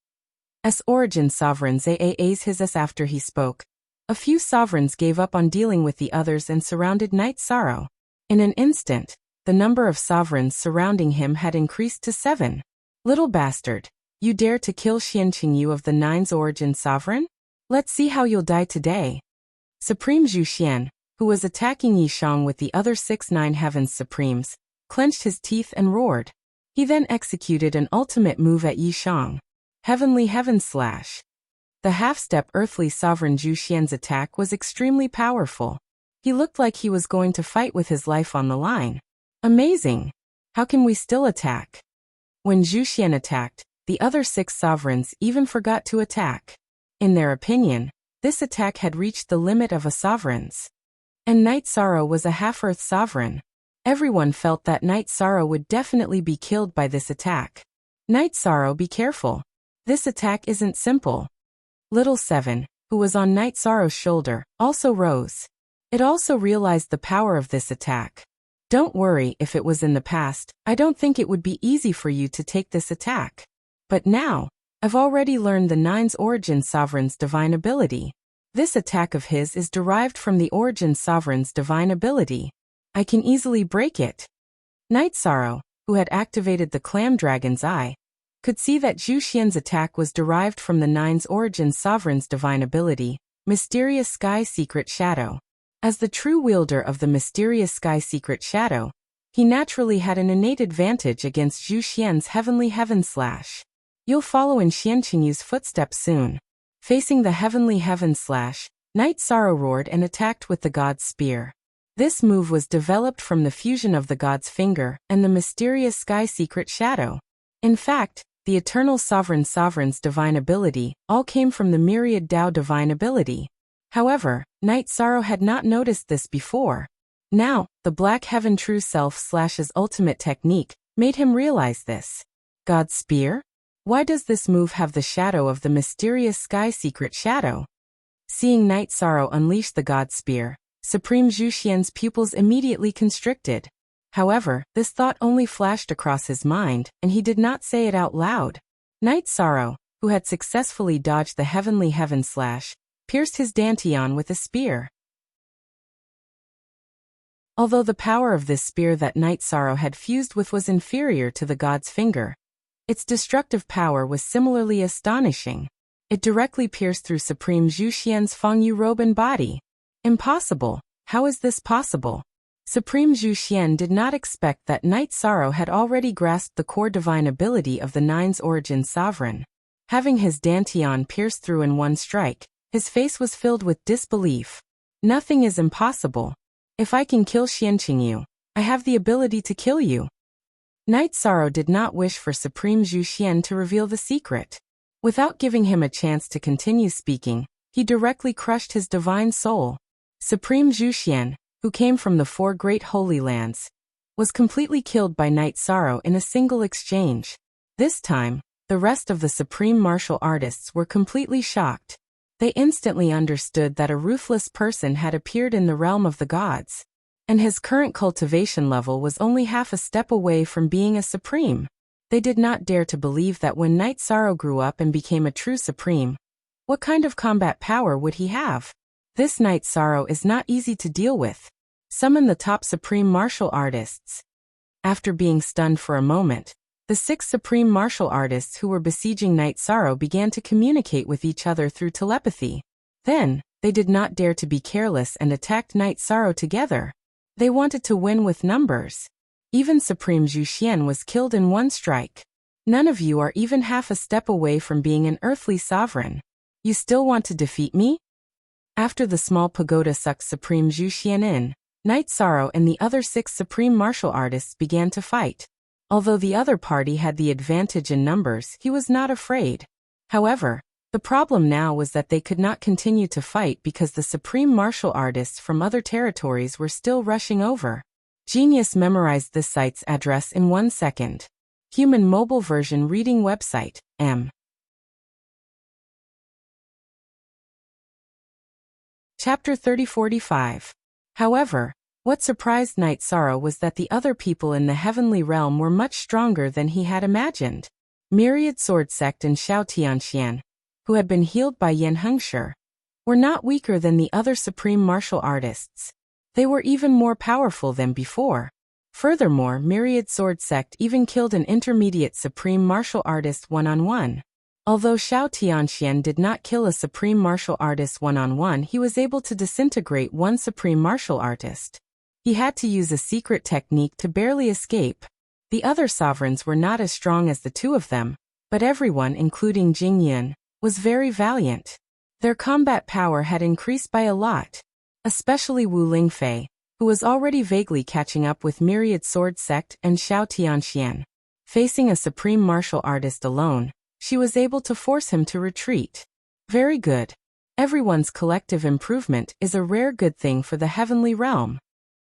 S origin sovereigns aas his s after he spoke. A few sovereigns gave up on dealing with the others and surrounded Night Sorrow. In an instant, the number of sovereigns surrounding him had increased to 7. Little bastard, you dare to kill Xian Qingyu of the 9's origin sovereign? Let's see how you'll die today. Supreme Zhu Xian, who was attacking Yi Shang with the other 6 9 heavens supremes, clenched his teeth and roared. He then executed an ultimate move at Yi Shang. Heavenly Heaven Slash. The half-step earthly sovereign Zhu Xian's attack was extremely powerful. He looked like he was going to fight with his life on the line. Amazing! How can we still attack? When Zhu Xian attacked, the other 6 sovereigns even forgot to attack. In their opinion, this attack had reached the limit of a sovereign's. And Night Sorrow was a half-earth sovereign. Everyone felt that Night Sorrow would definitely be killed by this attack. Night Sorrow, be careful. This attack isn't simple. Little Seven, who was on Night Sorrow's shoulder, also rose. It also realized the power of this attack. Don't worry, if it was in the past, I don't think it would be easy for you to take this attack. But now, I've already learned the 9's origin sovereign's divine ability. This attack of his is derived from the origin sovereign's divine ability. I can easily break it. Night Sorrow, who had activated the Clam Dragon's Eye, could see that Zhu Xian's attack was derived from the 9's origin sovereign's divine ability, Mysterious Sky Secret Shadow. As the true wielder of the Mysterious Sky Secret Shadow, he naturally had an innate advantage against Zhu Xian's Heavenly Heaven Slash. You'll follow in Qianqingyu's footsteps soon. Facing the Heavenly Heaven Slash, Night Sorrow roared and attacked with the God's Spear. This move was developed from the fusion of the God's Finger and the Mysterious Sky Secret Shadow. In fact, the Eternal Sovereign's divine ability all came from the Myriad Tao divine ability. However, Night Sorrow had not noticed this before. Now, the Black Heaven True Self Slash's ultimate technique made him realize this. God's Spear? Why does this move have the shadow of the Mysterious Sky Secret Shadow? Seeing Night Sorrow unleash the God Spear, Supreme Zhu Xian's pupils immediately constricted. However, this thought only flashed across his mind, and he did not say it out loud. Night Sorrow, who had successfully dodged the Heavenly Heaven Slash, pierced his dantian with a spear. Although the power of this spear that Night Sorrow had fused with was inferior to the God's Finger, its destructive power was similarly astonishing. It directly pierced through Supreme Zhu Xian's Fengyu robe and body. Impossible! How is this possible? Supreme Zhu Xian did not expect that Night Sorrow had already grasped the core divine ability of the Nine's origin sovereign. Having his dantian pierced through in one strike, his face was filled with disbelief. Nothing is impossible. If I can kill Qianqingyu, I have the ability to kill you. Night Sorrow did not wish for Supreme Zhu Xian to reveal the secret. Without giving him a chance to continue speaking, he directly crushed his divine soul. Supreme Zhu Xian, who came from the four great holy lands, was completely killed by Night Sorrow in a single exchange. This time, the rest of the supreme martial artists were completely shocked. They instantly understood that a ruthless person had appeared in the realm of the gods, and his current cultivation level was only half a step away from being a supreme. They did not dare to believe that when Night Sorrow grew up and became a true supreme, what kind of combat power would he have? This Night Sorrow is not easy to deal with. Summon the top supreme martial artists. After being stunned for a moment, the 6 supreme martial artists who were besieging Night Sorrow began to communicate with each other through telepathy. Then, they did not dare to be careless and attacked Night Sorrow together. They wanted to win with numbers. Even Supreme Zhu Xian was killed in one strike. None of you are even half a step away from being an earthly sovereign. You still want to defeat me? After the small pagoda sucked Supreme Zhu Xian in, Night Sorrow and the other 6 supreme martial artists began to fight. Although the other party had the advantage in numbers, he was not afraid. However, the problem now was that they could not continue to fight because the supreme martial artists from other territories were still rushing over. Genius memorized this site's address in 1 second. Human mobile version reading website, M. Chapter 3045. However, what surprised Night Sorrow was that the other people in the heavenly realm were much stronger than he had imagined. Myriad Sword Sect and Xiao Tianxian, who had been healed by Yan Hengshi, were not weaker than the other supreme martial artists. They were even more powerful than before. Furthermore, Myriad Sword Sect even killed an intermediate supreme martial artist one-on-one. Although Xiao Tianxian did not kill a supreme martial artist one-on-one, he was able to disintegrate one supreme martial artist. He had to use a secret technique to barely escape. The other sovereigns were not as strong as the 2 of them, but everyone, including Jingyan, was very valiant. Their combat power had increased by a lot, especially Wu Lingfei, who was already vaguely catching up with Myriad Sword Sect and Xiao Tianxian. Facing a supreme martial artist alone, she was able to force him to retreat. Very good. Everyone's collective improvement is a rare good thing for the heavenly realm.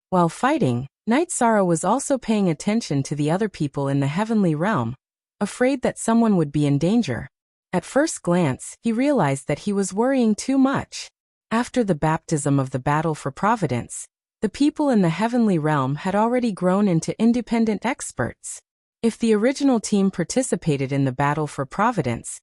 While fighting, Night Sorrow was also paying attention to the other people in the heavenly realm, afraid that someone would be in danger. At first glance, he realized that he was worrying too much. After the baptism of the battle for Providence, the people in the heavenly realm had already grown into independent experts. If the original team participated in the battle for Providence,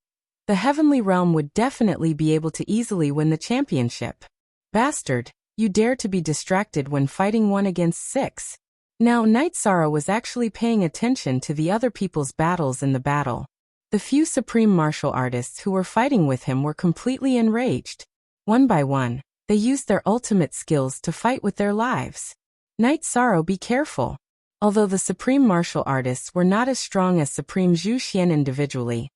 the heavenly realm would definitely be able to easily win the championship. Bastard, you dare to be distracted when fighting 1 against 6. Now Night Sorrow was actually paying attention to the other people's battles in the battle. The few supreme martial artists who were fighting with him were completely enraged. One by one, they used their ultimate skills to fight with their lives. Night Sorrow, be careful. Although the supreme martial artists were not as strong as Supreme Zhu Xian individually,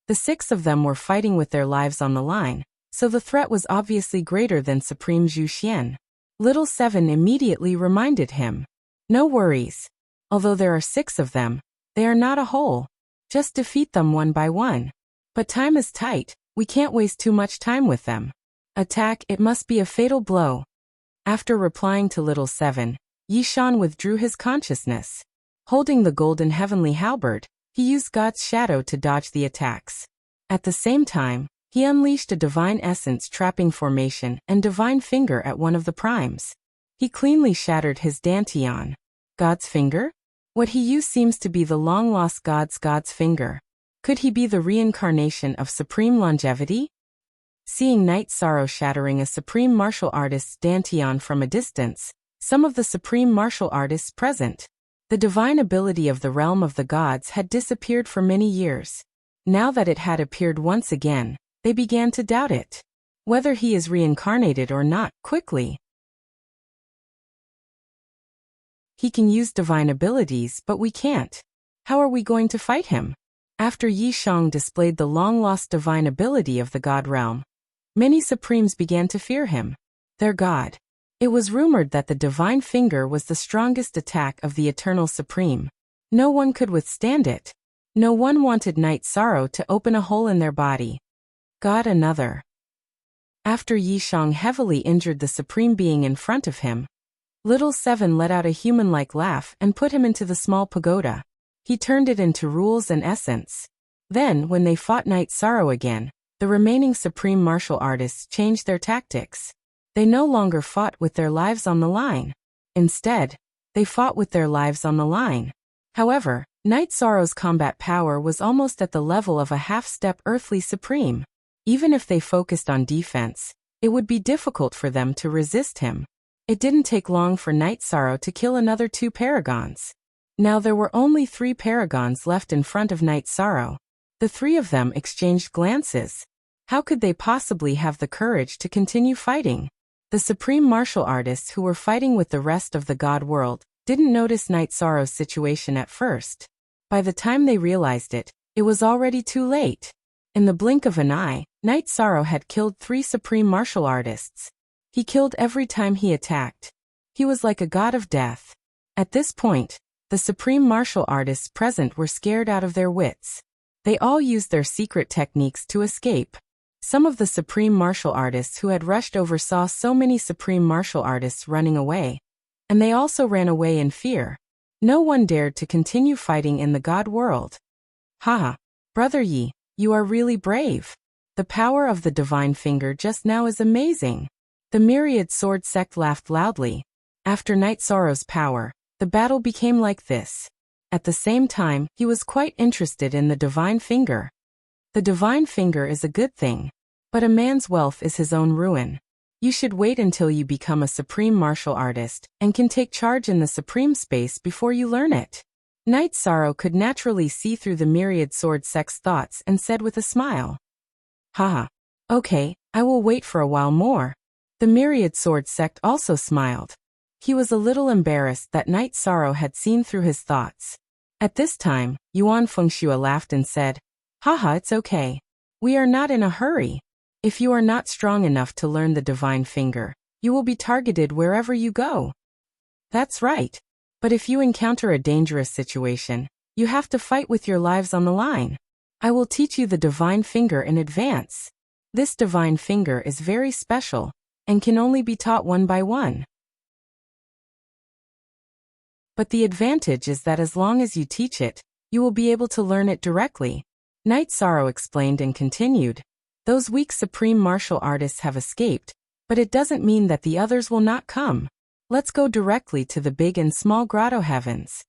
the 6 of them were fighting with their lives on the line, so the threat was obviously greater than Supreme Zhu Xian. Little 7 immediately reminded him. No worries. Although there are 6 of them, they are not a whole. Just defeat them one by one. But time is tight, we can't waste too much time with them. Attack, it must be a fatal blow. After replying to Little 7, Yishan withdrew his consciousness. Holding the golden heavenly halberd, he used God's shadow to dodge the attacks. At the same time, he unleashed a divine essence trapping formation and divine finger at one of the primes. He cleanly shattered his Dantian. God's finger? What he used seems to be the long-lost God's finger. Could he be the reincarnation of supreme longevity? Seeing Night Sorrow shattering a supreme martial artist's Dantian from a distance, some of the supreme martial artists present, the divine ability of the realm of the gods had disappeared for many years. Now that it had appeared once again, they began to doubt it. Whether he is reincarnated or not, quickly. He can use divine abilities, but we can't. How are we going to fight him? After Yi Shang displayed the long-lost divine ability of the god realm, many supremes began to fear him. Their god. It was rumored that the divine finger was the strongest attack of the eternal supreme. No one could withstand it. No one wanted Night Sorrow to open a hole in their body. God another. After Yi Shang heavily injured the supreme being in front of him, Little 7 let out a human-like laugh and put him into the small pagoda. He turned it into rules and essence. Then, when they fought Night Sorrow again, the remaining supreme martial artists changed their tactics. They no longer fought with their lives on the line. Instead, they fought with their lives on the line. However, Night Sorrow's combat power was almost at the level of a half-step earthly supreme. Even if they focused on defense, it would be difficult for them to resist him. It didn't take long for Night Sorrow to kill another 2 paragons. Now there were only 3 paragons left in front of Night Sorrow. The 3 of them exchanged glances. How could they possibly have the courage to continue fighting? The supreme martial artists who were fighting with the rest of the god world didn't notice Night Sorrow's situation at first. By the time they realized it, it was already too late. In the blink of an eye, Night Sorrow had killed 3 supreme martial artists. He killed every time he attacked. He was like a god of death. At this point, the supreme martial artists present were scared out of their wits. They all used their secret techniques to escape. Some of the supreme martial artists who had rushed over saw so many supreme martial artists running away, and they also ran away in fear. No one dared to continue fighting in the god world. Haha, Brother Yi, you are really brave. The power of the divine finger just now is amazing. The myriad sword sect laughed loudly. After Night Sorrow's power, the battle became like this. At the same time, he was quite interested in the divine finger. The divine finger is a good thing, but a man's wealth is his own ruin. You should wait until you become a supreme martial artist and can take charge in the supreme space before you learn it. Night Sorrow could naturally see through the myriad sword sect's thoughts and said with a smile. Haha. Okay, I will wait for a while more. The myriad sword sect also smiled. He was a little embarrassed that Night Sorrow had seen through his thoughts. At this time, Yuan Fengxue laughed and said, Haha, it's okay. We are not in a hurry. If you are not strong enough to learn the divine finger, you will be targeted wherever you go. That's right. But if you encounter a dangerous situation, you have to fight with your lives on the line. I will teach you the divine finger in advance. This divine finger is very special and can only be taught one by one. But the advantage is that as long as you teach it, you will be able to learn it directly. Night Sorrow explained and continued. Those weak supreme martial artists have escaped, but it doesn't mean that the others will not come. Let's go directly to the big and small grotto heavens.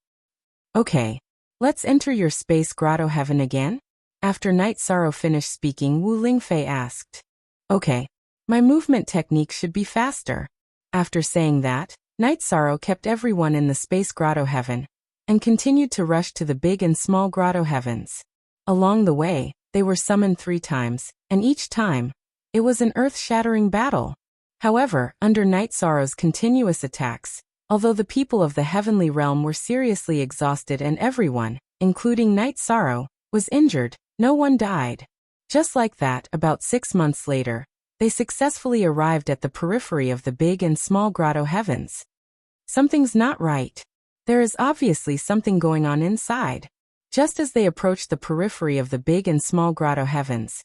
Okay. Let's enter your space grotto heaven again? After Night Sorrow finished speaking, Wu Lingfei asked. Okay. My movement technique should be faster. After saying that, Night Sorrow kept everyone in the space grotto heaven and continued to rush to the big and small grotto heavens. Along the way, they were summoned 3 times, and each time, It was an earth-shattering battle. However, under Night Sorrow's continuous attacks, although the people of the heavenly realm were seriously exhausted and everyone, including Night Sorrow, was injured, no one died. Just like that, about 6 months later, they successfully arrived at the periphery of the big and small grotto heavens. Something's not right. There is obviously something going on inside. Just as they approached the periphery of the big and small grotto heavens,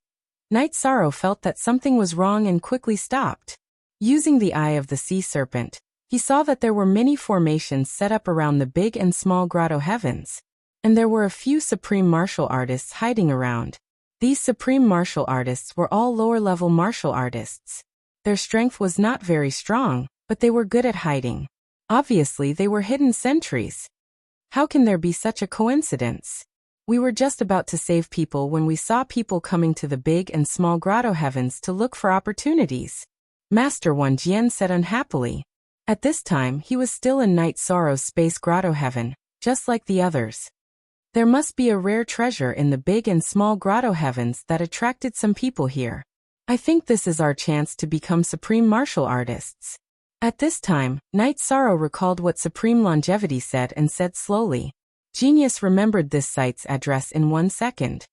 Night Sorrow felt that something was wrong and quickly stopped. Using the eye of the sea serpent, he saw that there were many formations set up around the big and small grotto heavens, and there were a few supreme martial artists hiding around. These supreme martial artists were all lower-level martial artists. Their strength was not very strong, but they were good at hiding. Obviously, they were hidden sentries. How can there be such a coincidence? We were just about to save people when we saw people coming to the big and small grotto heavens to look for opportunities. Master Wan Jian said unhappily. At this time, he was still in Night Sorrow's space grotto heaven, just like the others. There must be a rare treasure in the big and small grotto heavens that attracted some people here. I think this is our chance to become supreme martial artists. At this time, Night Sorrow recalled what Supreme Longevity said and said slowly. Genius remembered this site's address in 1 second.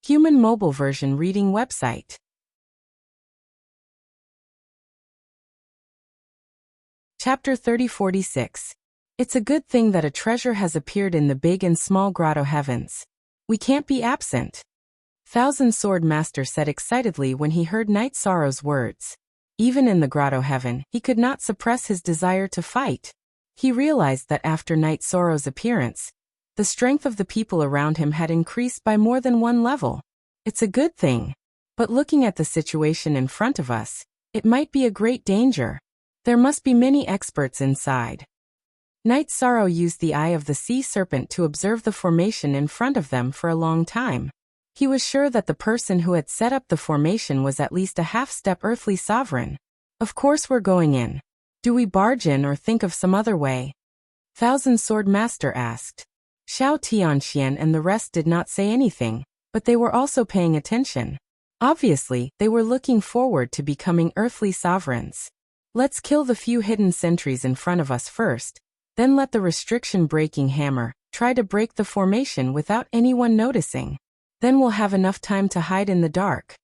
Human mobile version reading website. Chapter 3046. It's a good thing that a treasure has appeared in the big and small grotto heavens. We can't be absent. Thousand Sword Master said excitedly when he heard Night Sorrow's words. Even in the grotto heaven, he could not suppress his desire to fight. He realized that after Night Sorrow's appearance, the strength of the people around him had increased by more than 1 level. It's a good thing. But looking at the situation in front of us, it might be a great danger. There must be many experts inside. Night Sorrow used the eye of the sea serpent to observe the formation in front of them for a long time. He was sure that the person who had set up the formation was at least a half-step earthly sovereign. Of course we're going in. Do we barge in or think of some other way? Thousand Sword Master asked. Xiao Tianxian and the rest did not say anything, but they were also paying attention. Obviously, they were looking forward to becoming earthly sovereigns. Let's kill the few hidden sentries in front of us first, then let the restriction-breaking hammer try to break the formation without anyone noticing. Then we'll have enough time to hide in the dark.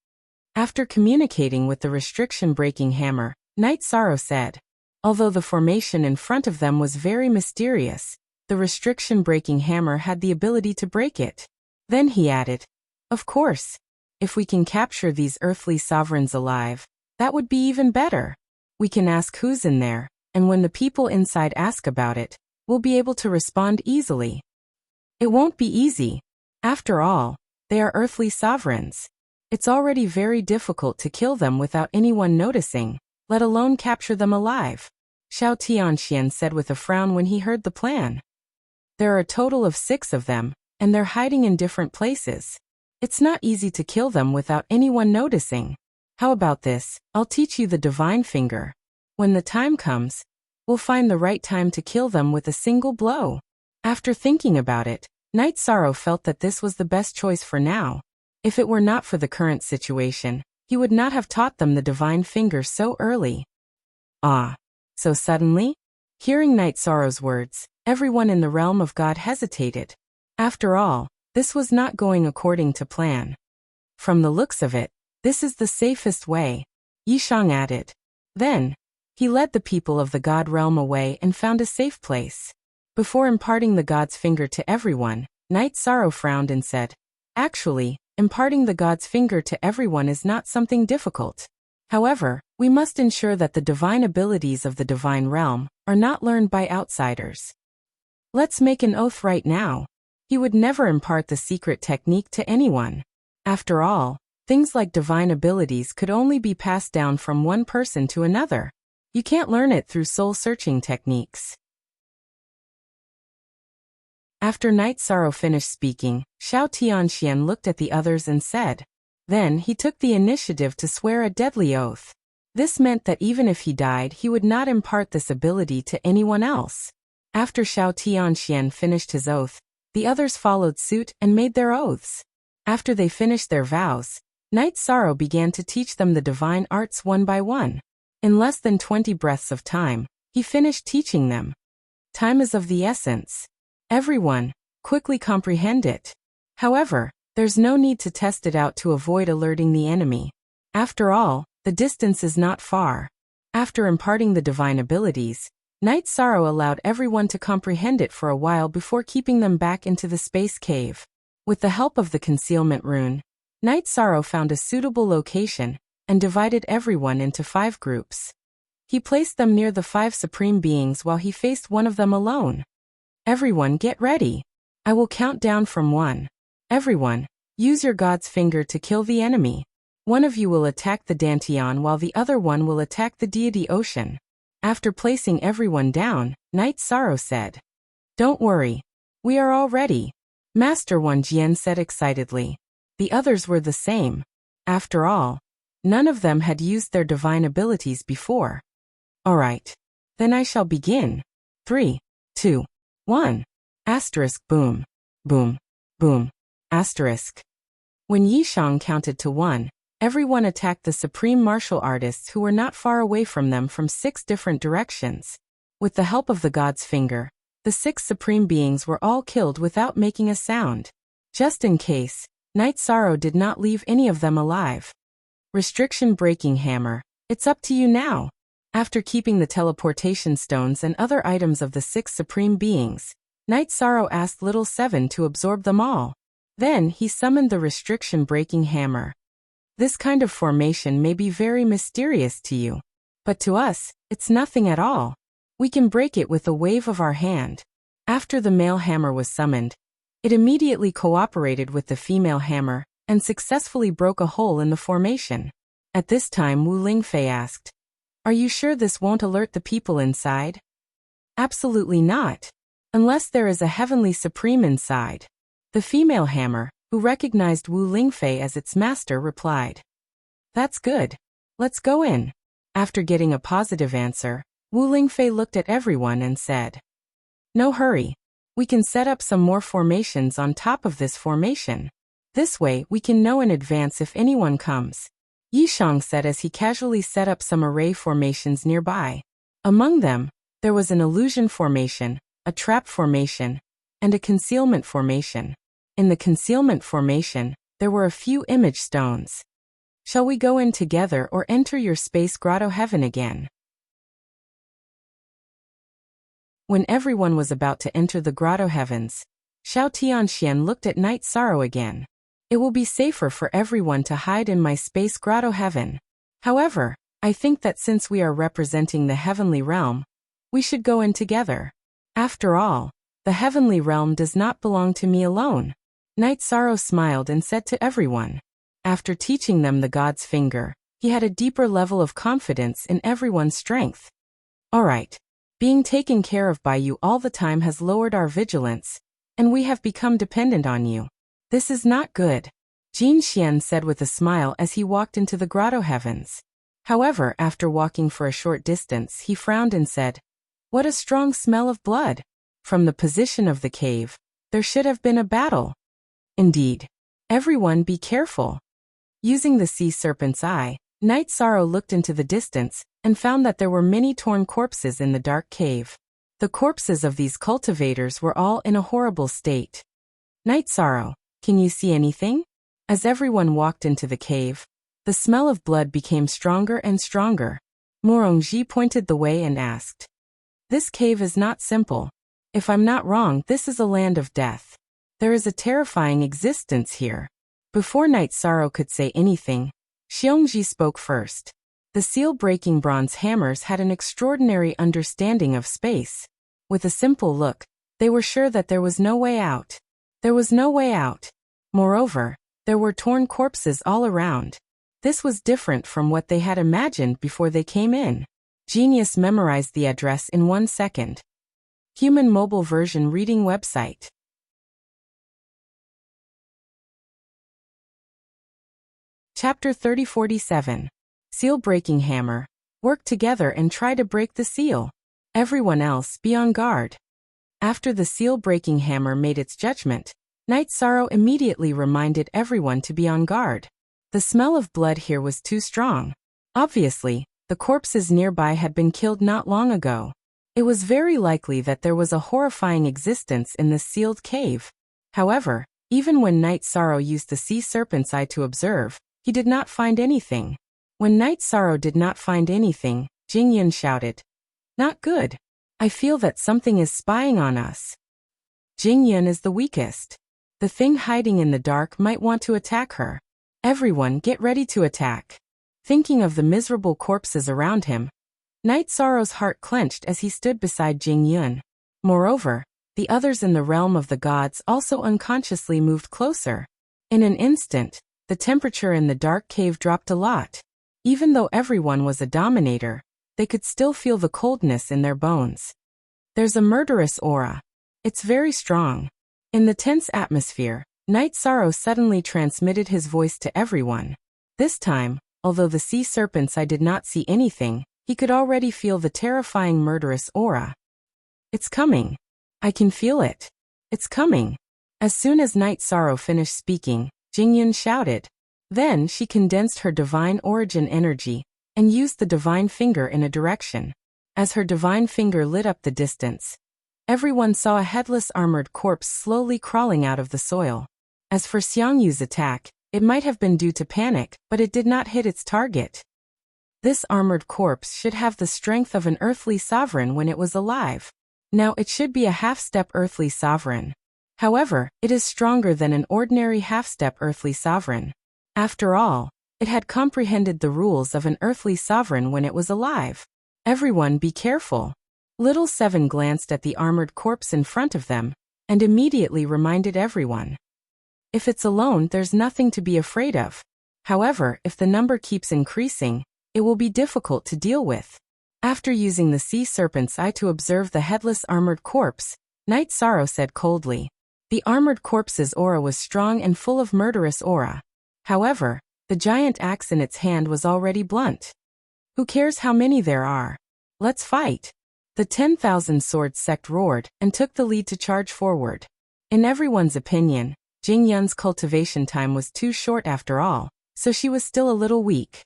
After communicating with the restriction-breaking hammer, Night Sorrow said. Although the formation in front of them was very mysterious, the restriction-breaking hammer had the ability to break it. Then he added, of course, if we can capture these earthly sovereigns alive, that would be even better. We can ask who's in there, and when the people inside ask about it, we'll be able to respond easily. It won't be easy. After all, they are earthly sovereigns. It's already very difficult to kill them without anyone noticing, let alone capture them alive. Xiao Tianxian said with a frown when he heard the plan. There are a total of 6 of them, and they're hiding in different places. It's not easy to kill them without anyone noticing. How about this? I'll teach you the divine finger. When the time comes, we'll find the right time to kill them with a single blow. After thinking about it, Night Sorrow felt that this was the best choice for now. If it were not for the current situation, he would not have taught them the divine finger so early. Ah, so suddenly? Hearing Night Sorrow's words, everyone in the realm of God hesitated. After all, this was not going according to plan. From the looks of it, this is the safest way, Yishang added. Then, he led the people of the God realm away and found a safe place. Before imparting the God's finger to everyone, Night Sorrow frowned and said, actually, imparting the God's finger to everyone is not something difficult. However, we must ensure that the divine abilities of the divine realm are not learned by outsiders. Let's make an oath right now. He would never impart the secret technique to anyone. After all, things like divine abilities could only be passed down from one person to another. You can't learn it through soul-searching techniques. After Night Sorrow finished speaking, Xiao Tianxian looked at the others and said. Then he took the initiative to swear a deadly oath. This meant that even if he died, he would not impart this ability to anyone else. After Xiao Tianxian finished his oath, the others followed suit and made their oaths. After they finished their vows, Night Sorrow began to teach them the divine arts one by one. In less than 20 breaths of time, he finished teaching them. Time is of the essence. Everyone, quickly comprehend it. However, there's no need to test it out to avoid alerting the enemy. After all, the distance is not far. After imparting the divine abilities, Night Sorrow allowed everyone to comprehend it for a while before keeping them back into the space cave. With the help of the concealment rune, Night Sorrow found a suitable location and divided everyone into 5 groups. He placed them near the 5 supreme beings while he faced one of them alone. Everyone get ready. I will count down from 1. Everyone, use your God's finger to kill the enemy. One of you will attack the Dantian while the other one will attack the deity ocean. After placing everyone down, Night Sorrow said, "Don't worry. We are all ready." Master Wan Jian said excitedly. The others were the same. After all, none of them had used their divine abilities before. All right. Then I shall begin. 3, 2, 1. Asterisk boom. Boom. Boom. Asterisk. When Yishang counted to 1, everyone attacked the supreme martial artists who were not far away from them from 6 different directions. With the help of the God's finger, the 6 supreme beings were all killed without making a sound. Just in case, Night Sorrow did not leave any of them alive. Restriction breaking hammer. It's up to you now. After keeping the teleportation stones and other items of the 6 supreme beings, Night Sorrow asked Little Seven to absorb them all. Then he summoned the restriction breaking hammer. This kind of formation may be very mysterious to you, but to us, it's nothing at all. We can break it with a wave of our hand. After the male hammer was summoned, it immediately cooperated with the female hammer and successfully broke a hole in the formation. At this time Wu Lingfei asked, "Are you sure this won't alert the people inside?" "Absolutely not. Unless there is a heavenly supreme inside." The female hammer, who recognized Wu Lingfei as its master, replied, "That's good. Let's go in." After getting a positive answer, Wu Lingfei looked at everyone and said, "No hurry. We can set up some more formations on top of this formation. This way we can know in advance if anyone comes." Yishang said as he casually set up some array formations nearby. Among them, there was an illusion formation, a trap formation, and a concealment formation. In the concealment formation, there were a few image stones. "Shall we go in together or enter your space grotto heaven again?" When everyone was about to enter the grotto heavens, Xiao Tianxian looked at Night Sorrow again. "It will be safer for everyone to hide in my space grotto heaven. However, I think that since we are representing the heavenly realm, we should go in together. After all, the heavenly realm does not belong to me alone." Night Sorrow smiled and said to everyone. After teaching them the God's finger, he had a deeper level of confidence in everyone's strength. "All right. Being taken care of by you all the time has lowered our vigilance, and we have become dependent on you. This is not good," Jin Xian said with a smile as he walked into the grotto heavens. However, after walking for a short distance, he frowned and said, "What a strong smell of blood. From the position of the cave, there should have been a battle." Indeed. Everyone be careful. Using the sea serpent's eye, Night Sorrow looked into the distance and found that there were many torn corpses in the dark cave. The corpses of these cultivators were all in a horrible state. "Night Sorrow, can you see anything?" As everyone walked into the cave, the smell of blood became stronger and stronger. Morongji pointed the way and asked, "This cave is not simple. If I'm not wrong, this is a land of death. There is a terrifying existence here." Before Night Sorrow could say anything, Xiongji spoke first. The seal-breaking bronze hammers had an extraordinary understanding of space. With a simple look, they were sure that there was no way out. There was no way out. Moreover, there were torn corpses all around. This was different from what they had imagined before they came in. Genius memorized the address in 1 second. Human mobile version reading website. Chapter 3047. Seal-breaking hammer. Work together and try to break the seal. Everyone else be on guard. After the seal-breaking hammer made its judgment, Night Sorrow immediately reminded everyone to be on guard. The smell of blood here was too strong. Obviously, the corpses nearby had been killed not long ago. It was very likely that there was a horrifying existence in this sealed cave. However, even when Night Sorrow used the sea serpent's eye to observe, he did not find anything. When Night Sorrow did not find anything, Jingyun shouted, "Not good. I feel that something is spying on us." Jingyun is the weakest. The thing hiding in the dark might want to attack her. Everyone get ready to attack. Thinking of the miserable corpses around him, Night Sorrow's heart clenched as he stood beside Jingyun. Moreover, the others in the realm of the gods also unconsciously moved closer. In an instant, the temperature in the dark cave dropped a lot. Even though everyone was a dominator, they could still feel the coldness in their bones. There's a murderous aura. It's very strong. In the tense atmosphere, Night Sorrow suddenly transmitted his voice to everyone. This time, although the sea serpent's eye did not see anything, he could already feel the terrifying murderous aura. "It's coming. I can feel it. It's coming." As soon as Night Sorrow finished speaking, Jingyun shouted. Then she condensed her divine origin energy and used the divine finger in a direction. As her divine finger lit up the distance, everyone saw a headless armored corpse slowly crawling out of the soil. As for Xiangyu's attack, it might have been due to panic, but it did not hit its target. This armored corpse should have the strength of an earthly sovereign when it was alive. Now it should be a half-step earthly sovereign. However, it is stronger than an ordinary half-step earthly sovereign. After all, it had comprehended the rules of an earthly sovereign when it was alive. Everyone be careful. Little Seven glanced at the armored corpse in front of them, and immediately reminded everyone. If it's alone, there's nothing to be afraid of. However, if the number keeps increasing, it will be difficult to deal with. After using the sea serpent's eye to observe the headless armored corpse, Night Sorrow said coldly. The armored corpse's aura was strong and full of murderous aura. However, the giant axe in its hand was already blunt. Who cares how many there are? Let's fight. The 10,000 Swords sect roared and took the lead to charge forward. In everyone's opinion, Jingyun's cultivation time was too short after all, so she was still a little weak.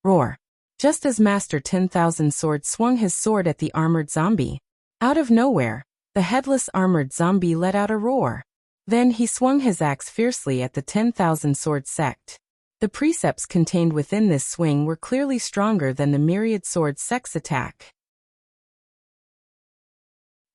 Roar. Just as Master 10,000 Swords swung his sword at the armored zombie, out of nowhere, the headless armored zombie let out a roar. Then he swung his axe fiercely at the 10,000 Swords sect. The precepts contained within this swing were clearly stronger than the myriad Swords sect's attack.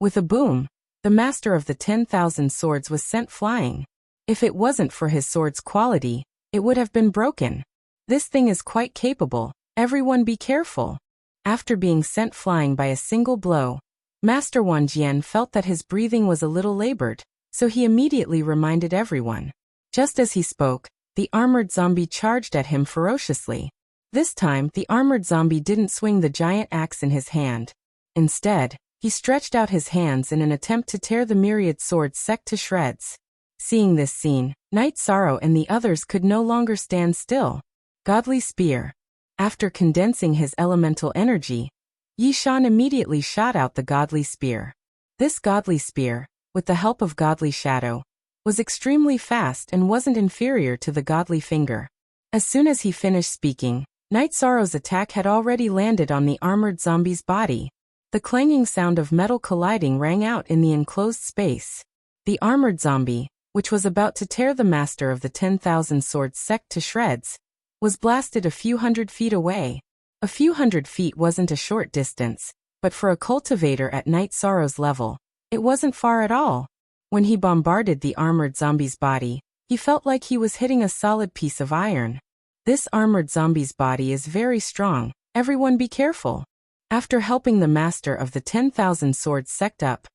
With a boom, the master of the 10,000 Swords was sent flying. If it wasn't for his sword's quality, it would have been broken. This thing is quite capable, everyone be careful. After being sent flying by a single blow, Master Wan Jian felt that his breathing was a little labored, so he immediately reminded everyone. Just as he spoke, the armored zombie charged at him ferociously. This time, the armored zombie didn't swing the giant axe in his hand. Instead, he stretched out his hands in an attempt to tear the myriad Swords sect to shreds. Seeing this scene, Night Sorrow and the others could no longer stand still. Godly Spear. After condensing his elemental energy, Yi Shan immediately shot out the Godly Spear. This Godly Spear, with the help of Godly Shadow, was extremely fast and wasn't inferior to the Godly Finger. As soon as he finished speaking, Night Sorrow's attack had already landed on the armored zombie's body. The clanging sound of metal colliding rang out in the enclosed space. The armored zombie, which was about to tear the master of the 10,000 Swords sect to shreds, was blasted a few hundred feet away. A few hundred feet wasn't a short distance, but for a cultivator at Night Sorrow's level, it wasn't far at all. When he bombarded the armored zombie's body, he felt like he was hitting a solid piece of iron. This armored zombie's body is very strong, everyone be careful. After helping the master of the 10,000 Swords sect up,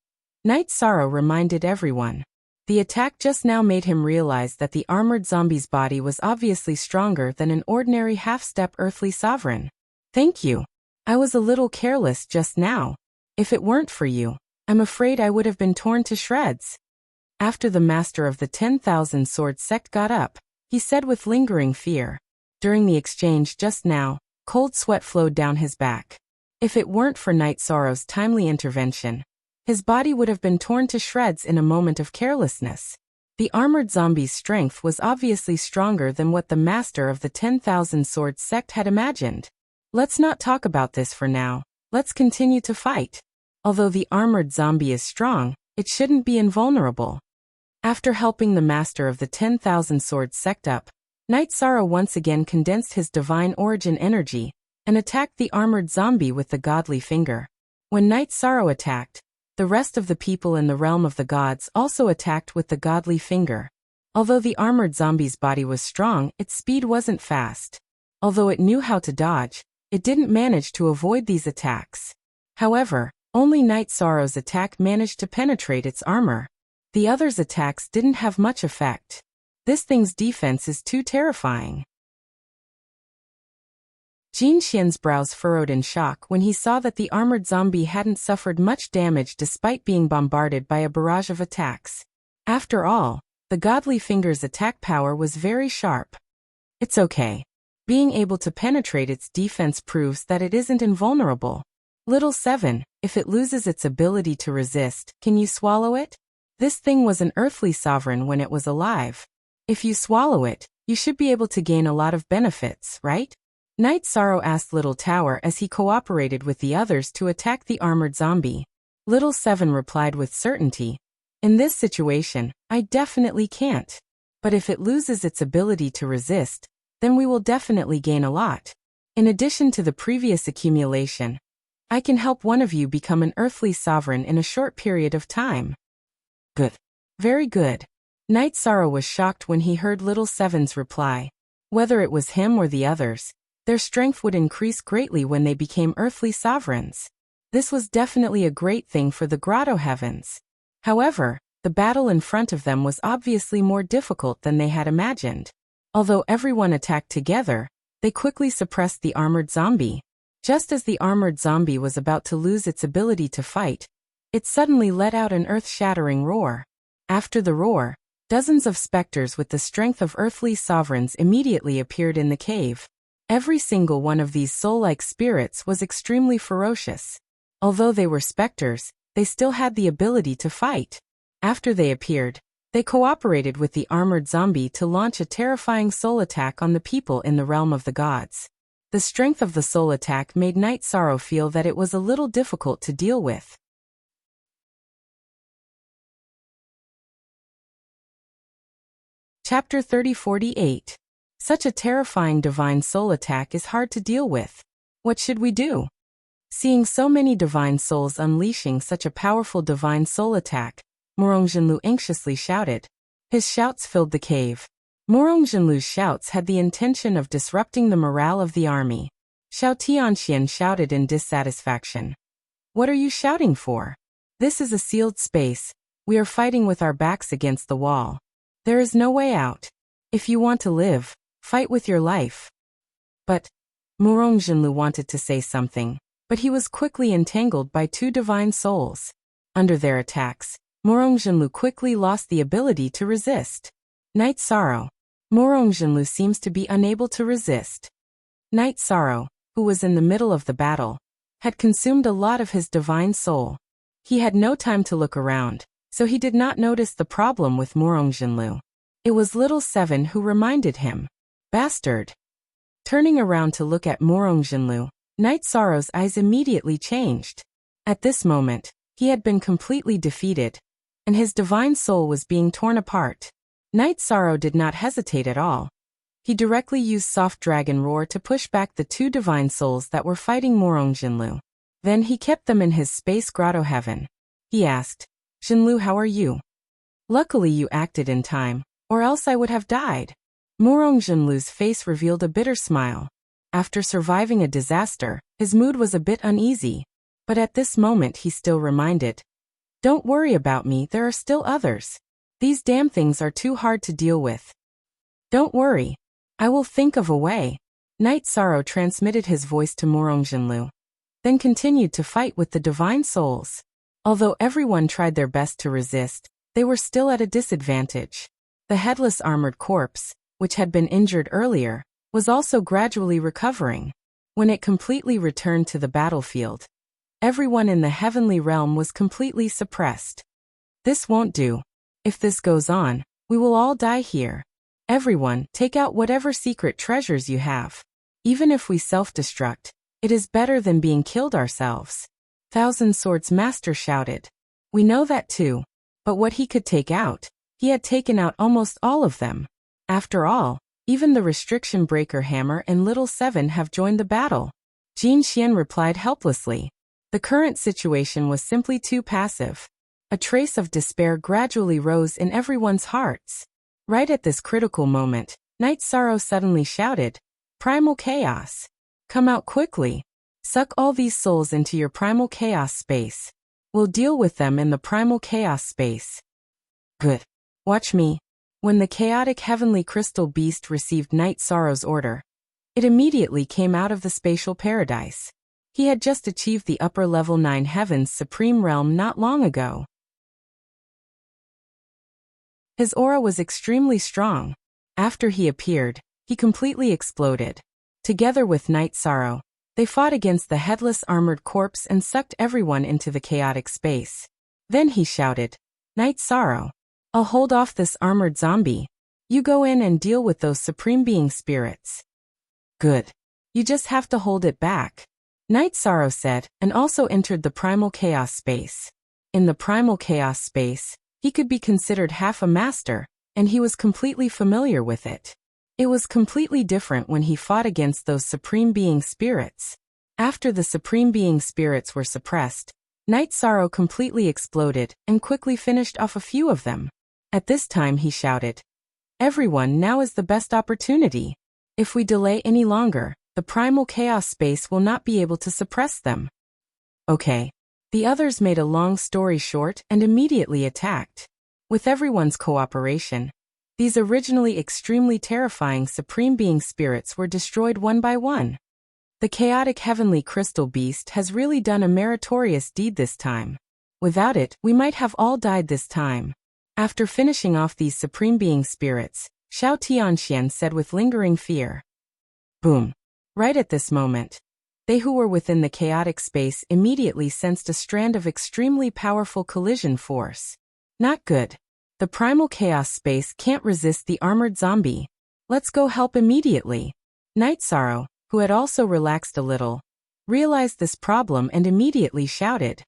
Night Sorrow reminded everyone. The attack just now made him realize that the armored zombie's body was obviously stronger than an ordinary half-step earthly sovereign. Thank you. I was a little careless just now. If it weren't for you, I'm afraid I would have been torn to shreds. After the master of the 10,000 Swords sect got up, he said with lingering fear. During the exchange just now, cold sweat flowed down his back. If it weren't for Night Sorrow's timely intervention, his body would have been torn to shreds in a moment of carelessness. The armored zombie's strength was obviously stronger than what the master of the 10,000 Swords sect had imagined. Let's not talk about this for now. Let's continue to fight. Although the armored zombie is strong, it shouldn't be invulnerable. After helping the master of the 10,000 Swords sect up, Knight Sorrow once again condensed his divine origin energy and attacked the armored zombie with the godly finger. When Knight Sorrow attacked, the rest of the people in the realm of the gods also attacked with the godly finger. Although the armored zombie's body was strong, its speed wasn't fast. Although it knew how to dodge, it didn't manage to avoid these attacks. However, only Knight Sorrow's attack managed to penetrate its armor. The others' attacks didn't have much effect. This thing's defense is too terrifying. Jin Xian's brows furrowed in shock when he saw that the armored zombie hadn't suffered much damage despite being bombarded by a barrage of attacks. After all, the godly finger's attack power was very sharp. It's okay. Being able to penetrate its defense proves that it isn't invulnerable. Little 7, if it loses its ability to resist, can you swallow it? This thing was an earthly sovereign when it was alive. If you swallow it, you should be able to gain a lot of benefits, right? Knight Sorrow asked Little Tower as he cooperated with the others to attack the armored zombie. Little 7 replied with certainty, "In this situation, I definitely can't. But if it loses its ability to resist, then we will definitely gain a lot. In addition to the previous accumulation, I can help one of you become an earthly sovereign in a short period of time." Good. Very good. Knight Sorrow was shocked when he heard Little 7's reply. Whether it was him or the others, their strength would increase greatly when they became earthly sovereigns. This was definitely a great thing for the Grotto Heavens. However, the battle in front of them was obviously more difficult than they had imagined. Although everyone attacked together, they quickly suppressed the armored zombie. Just as the armored zombie was about to lose its ability to fight, it suddenly let out an earth-shattering roar. After the roar, dozens of specters with the strength of earthly sovereigns immediately appeared in the cave. Every single one of these soul-like spirits was extremely ferocious. Although they were specters, they still had the ability to fight. After they appeared, they cooperated with the armored zombie to launch a terrifying soul attack on the people in the realm of the gods. The strength of the soul attack made Knight Sorrow feel that it was a little difficult to deal with. Chapter 3048. Such a terrifying divine soul attack is hard to deal with. What should we do? Seeing so many divine souls unleashing such a powerful divine soul attack, Morong Jinlu anxiously shouted. His shouts filled the cave. Morong Jinlu's shouts had the intention of disrupting the morale of the army. Xiao Tianxian shouted in dissatisfaction. What are you shouting for? This is a sealed space. We are fighting with our backs against the wall. There is no way out. If you want to live, fight with your life. But Morong Jinlu wanted to say something, but he was quickly entangled by two divine souls. Under their attacks, Morong Jinlu quickly lost the ability to resist. Knight Sorrow. Morong Jinlu seems to be unable to resist. Knight Sorrow, who was in the middle of the battle, had consumed a lot of his divine soul. He had no time to look around, so he did not notice the problem with Morong Jinlu. It was Little 7 who reminded him. Bastard. Turning around to look at Morong Jinlu, Knight Sorrow's eyes immediately changed. At this moment, he had been completely defeated, and his divine soul was being torn apart. Knight Sorrow did not hesitate at all. He directly used Soft Dragon Roar to push back the two divine souls that were fighting Morong Jinlu. Then he kept them in his space grotto heaven. He asked, Jinlu, how are you? Luckily you acted in time, or else I would have died. Morong Jinlu's face revealed a bitter smile. After surviving a disaster, his mood was a bit uneasy. But at this moment he still reminded, don't worry about me, there are still others. These damn things are too hard to deal with. Don't worry. I will think of a way. Knight Sorrow transmitted his voice to Morong Jinlu, then continued to fight with the divine souls. Although everyone tried their best to resist, they were still at a disadvantage. The headless armored corpse, which had been injured earlier, was also gradually recovering. When it completely returned to the battlefield, everyone in the heavenly realm was completely suppressed. This won't do. If this goes on, We will all die here. Everyone, take out whatever secret treasures you have. Even if we self-destruct, it is better than being killed ourselves. Thousand Swords Master shouted. We know that too. But what he could take out, he had taken out almost all of them. After all, even the restriction breaker hammer and Little Seven have joined the battle. Jin Xian replied helplessly. The current situation was simply too passive. A trace of despair gradually rose in everyone's hearts. Right at this critical moment, Night Sorrow suddenly shouted, Primal Chaos! Come out quickly! Suck all these souls into your Primal Chaos space. We'll deal with them in the Primal Chaos space. Good. Watch me. When the chaotic heavenly crystal beast received Night Sorrow's order, it immediately came out of the spatial paradise. He had just achieved the upper level 9 heavens supreme realm not long ago. His aura was extremely strong. After he appeared, he completely exploded. Together with Night Sorrow, they fought against the headless armored corpse and sucked everyone into the chaotic space. Then he shouted, Night Sorrow, I'll hold off this armored zombie. You go in and deal with those supreme being spirits. Good. You just have to hold it back. Night Sorrow said, and also entered the Primal Chaos space. In the Primal Chaos space, he could be considered half a master, and he was completely familiar with it. It was completely different when he fought against those supreme being spirits. After the supreme being spirits were suppressed, Night Sorrow completely exploded and quickly finished off a few of them. At this time he shouted, Everyone, now is the best opportunity. If we delay any longer, the Primal Chaos space will not be able to suppress them. Okay. The others made a long story short and immediately attacked. With everyone's cooperation, these originally extremely terrifying supreme being spirits were destroyed one by one. The chaotic heavenly crystal beast has really done a meritorious deed this time. Without it, we might have all died this time. After finishing off these supreme being spirits, Xiao Tianxian said with lingering fear. Boom. Right at this moment, they who were within the chaotic space immediately sensed a strand of extremely powerful collision force. Not good. The Primal Chaos space can't resist the armored zombie. Let's go help immediately. Night Sorrow, who had also relaxed a little, realized this problem and immediately shouted.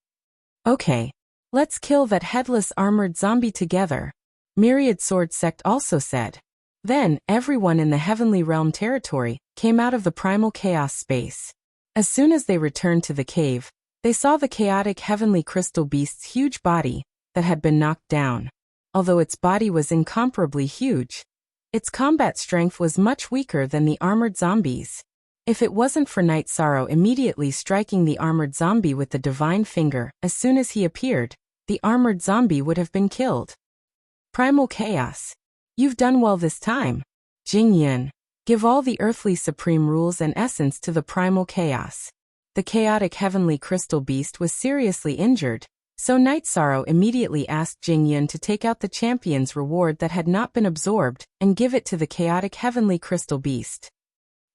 Okay. Let's kill that headless armored zombie together. Myriad Sword Sect also said. Then, everyone in the Heavenly Realm territory came out of the Primal Chaos space. As soon as they returned to the cave, they saw the chaotic heavenly crystal beast's huge body that had been knocked down. Although its body was incomparably huge, its combat strength was much weaker than the armored zombies. If it wasn't for Night Sorrow immediately striking the armored zombie with the divine finger as soon as he appeared, the armored zombie would have been killed. Primal Chaos. You've done well this time. Jing Yun. Give all the earthly supreme rules and essence to the Primal Chaos. The chaotic heavenly crystal beast was seriously injured, so Night Sorrow immediately asked Jing Yun to take out the champion's reward that had not been absorbed and give it to the chaotic heavenly crystal beast.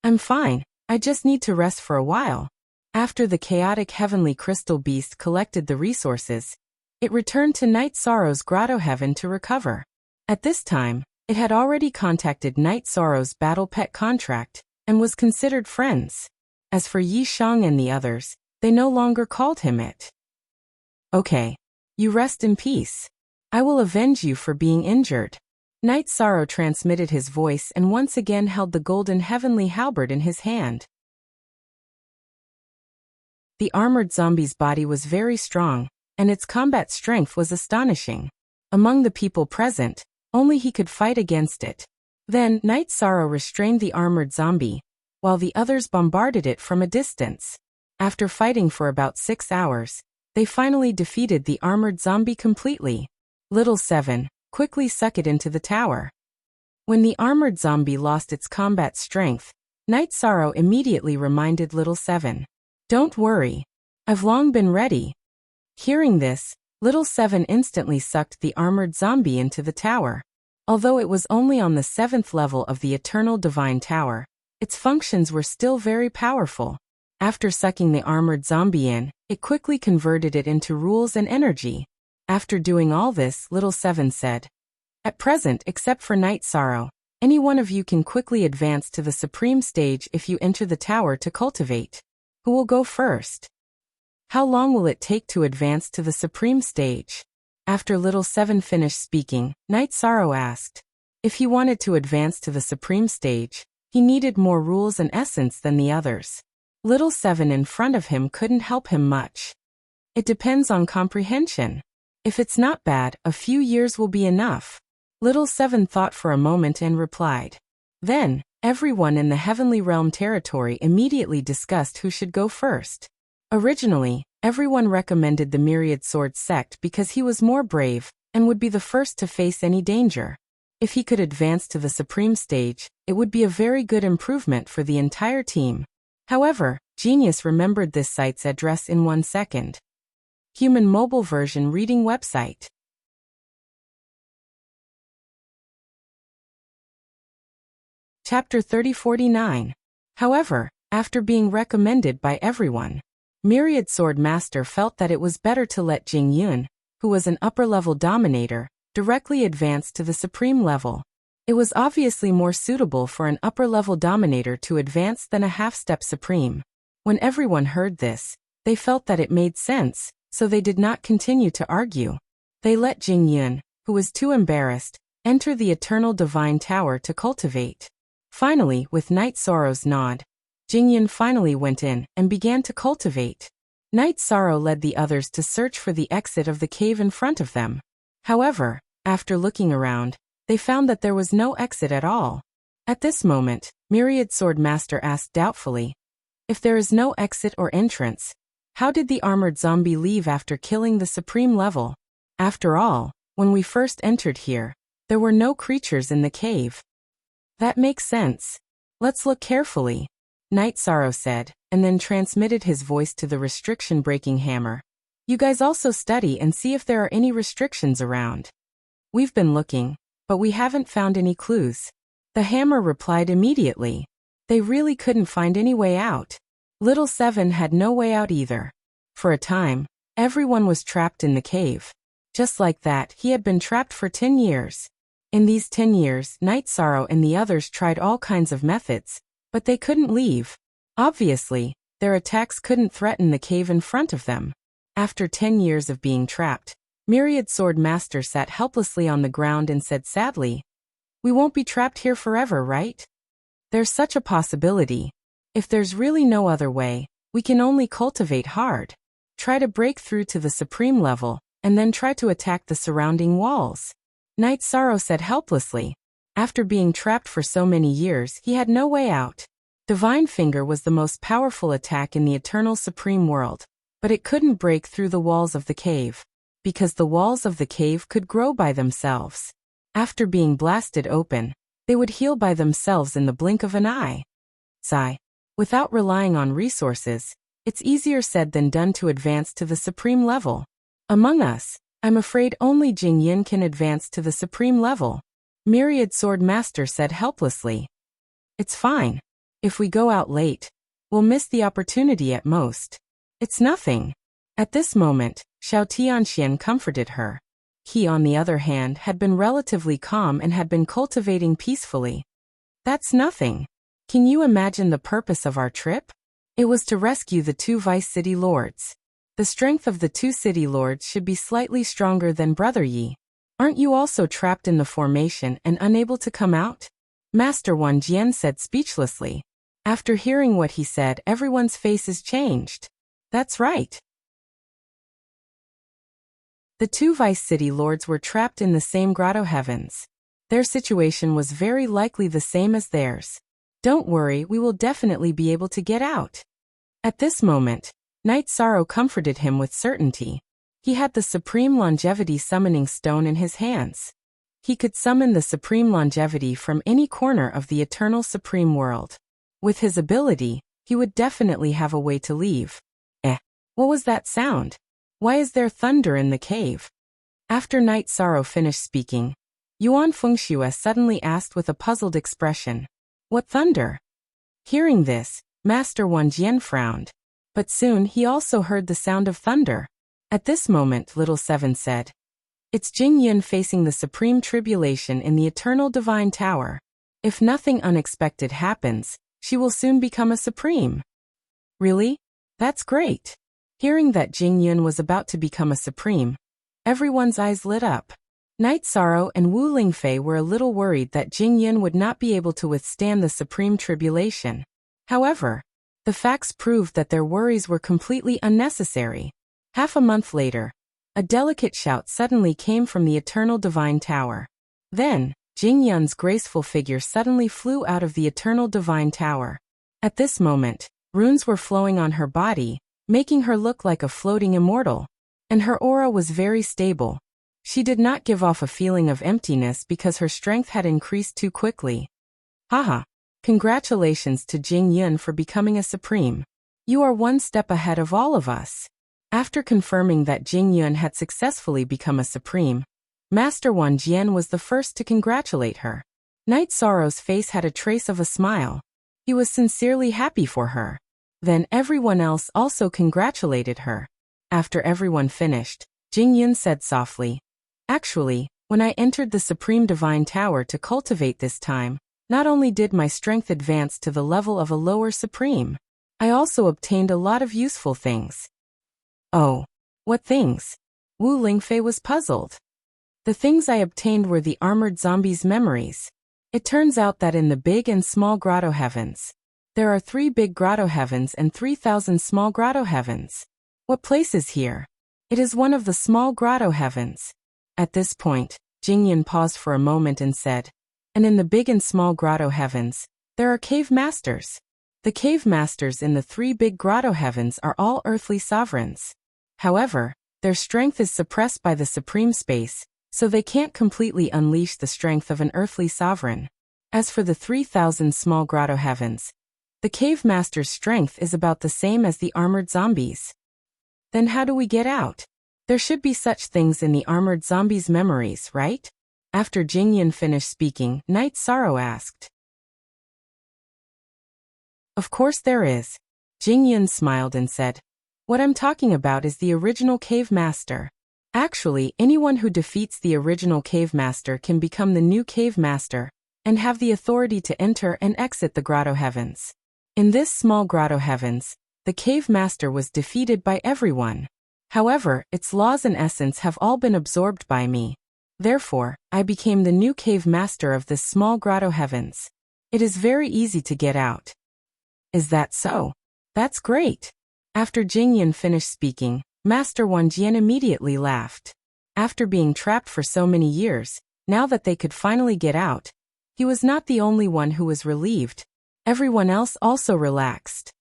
I'm fine, I just need to rest for a while. After the chaotic heavenly crystal beast collected the resources, it returned to Night Sorrow's grotto heaven to recover. At this time, it had already contacted Night Sorrow's battle pet contract and was considered friends. As for Yi Shang and the others, they no longer called him it. Okay. You rest in peace. I will avenge you for being injured. Night Sorrow transmitted his voice and once again held the golden heavenly halberd in his hand. The armored zombie's body was very strong, and its combat strength was astonishing. Among the people present, only he could fight against it. Then, Night Sorrow restrained the armored zombie, while the others bombarded it from a distance. After fighting for about 6 hours, they finally defeated the armored zombie completely. Little Seven, quickly suck it into the tower. When the armored zombie lost its combat strength, Night Sorrow immediately reminded Little Seven. Don't worry. I've long been ready. Hearing this, Little Seven instantly sucked the armored zombie into the tower. Although it was only on the 7th level of the Eternal Divine Tower, its functions were still very powerful. After sucking the armored zombie in, it quickly converted it into rules and energy. After doing all this, Little Seven said, At present, except for Night Sorrow, any one of you can quickly advance to the supreme stage if you enter the tower to cultivate. Who will go first? How long will it take to advance to the supreme stage? After Little Seven finished speaking, Night Sorrow asked. If he wanted to advance to the supreme stage, he needed more rules and essence than the others. Little Seven in front of him couldn't help him much. It depends on comprehension. If it's not bad, a few years will be enough. Little Seven thought for a moment and replied. Then, everyone in the Heavenly Realm territory immediately discussed who should go first. Originally, everyone recommended the Myriad Sword sect because he was more brave and would be the first to face any danger. If he could advance to the supreme stage, it would be a very good improvement for the entire team. However, Genius remembered this site's address in 1 second. Human mobile version reading website. Chapter 3049. However, after being recommended by everyone, Myriad Sword Master felt that it was better to let Jing Yun, who was an upper-level dominator, directly advance to the supreme level. It was obviously more suitable for an upper-level dominator to advance than a half-step supreme. When everyone heard this, they felt that it made sense, so they did not continue to argue. They let Jing Yun, who was too embarrassed, enter the Eternal Divine Tower to cultivate. Finally, with Night Sorrow's nod, Jing Yun finally went in and began to cultivate. Night Sorrow led the others to search for the exit of the cave in front of them. However, after looking around, they found that there was no exit at all. At this moment, Myriad Sword Master asked doubtfully, if there is no exit or entrance, how did the armored zombie leave after killing the supreme level? After all, when we first entered here, there were no creatures in the cave. That makes sense. Let's look carefully, Night Sorrow said, and then transmitted his voice to the restriction-breaking hammer. You guys also study and see if there are any restrictions around. We've been looking, but we haven't found any clues. The hammer replied immediately. They really couldn't find any way out. Little Seven had no way out either. For a time, everyone was trapped in the cave. Just like that, he had been trapped for 10 years. In these 10 years, Night Sorrow and the others tried all kinds of methods, but they couldn't leave. Obviously, their attacks couldn't threaten the cave in front of them. After 10 years of being trapped, Myriad Sword Master sat helplessly on the ground and said sadly, "We won't be trapped here forever, right? There's such a possibility. If there's really no other way, we can only cultivate hard. Try to break through to the supreme level, and then try to attack the surrounding walls." Night Sorrow said helplessly. After being trapped for so many years, he had no way out. Divine Finger was the most powerful attack in the Eternal Supreme World, but it couldn't break through the walls of the cave, because the walls of the cave could grow by themselves. After being blasted open, they would heal by themselves in the blink of an eye. Sigh. Without relying on resources, it's easier said than done to advance to the supreme level. Among us, I'm afraid only Jing Yin can advance to the supreme level, Myriad Sword Master said helplessly. It's fine. If we go out late, we'll miss the opportunity at most. It's nothing. At this moment, Xiao Tianxian comforted her. He, on the other hand, had been relatively calm and had been cultivating peacefully. That's nothing. Can you imagine the purpose of our trip? It was to rescue the 2 Vice City Lords. The strength of the 2 city lords should be slightly stronger than Brother Yi. Aren't you also trapped in the formation and unable to come out? Master Wan Jian said speechlessly. After hearing what he said, everyone's faces changed. That's right. The 2 Vice City Lords were trapped in the same grotto heavens. Their situation was very likely the same as theirs. Don't worry, we will definitely be able to get out. At this moment, Night Sorrow comforted him with certainty. He had the Supreme Longevity Summoning Stone in his hands. He could summon the Supreme Longevity from any corner of the Eternal Supreme World. With his ability, he would definitely have a way to leave. What was that sound? Why is there thunder in the cave? After Night Sorrow finished speaking, Yuan Fengxue suddenly asked with a puzzled expression. What thunder? Hearing this, Master Wan Jian frowned. But soon he also heard the sound of thunder. At this moment, Little Seven said, It's Jing Yun facing the supreme tribulation in the eternal divine tower. If nothing unexpected happens, she will soon become a supreme. Really? That's great. Hearing that Jing Yun was about to become a supreme, everyone's eyes lit up. Night Sorrow and Wu Lingfei were a little worried that Jing Yun would not be able to withstand the supreme tribulation. However, the facts proved that their worries were completely unnecessary. Half a month later, a delicate shout suddenly came from the eternal divine tower. Then, Jing Yun's graceful figure suddenly flew out of the eternal divine tower. At this moment, runes were flowing on her body, making her look like a floating immortal. And her aura was very stable. She did not give off a feeling of emptiness because her strength had increased too quickly. Haha. Congratulations to Jing Yun for becoming a supreme. You are one step ahead of all of us. After confirming that Jing Yun had successfully become a supreme, Master Wan Jian was the first to congratulate her. Night Sorrow's face had a trace of a smile. He was sincerely happy for her. Then everyone else also congratulated her. After everyone finished, Jing Yun said softly, "Actually, when I entered the Supreme Divine Tower to cultivate this time, not only did my strength advance to the level of a lower supreme, I also obtained a lot of useful things." Oh, what things? Wu Lingfei was puzzled. The things I obtained were the armored zombies' memories. It turns out that in the big and small grotto heavens, there are 3 big grotto heavens and 3,000 small grotto heavens. What place is here? It is one of the small grotto heavens. At this point, Jing Yun paused for a moment and said, "And in the big and small grotto heavens, there are cave masters. The cave masters in the 3 big grotto heavens are all earthly sovereigns. However, their strength is suppressed by the supreme space, so they can't completely unleash the strength of an earthly sovereign. As for the 3,000 small grotto heavens, the cave master's strength is about the same as the armored zombies. Then how do we get out? There should be such things in the armored zombies' memories, right?" After Jing Yun finished speaking, Night Sorrow asked. "Of course there is." Jing Yun smiled and said, "What I'm talking about is the original cave master. Actually, anyone who defeats the original cave master can become the new cave master and have the authority to enter and exit the grotto heavens. In this small grotto heavens, the cave master was defeated by everyone. However, its laws and essence have all been absorbed by me. Therefore, I became the new cave master of this small grotto heavens. It is very easy to get out." "Is that so? That's great." After Jing Yun finished speaking, Master Wan Jian immediately laughed. After being trapped for so many years, now that they could finally get out, he was not the only one who was relieved. Everyone else also relaxed.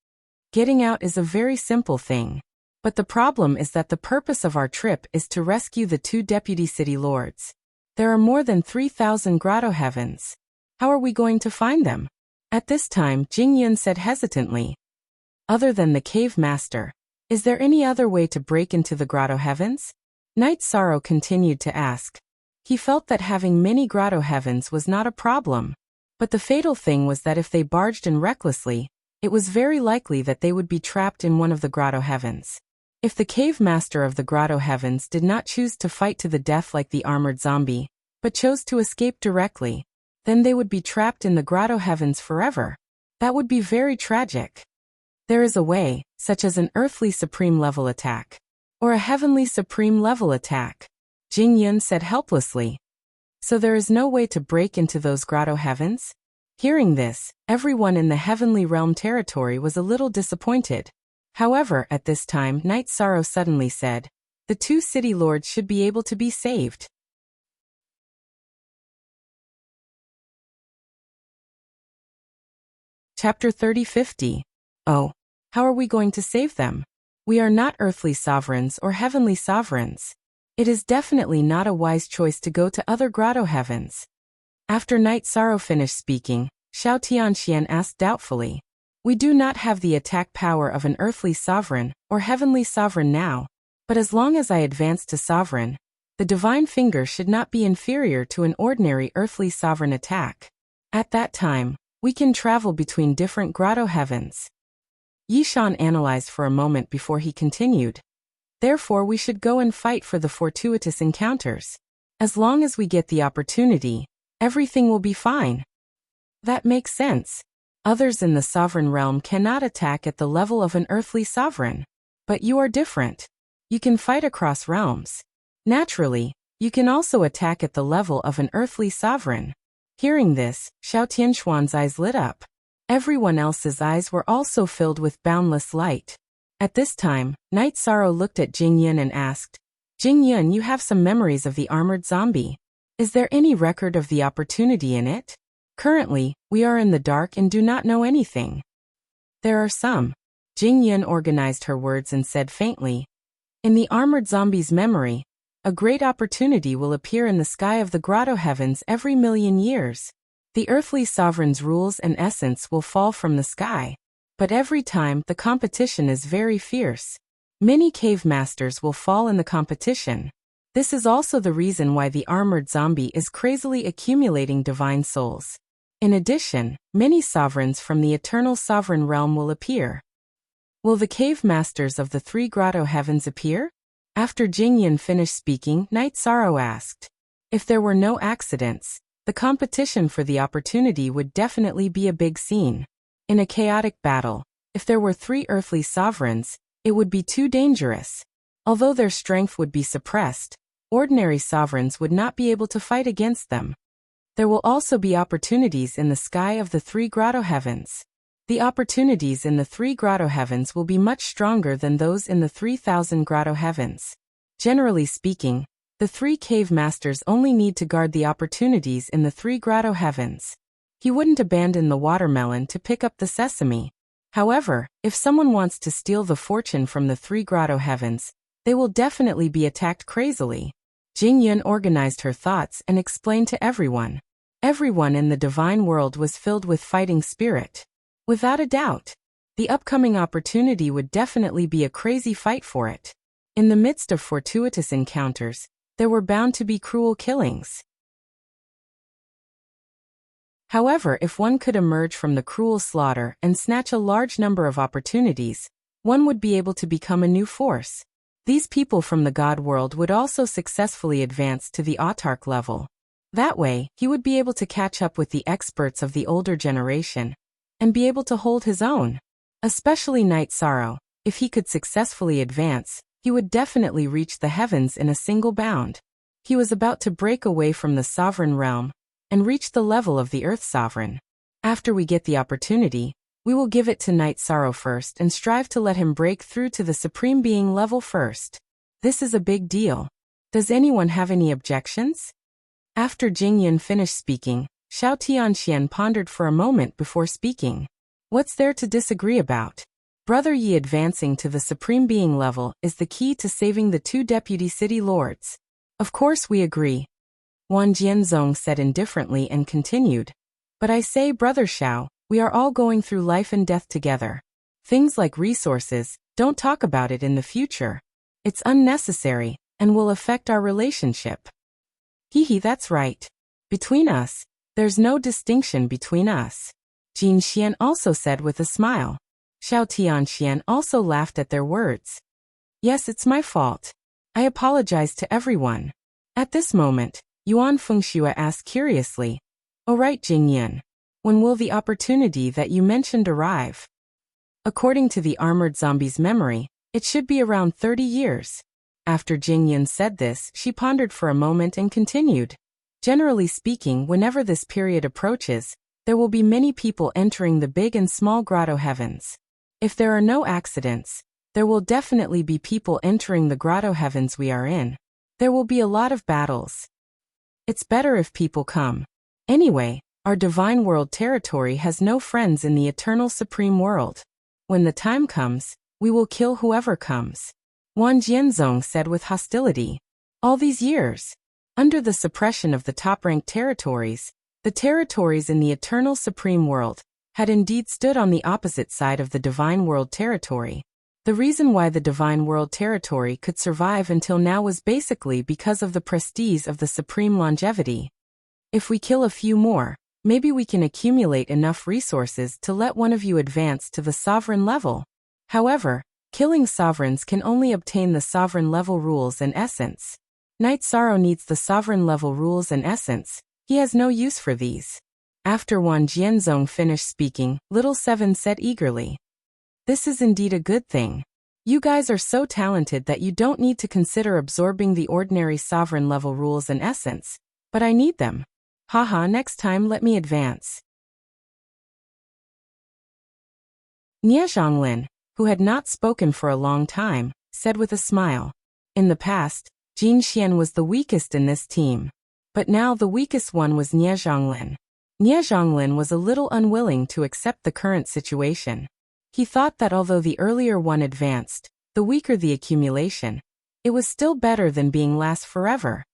Getting out is a very simple thing. But the problem is that the purpose of our trip is to rescue the 2 deputy city lords. There are more than 3,000 grotto heavens. How are we going to find them? At this time, Jing Yun said hesitantly, "Other than the cave master, is there any other way to break into the grotto heavens?" Night Sorrow continued to ask. He felt that having many grotto heavens was not a problem. But the fatal thing was that if they barged in recklessly, it was very likely that they would be trapped in one of the grotto heavens. If the cave master of the grotto heavens did not choose to fight to the death like the armored zombie, but chose to escape directly, then they would be trapped in the grotto heavens forever. That would be very tragic. There is a way, such as an earthly supreme level attack, or a heavenly supreme level attack," Jing Yun said helplessly. "So there is no way to break into those grotto heavens?" Hearing this, everyone in the heavenly realm territory was a little disappointed. However, at this time, Night Sorrow suddenly said, "The 2 city lords should be able to be saved." Chapter 30-50. Oh, how are we going to save them? We are not earthly sovereigns or heavenly sovereigns. It is definitely not a wise choice to go to other grotto heavens. After Night Sorrow finished speaking, Xiao Tianxian asked doubtfully, "We do not have the attack power of an earthly sovereign or heavenly sovereign now, but as long as I advance to sovereign, the divine finger should not be inferior to an ordinary earthly sovereign attack. At that time, we can travel between different grotto heavens." Yishan analyzed for a moment before he continued. Therefore we should go and fight for the fortuitous encounters. As long as we get the opportunity, everything will be fine. That makes sense. Others in the sovereign realm cannot attack at the level of an earthly sovereign. But you are different. You can fight across realms. Naturally, you can also attack at the level of an earthly sovereign. Hearing this, Xiao Tianxuan's eyes lit up. Everyone else's eyes were also filled with boundless light. At this time, Night Sorrow looked at Jing Yun and asked, Jing Yun, you have some memories of the armored zombie. Is there any record of the opportunity in it? Currently, we are in the dark and do not know anything. There are some. Jing Yun organized her words and said faintly, in the armored zombie's memory, a great opportunity will appear in the sky of the grotto heavens every million years. The earthly sovereign's rules and essence will fall from the sky. But every time, the competition is very fierce. Many cave masters will fall in the competition. This is also the reason why the armored zombie is crazily accumulating divine souls. In addition, many sovereigns from the eternal sovereign realm will appear. Will the cave masters of the three grotto heavens appear? After Jing Yun finished speaking, Night Sorrow asked. If there were no accidents, the competition for the opportunity would definitely be a big scene. In a chaotic battle, if there were three earthly sovereigns, it would be too dangerous. Although their strength would be suppressed, ordinary sovereigns would not be able to fight against them. There will also be opportunities in the sky of the three grotto heavens. The opportunities in the three grotto heavens will be much stronger than those in the 3,000 grotto heavens. Generally speaking, the three cave masters only need to guard the opportunities in the three grotto heavens. He wouldn't abandon the watermelon to pick up the sesame. However, if someone wants to steal the fortune from the three grotto heavens, they will definitely be attacked crazily. Jing Yun organized her thoughts and explained to everyone. Everyone in the divine world was filled with fighting spirit. Without a doubt, the upcoming opportunity would definitely be a crazy fight for it. In the midst of fortuitous encounters, there were bound to be cruel killings. However, if one could emerge from the cruel slaughter and snatch a large number of opportunities, one would be able to become a new force. These people from the God world would also successfully advance to the autarch level. That way, he would be able to catch up with the experts of the older generation and be able to hold his own. Especially Night Sorrow, if he could successfully advance, he would definitely reach the heavens in a single bound. He was about to break away from the sovereign realm and reach the level of the Earth Sovereign. After we get the opportunity, we will give it to Night Sorrow first and strive to let him break through to the Supreme Being level first. This is a big deal. Does anyone have any objections? After Jing Yun finished speaking, Xiao Tianxian pondered for a moment before speaking. What's there to disagree about? Brother Yi advancing to the Supreme Being level is the key to saving the two deputy city lords. Of course we agree. Wan Jianzong said indifferently and continued. But I say, Brother Xiao, we are all going through life and death together. Things like resources, don't talk about it in the future. It's unnecessary, and will affect our relationship. Hehe, that's right. Between us, there's no distinction between us. Jin Xian also said with a smile. Xiao Tianxian also laughed at their words. Yes, it's my fault. I apologize to everyone. At this moment, Yuan Fengxue asked curiously. Oh right, Jing Yun. When will the opportunity that you mentioned arrive? According to the armored zombie's memory, it should be around 30 years. After Jing Yun said this, she pondered for a moment and continued. Generally speaking, whenever this period approaches, there will be many people entering the big and small grotto heavens. If there are no accidents, there will definitely be people entering the grotto heavens we are in. There will be a lot of battles. It's better if people come. Anyway, our divine world territory has no friends in the eternal supreme world. When the time comes, we will kill whoever comes. Wan Jianzong said with hostility. All these years, under the suppression of the top-ranked territories, the territories in the eternal supreme world had indeed stood on the opposite side of the divine world territory. The reason why the divine world territory could survive until now was basically because of the prestige of the supreme longevity. If we kill a few more, maybe we can accumulate enough resources to let one of you advance to the sovereign level. However, Killing sovereigns can only obtain the sovereign-level rules and essence. Knight Sorrow needs the sovereign-level rules and essence. He has no use for these. After Wang Jianzong finished speaking, Little Seven said eagerly, "This is indeed a good thing. You guys are so talented that you don't need to consider absorbing the ordinary sovereign-level rules and essence, but I need them. Haha, next time let me advance." Nie Zhonglin, who had not spoken for a long time, said with a smile, "In the past, Jin Xian was the weakest in this team. But now the weakest one was Nie Zhonglin." Nie Zhonglin was a little unwilling to accept the current situation. He thought that although the earlier one advanced, the weaker the accumulation, it was still better than being last forever.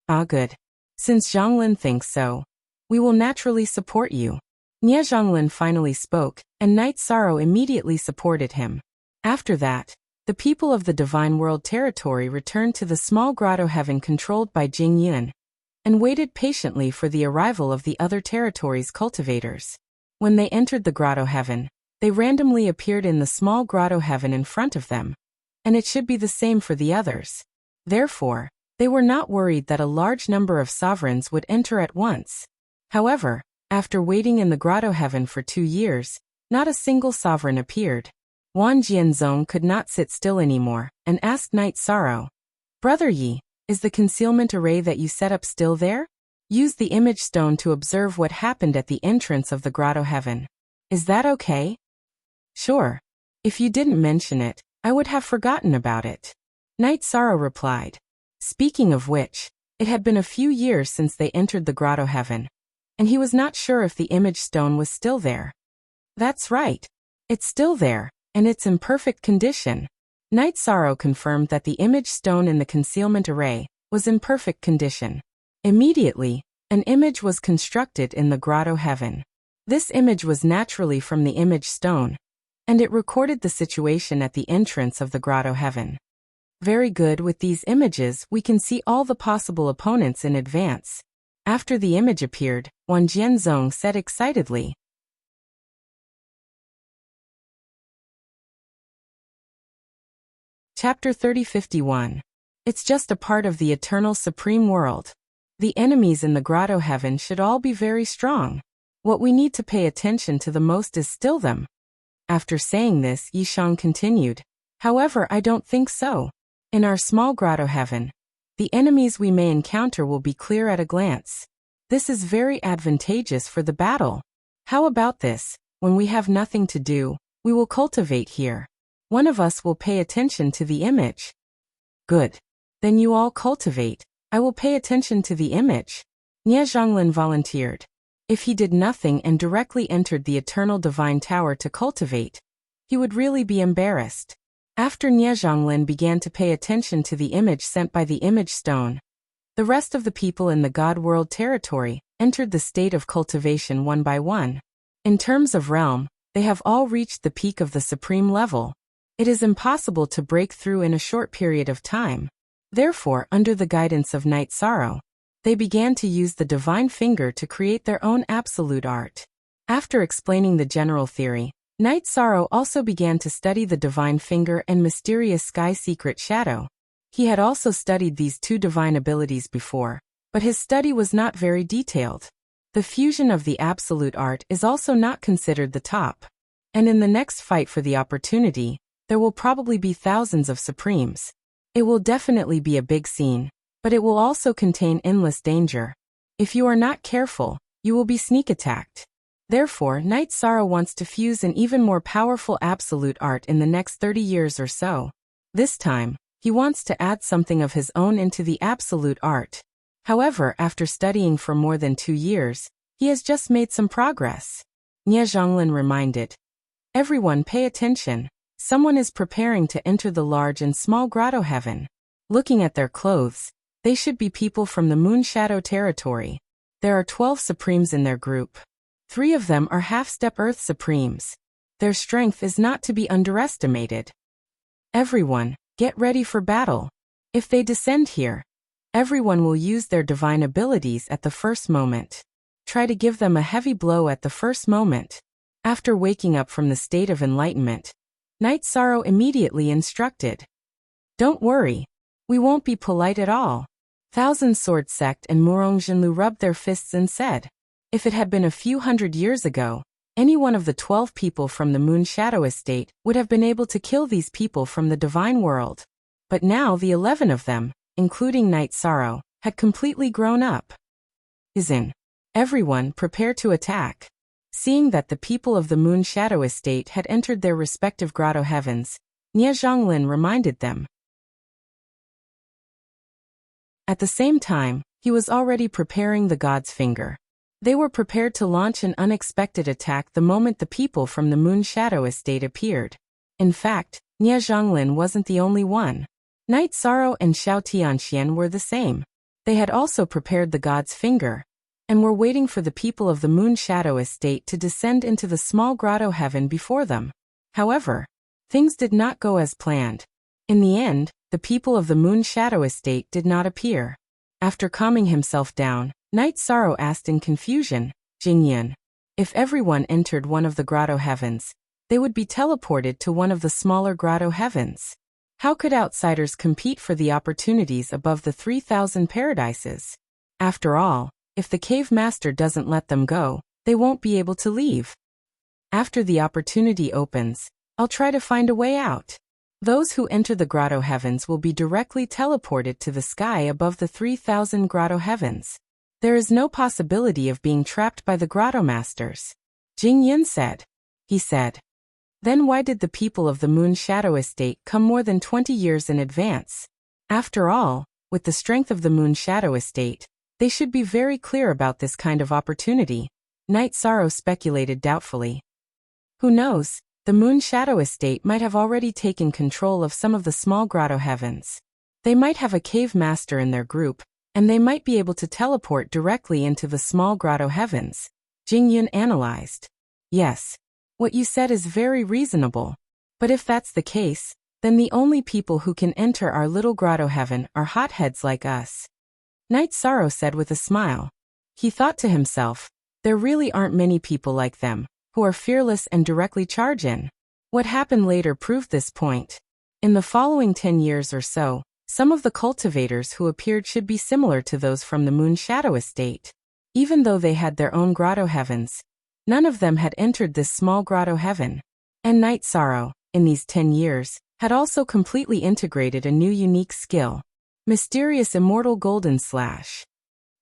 "Ah, good. Since Zhonglin thinks so, we will naturally support you." Nie Zhonglin finally spoke, and Knight Sorrow immediately supported him. After that, the people of the Divine World territory returned to the small grotto heaven controlled by Jing Yun, and waited patiently for the arrival of the other territories' cultivators. When they entered the grotto heaven, they randomly appeared in the small grotto heaven in front of them, and it should be the same for the others. Therefore, they were not worried that a large number of sovereigns would enter at once. However, after waiting in the grotto heaven for 2 years, not a single sovereign appeared. Wang Jianzong could not sit still anymore, and asked Knight Sorrow, "Brother Yi, is the concealment array that you set up still there? Use the image stone to observe what happened at the entrance of the grotto heaven. Is that okay?" "Sure. If you didn't mention it, I would have forgotten about it," Knight Sorrow replied. Speaking of which, it had been a few years since they entered the grotto heaven, and he was not sure if the image stone was still there. "That's right. It's still there, and it's in perfect condition." Knight Sorrow confirmed that the image stone in the concealment array was in perfect condition. Immediately, an image was constructed in the grotto heaven. This image was naturally from the image stone, and it recorded the situation at the entrance of the grotto heaven. Very good. With these images, we can see all the possible opponents in advance. After the image appeared, Wang Jianzong said excitedly, Chapter 3051. It's just a part of the eternal supreme world. The enemies in the grotto heaven should all be very strong. What we need to pay attention to the most is still them. After saying this, Yishang continued, "However, I don't think so. In our small grotto heaven, the enemies we may encounter will be clear at a glance. This is very advantageous for the battle. How about this? When we have nothing to do, we will cultivate here. One of us will pay attention to the image." "Good. Then you all cultivate. I will pay attention to the image." Nie Zhonglin volunteered. If he did nothing and directly entered the eternal divine tower to cultivate, he would really be embarrassed. After Nie Zhonglin began to pay attention to the image sent by the image stone, the rest of the people in the God World territory entered the state of cultivation one by one. In terms of realm, they have all reached the peak of the supreme level. It is impossible to break through in a short period of time. Therefore, under the guidance of Knight Sorrow, they began to use the divine finger to create their own absolute art. After explaining the general theory, Knight Sorrow also began to study the divine finger and mysterious sky secret shadow. He had also studied these two divine abilities before, but his study was not very detailed. The fusion of the absolute art is also not considered the top. And in the next fight for the opportunity, there will probably be thousands of supremes. It will definitely be a big scene, but it will also contain endless danger. If you are not careful, you will be sneak attacked. Therefore, Knight Sorrow wants to fuse an even more powerful absolute art in the next 30 years or so. This time, he wants to add something of his own into the absolute art. However, after studying for more than 2 years, he has just made some progress. Nie Zhonglin reminded. "Everyone pay attention. Someone is preparing to enter the large and small grotto heaven. Looking at their clothes, they should be people from the Moon Shadow territory. There are 12 supremes in their group. 3 of them are half-step Earth supremes. Their strength is not to be underestimated. Everyone, get ready for battle. If they descend here, everyone will use their divine abilities at the first moment. Try to give them a heavy blow at the first moment." After waking up from the state of enlightenment, Night Sorrow immediately instructed. Don't worry. We won't be polite at all. Thousand Sword Sect and Murong Jinlu rubbed their fists and said, if it had been a few hundred years ago, any one of the 12 people from the Moon Shadow Estate would have been able to kill these people from the divine world. But now the 11 of them, including Night Sorrow, had completely grown up. Everyone prepare to attack. Seeing that the people of the Moon Shadow Estate had entered their respective grotto heavens, Nie Zhonglin reminded them. At the same time, he was already preparing the God's Finger. They were prepared to launch an unexpected attack the moment the people from the Moon Shadow Estate appeared. In fact, Nie Zhonglin wasn't the only one. Night Sorrow and Xiao Tianxian were the same. They had also prepared the God's Finger, and were waiting for the people of the Moon Shadow Estate to descend into the small grotto heaven before them. However, things did not go as planned. In the end, the people of the Moon Shadow Estate did not appear. After calming himself down, Night Sorrow asked in confusion, Jingyan, if everyone entered one of the grotto heavens, they would be teleported to one of the smaller grotto heavens. How could outsiders compete for the opportunities above the 3,000 paradises? After all, if the cave master doesn't let them go, they won't be able to leave. After the opportunity opens, I'll try to find a way out. Those who enter the grotto heavens will be directly teleported to the sky above the 3,000 grotto heavens. There is no possibility of being trapped by the grotto masters. Jing Yin said. He said. Then why did the people of the Moon Shadow Estate come more than 20 years in advance? After all, with the strength of the Moon Shadow Estate, they should be very clear about this kind of opportunity. Night Sorrow speculated doubtfully. Who knows, the Moon Shadow Estate might have already taken control of some of the small grotto heavens. They might have a cave master in their group, and they might be able to teleport directly into the small grotto heavens. Jing Yun analyzed. Yes. What you said is very reasonable. But if that's the case, then the only people who can enter our little grotto heaven are hotheads like us. Night Sorrow said with a smile. He thought to himself, there really aren't many people like them, who are fearless and directly charge in. What happened later proved this point. In the following 10 years or so, some of the cultivators who appeared should be similar to those from the Moon Shadow Estate. Even though they had their own grotto heavens, none of them had entered this small grotto heaven. And Night Sorrow, in these 10 years, had also completely integrated a new unique skill. Mysterious Immortal Golden Slash.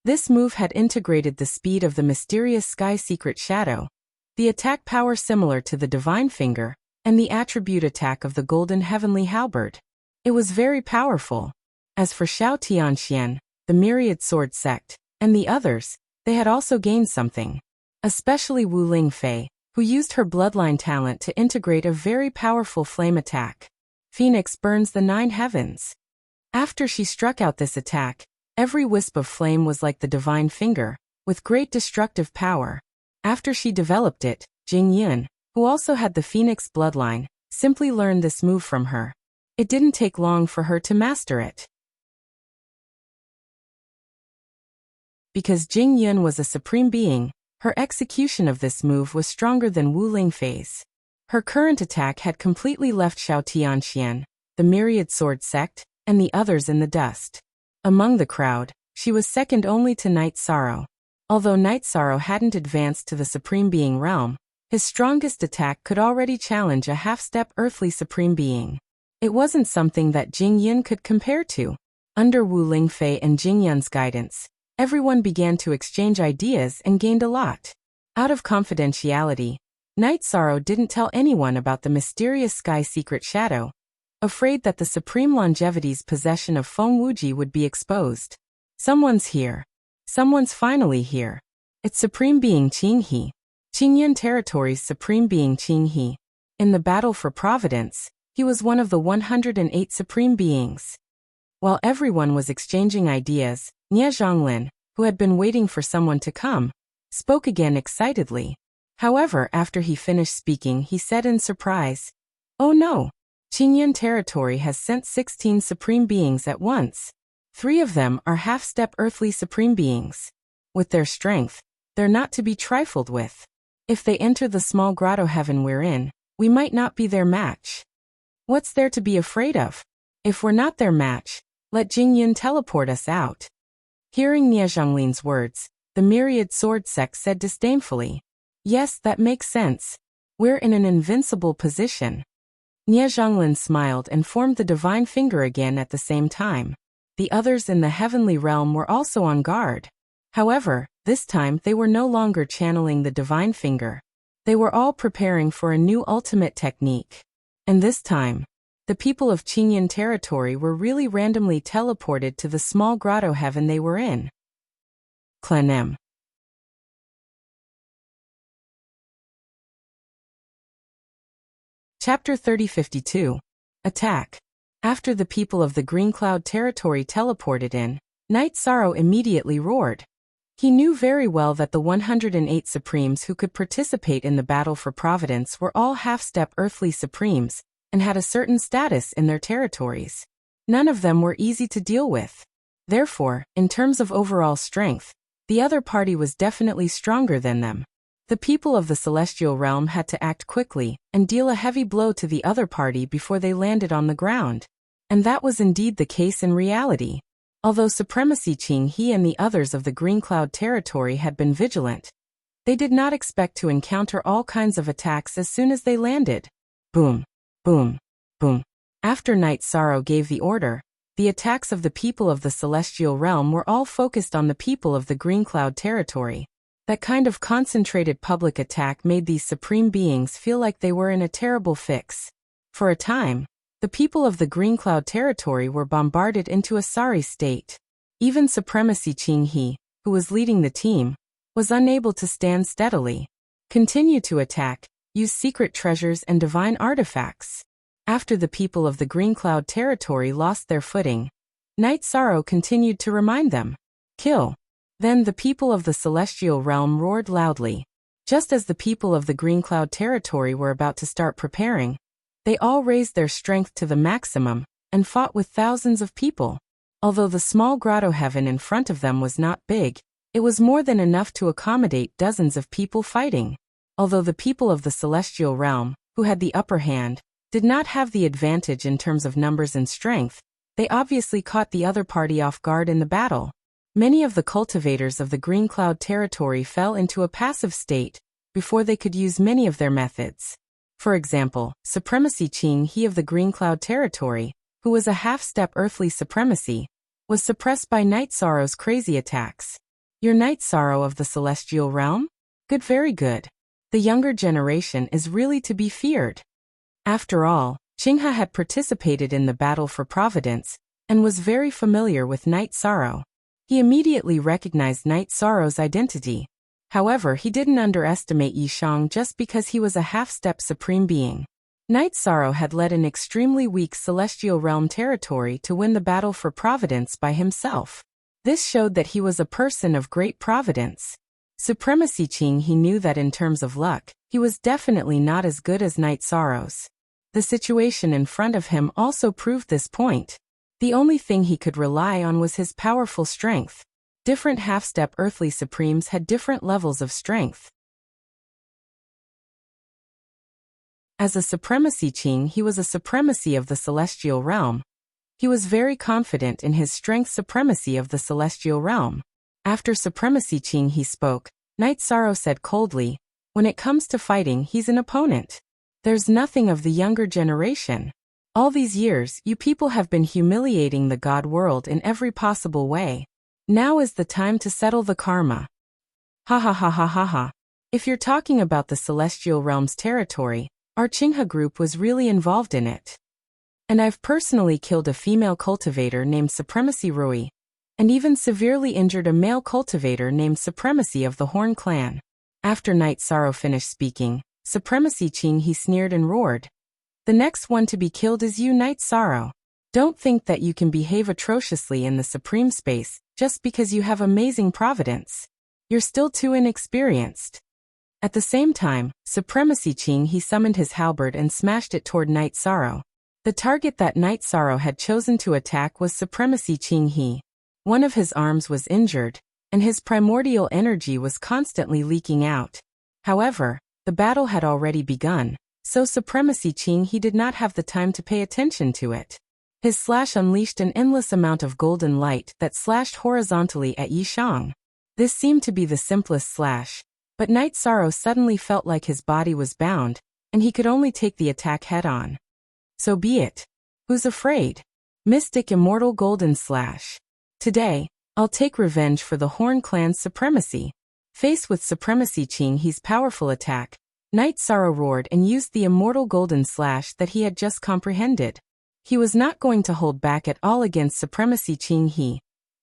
This move had integrated the speed of the mysterious Sky Secret Shadow, the attack power similar to the Divine Finger, and the attribute attack of the Golden Heavenly Halberd. It was very powerful. As for Xiao Tianxian, the Myriad Sword Sect, and the others, they had also gained something. Especially Wu Lingfei, who used her bloodline talent to integrate a very powerful flame attack. Phoenix burns the 9 heavens. After she struck out this attack, every wisp of flame was like the Divine Finger, with great destructive power. After she developed it, Jing Yun, who also had the Phoenix bloodline, simply learned this move from her. It didn't take long for her to master it. Because Jing Yun was a supreme being, her execution of this move was stronger than Wu Lingfei's. Her current attack had completely left Xiao Tianxian, the Myriad Sword Sect, and the others in the dust. Among the crowd, she was second only to Night Sorrow. Although Night Sorrow hadn't advanced to the Supreme Being realm, his strongest attack could already challenge a half-step earthly Supreme Being. It wasn't something that Jing Yun could compare to. Under Wu Lingfei and Jing Yun's guidance, everyone began to exchange ideas and gained a lot. Out of confidentiality, Night Sorrow didn't tell anyone about the mysterious Sky Secret Shadow, afraid that the Supreme Longevity's possession of Feng Wuji would be exposed. Someone's here. Someone's finally here. It's Supreme Being Qinghe. Qingyun Territory's Supreme Being Qinghe. In the battle for Providence, he was one of the 108 Supreme Beings. While everyone was exchanging ideas, Nie Zhonglin, who had been waiting for someone to come, spoke again excitedly. However, after he finished speaking, he said in surprise, "Oh no! Qingyun Territory has sent 16 Supreme Beings at once. 3 of them are half-step earthly Supreme Beings. With their strength, they're not to be trifled with. If they enter the small grotto heaven we're in, we might not be their match." What's there to be afraid of? If we're not their match, let Jingyun teleport us out. Hearing Nie Zhonglin's words, the myriad sword sect said disdainfully. Yes, that makes sense. We're in an invincible position. Nie Zhonglin smiled and formed the divine finger again at the same time. The others in the heavenly realm were also on guard. However, this time they were no longer channeling the divine finger. They were all preparing for a new ultimate technique. And this time, the people of Qingyan territory were really randomly teleported to the small grotto heaven they were in. Clanem. Chapter 3052. Attack. After the people of the Green Cloud territory teleported in, Knight Sorrow immediately roared. He knew very well that the 108 Supremes who could participate in the battle for Providence were all half-step earthly Supremes, and had a certain status in their territories. None of them were easy to deal with. Therefore, in terms of overall strength, the other party was definitely stronger than them. The people of the Celestial Realm had to act quickly and deal a heavy blow to the other party before they landed on the ground. And that was indeed the case in reality. Although Supremacy Qing He and the others of the Green Cloud territory had been vigilant, they did not expect to encounter all kinds of attacks as soon as they landed. Boom, boom, boom. After Knight Sorrow gave the order, the attacks of the people of the Celestial Realm were all focused on the people of the Green Cloud territory. That kind of concentrated public attack made these supreme beings feel like they were in a terrible fix. For a time, the people of the Green Cloud territory were bombarded into a sorry state. Even Supremacy Qing He, who was leading the team, was unable to stand steadily. Continue to attack, use secret treasures and divine artifacts. After the people of the Green Cloud territory lost their footing, Knight Sorrow continued to remind them. Kill. Then the people of the Celestial Realm roared loudly. Just as the people of the Green Cloud territory were about to start preparing, they all raised their strength to the maximum and fought with thousands of people. Although the small grotto heaven in front of them was not big, it was more than enough to accommodate dozens of people fighting. Although the people of the Celestial Realm, who had the upper hand, did not have the advantage in terms of numbers and strength, they obviously caught the other party off guard in the battle. Many of the cultivators of the Green Cloud territory fell into a passive state before they could use many of their methods. For example, Supremacy Qing He of the Green Cloud territory, who was a half-step earthly supremacy, was suppressed by Knight Sorrow's crazy attacks. Your Knight Sorrow of the Celestial Realm? Good, very good. The younger generation is really to be feared. After all, Qinghe had participated in the battle for Providence and was very familiar with Knight Sorrow. He immediately recognized Knight Sorrow's identity. However, he didn't underestimate Yishang just because he was a half-step supreme being. Knight Sorrow had led an extremely weak Celestial Realm territory to win the battle for Providence by himself. This showed that he was a person of great providence. Supremacy Qing He knew that in terms of luck, he was definitely not as good as Knight Sorrow's. The situation in front of him also proved this point. The only thing he could rely on was his powerful strength. Different half-step earthly supremes had different levels of strength. As a Supremacy Qing, he was a supremacy of the Celestial Realm. He was very confident in his strength supremacy of the Celestial Realm. After Supremacy Qing he spoke, Knight Sorrow said coldly, "When it comes to fighting, he's an opponent. There's nothing of the younger generation. All these years, you people have been humiliating the God world in every possible way. Now is the time to settle the karma." Ha ha ha ha ha ha. If you're talking about the Celestial Realm's territory, our Qinghe group was really involved in it. And I've personally killed a female cultivator named Supremacy Rui, and even severely injured a male cultivator named Supremacy of the Horn Clan. After Knight Sorrow finished speaking, Supremacy Qing He sneered and roared. The next one to be killed is you, Knight Sorrow. Don't think that you can behave atrociously in the supreme space just because you have amazing providence. You're still too inexperienced. At the same time, Supremacy Qing He summoned his halberd and smashed it toward Knight Sorrow. The target that Knight Sorrow had chosen to attack was Supremacy Qing He. One of his arms was injured, and his primordial energy was constantly leaking out. However, the battle had already begun. So Supremacy Ching he did not have the time to pay attention to it. His slash unleashed an endless amount of golden light that slashed horizontally at Yi Shang. This seemed to be the simplest slash, but Night Sorrow suddenly felt like his body was bound, and he could only take the attack head-on. So be it. Who's afraid? Mystic Immortal Golden Slash. Today, I'll take revenge for the Horn Clan's supremacy. Faced with Supremacy Ching He's powerful attack, Night Sorrow roared and used the Immortal Golden Slash that he had just comprehended. He was not going to hold back at all against Supremacy Ching He,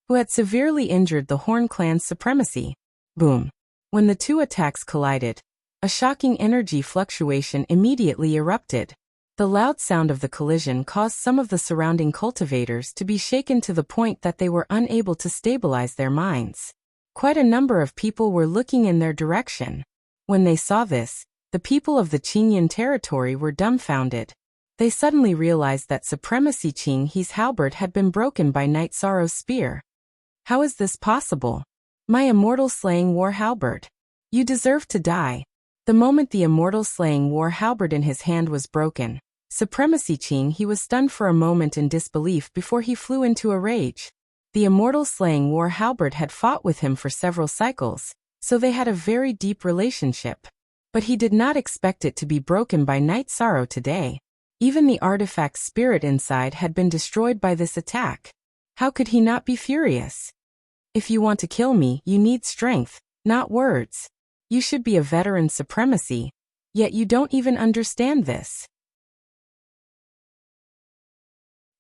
who had severely injured the Horn Clan's supremacy. Boom. When the two attacks collided, a shocking energy fluctuation immediately erupted. The loud sound of the collision caused some of the surrounding cultivators to be shaken to the point that they were unable to stabilize their minds. Quite a number of people were looking in their direction. When they saw this, the people of the Qingyan territory were dumbfounded. They suddenly realized that Supremacy Ching He's halberd had been broken by Night Sorrow's spear. How is this possible? My immortal slaying war halberd. You deserve to die. The moment the immortal slaying war halberd in his hand was broken, Supremacy Ching He was stunned for a moment in disbelief before he flew into a rage. The immortal slaying war halberd had fought with him for several cycles, so they had a very deep relationship. But he did not expect it to be broken by Night Sorrow today. Even the artifact's spirit inside had been destroyed by this attack. How could he not be furious? If you want to kill me, you need strength, not words. You should be a veteran supremacy, yet you don't even understand this.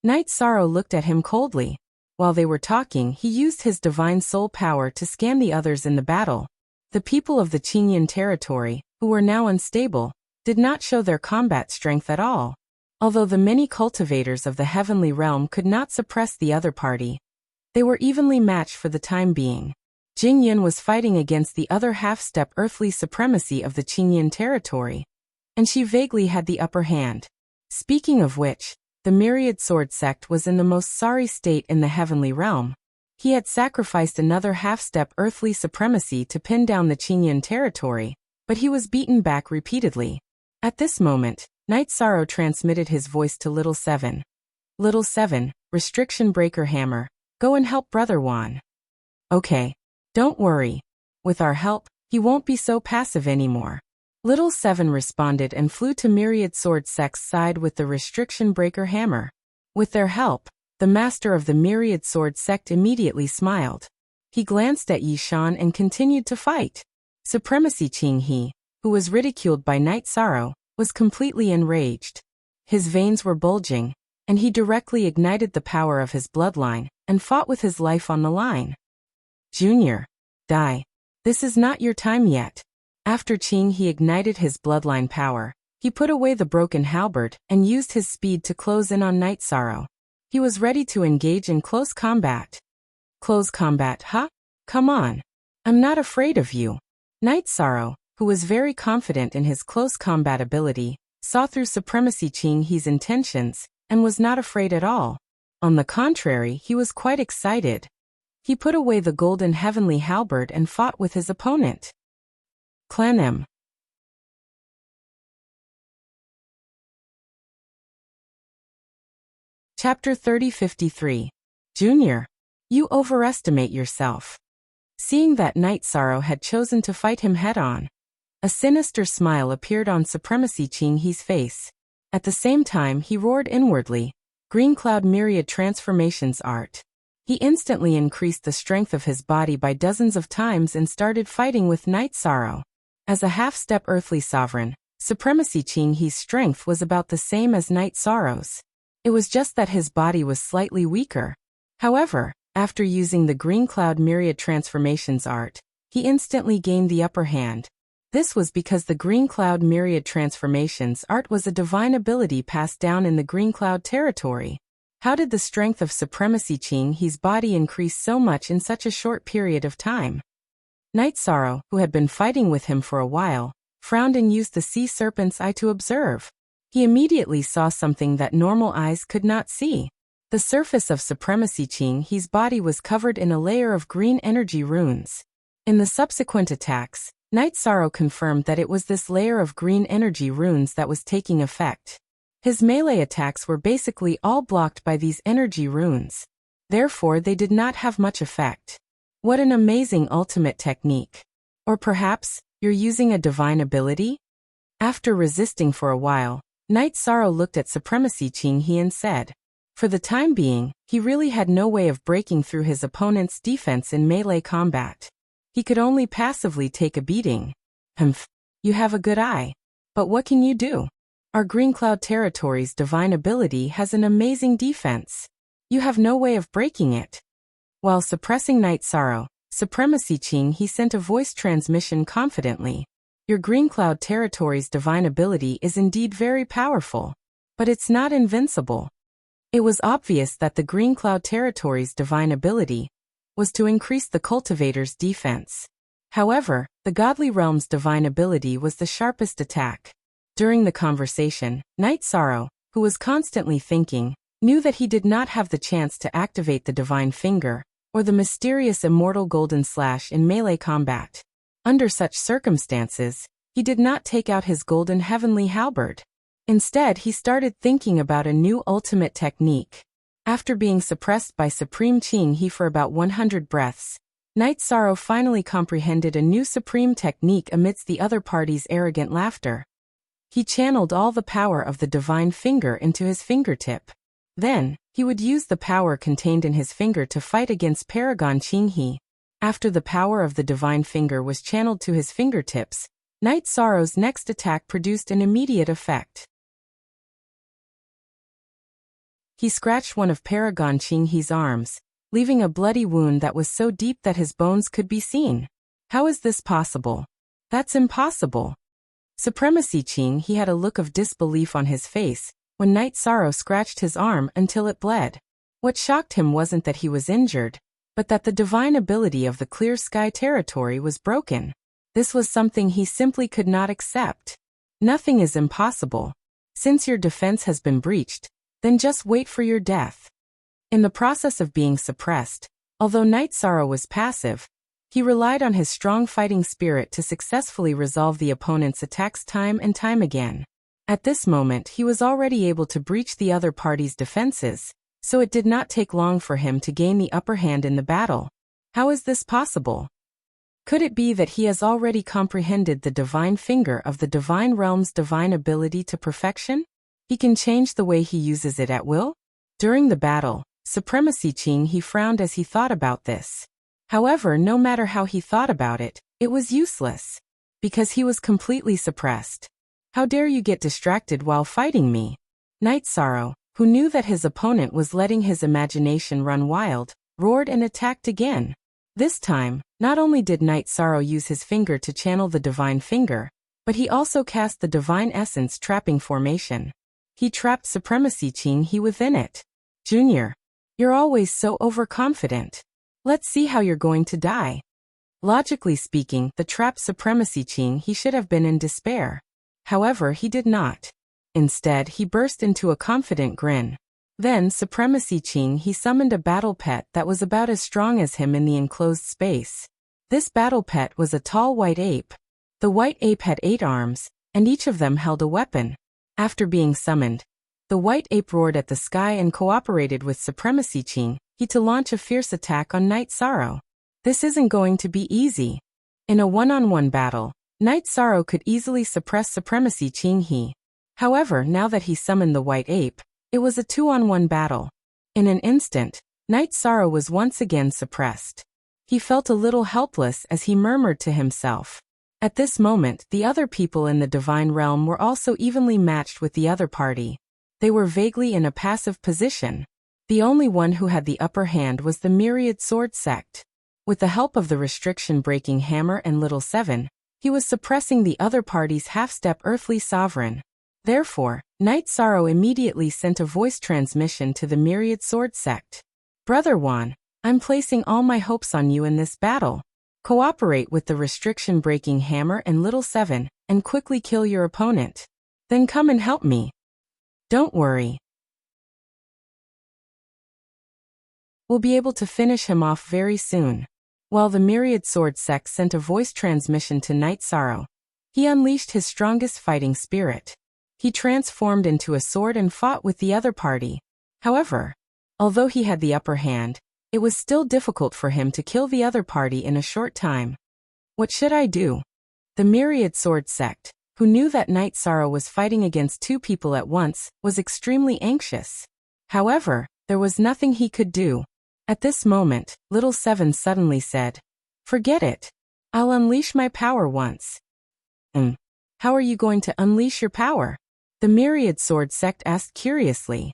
Night Sorrow looked at him coldly. While they were talking, he used his divine soul power to scan the others in the battle. The people of the Qingyan territory, who were now unstable, did not show their combat strength at all. Although the many cultivators of the heavenly realm could not suppress the other party, they were evenly matched for the time being. Jing Yun was fighting against the other half-step earthly supremacy of the Qingyan territory, and she vaguely had the upper hand. Speaking of which, the Myriad Sword sect was in the most sorry state in the heavenly realm. He had sacrificed another half-step earthly supremacy to pin down the Qingyan territory, but he was beaten back repeatedly. At this moment, Night Sorrow transmitted his voice to Little Seven. Little Seven, Restriction Breaker Hammer, go and help Brother Wan. Okay. Don't worry. With our help, he won't be so passive anymore. Little Seven responded and flew to Myriad Sword sect's side with the Restriction Breaker Hammer. With their help, the master of the Myriad Sword sect immediately smiled. He glanced at Yi Shan and continued to fight. Supremacy Ching He, who was ridiculed by Night Sorrow, was completely enraged. His veins were bulging, and he directly ignited the power of his bloodline and fought with his life on the line. Junior, die. This is not your time yet. After Ching He ignited his bloodline power, he put away the broken halberd and used his speed to close in on Night Sorrow. He was ready to engage in close combat. Close combat, huh? Come on. I'm not afraid of you. Night Sorrow, who was very confident in his close combat ability, saw through Supremacy Ching He's intentions and was not afraid at all. On the contrary, he was quite excited. He put away the golden heavenly halberd and fought with his opponent. Clan M. Chapter 3053. Junior, you overestimate yourself. Seeing that Night Sorrow had chosen to fight him head-on, a sinister smile appeared on Supremacy Ching He's face. At the same time he roared inwardly, Green Cloud Myriad Transformations Art. He instantly increased the strength of his body by dozens of times and started fighting with Night Sorrow. As a half-step earthly sovereign, Supremacy Ching He's strength was about the same as Night Sorrow's. It was just that his body was slightly weaker. However, after using the Green Cloud Myriad Transformations Art, he instantly gained the upper hand. This was because the Green Cloud Myriad Transformations Art was a divine ability passed down in the Green Cloud territory. How did the strength of Supremacy Ching He's body increase so much in such a short period of time? Night Sorrow, who had been fighting with him for a while, frowned and used the Sea Serpent's Eye to observe. He immediately saw something that normal eyes could not see. The surface of Supremacy Ching He's body was covered in a layer of green energy runes. In the subsequent attacks, Night Sorrow confirmed that it was this layer of green energy runes that was taking effect. His melee attacks were basically all blocked by these energy runes. Therefore, they did not have much effect. What an amazing ultimate technique. Or perhaps, you're using a divine ability? After resisting for a while, Night Sorrow looked at Supremacy Qinghe and said, for the time being, he really had no way of breaking through his opponent's defense in melee combat. He could only passively take a beating. Humph, you have a good eye. But what can you do? Our Green Cloud Territory's divine ability has an amazing defense. You have no way of breaking it. While suppressing Night Sorrow, Supremacy Qinghe sent a voice transmission confidently. Your Green Cloud Territory's divine ability is indeed very powerful. But it's not invincible. It was obvious that the Green Cloud Territory's divine ability was to increase the cultivator's defense. However, the Godly Realm's divine ability was the sharpest attack. During the conversation, Night Sorrow, who was constantly thinking, knew that he did not have the chance to activate the Divine Finger, or the mysterious immortal Golden Slash in melee combat. Under such circumstances, he did not take out his Golden Heavenly Halberd. Instead, he started thinking about a new ultimate technique. After being suppressed by Supreme Qinghe for about 100 breaths, Night Sorrow finally comprehended a new supreme technique amidst the other party's arrogant laughter. He channeled all the power of the Divine Finger into his fingertip. Then, he would use the power contained in his finger to fight against Paragon Qinghe. After the power of the Divine Finger was channeled to his fingertips, Night Sorrow's next attack produced an immediate effect. He scratched one of Paragon Qinghe's arms, leaving a bloody wound that was so deep that his bones could be seen. How is this possible? That's impossible. Supremacy Qinghe had a look of disbelief on his face when Night Sorrow scratched his arm until it bled. What shocked him wasn't that he was injured, but that the divine ability of the Clear Sky Territory was broken. This was something he simply could not accept. Nothing is impossible. Since your defense has been breached, then just wait for your death. In the process of being suppressed, although Night Sorrow was passive, he relied on his strong fighting spirit to successfully resolve the opponent's attacks time and time again. At this moment, he was already able to breach the other party's defenses, so it did not take long for him to gain the upper hand in the battle. How is this possible? Could it be that he has already comprehended the Divine Finger of the Divine Realm's divine ability to perfection? He can change the way he uses it at will? During the battle, Supremacy Qinghe frowned as he thought about this. However, no matter how he thought about it, it was useless. Because he was completely suppressed. How dare you get distracted while fighting me? Night Sorrow, who knew that his opponent was letting his imagination run wild, roared and attacked again. This time, not only did Night Sorrow use his finger to channel the Divine Finger, but he also cast the Divine Essence trapping formation. He trapped Supremacy Qinghe within it. Junior, you're always so overconfident. Let's see how you're going to die. Logically speaking, the trapped Supremacy Qinghe should have been in despair. However, he did not. Instead, he burst into a confident grin. Then, Supremacy Qinghe summoned a battle pet that was about as strong as him in the enclosed space. This battle pet was a tall white ape. The white ape had 8 arms, and each of them held a weapon. After being summoned, the white ape roared at the sky and cooperated with Supremacy Qinghe to launch a fierce attack on Night Sorrow. This isn't going to be easy. In a one-on-one battle, Night Sorrow could easily suppress Supremacy Qinghe. However, now that he summoned the white ape, it was a 2-on-1 battle. In an instant, Night Sorrow was once again suppressed. He felt a little helpless as he murmured to himself. At this moment, the other people in the Divine Realm were also evenly matched with the other party. They were vaguely in a passive position. The only one who had the upper hand was the Myriad Sword Sect. With the help of the restriction-breaking hammer and Little Seven, he was suppressing the other party's half-step earthly sovereign. Therefore, Night Sorrow immediately sent a voice transmission to the Myriad Sword Sect. Brother Wan, I'm placing all my hopes on you in this battle. Cooperate with the restriction-breaking hammer and Little Seven, and quickly kill your opponent. Then come and help me. Don't worry. We'll be able to finish him off very soon. While the myriad sword sect sent a voice transmission to Night Sorrow, he unleashed his strongest fighting spirit. He transformed into a sword and fought with the other party. However, although he had the upper hand, it was still difficult for him to kill the other party in a short time. What should I do? The myriad sword sect, who knew that Night Sorrow was fighting against two people at once, was extremely anxious. However, there was nothing he could do. At this moment, Little Seven suddenly said, "Forget it. I'll unleash my power once." How are you going to unleash your power? The myriad sword sect asked curiously.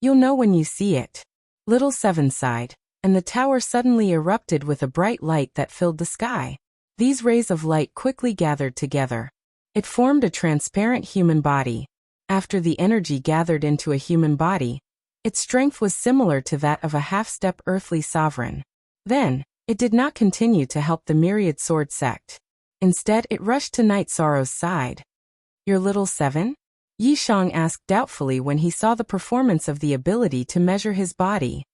You'll know when you see it. Little Seven sighed, and the tower suddenly erupted with a bright light that filled the sky. These rays of light quickly gathered together. It formed a transparent human body. After the energy gathered into a human body, its strength was similar to that of a half-step earthly sovereign. Then, it did not continue to help the myriad sword sect. Instead, it rushed to Night Sorrow's side. Your Little Seven? Yi Shang asked doubtfully when he saw the performance of the ability to measure his body.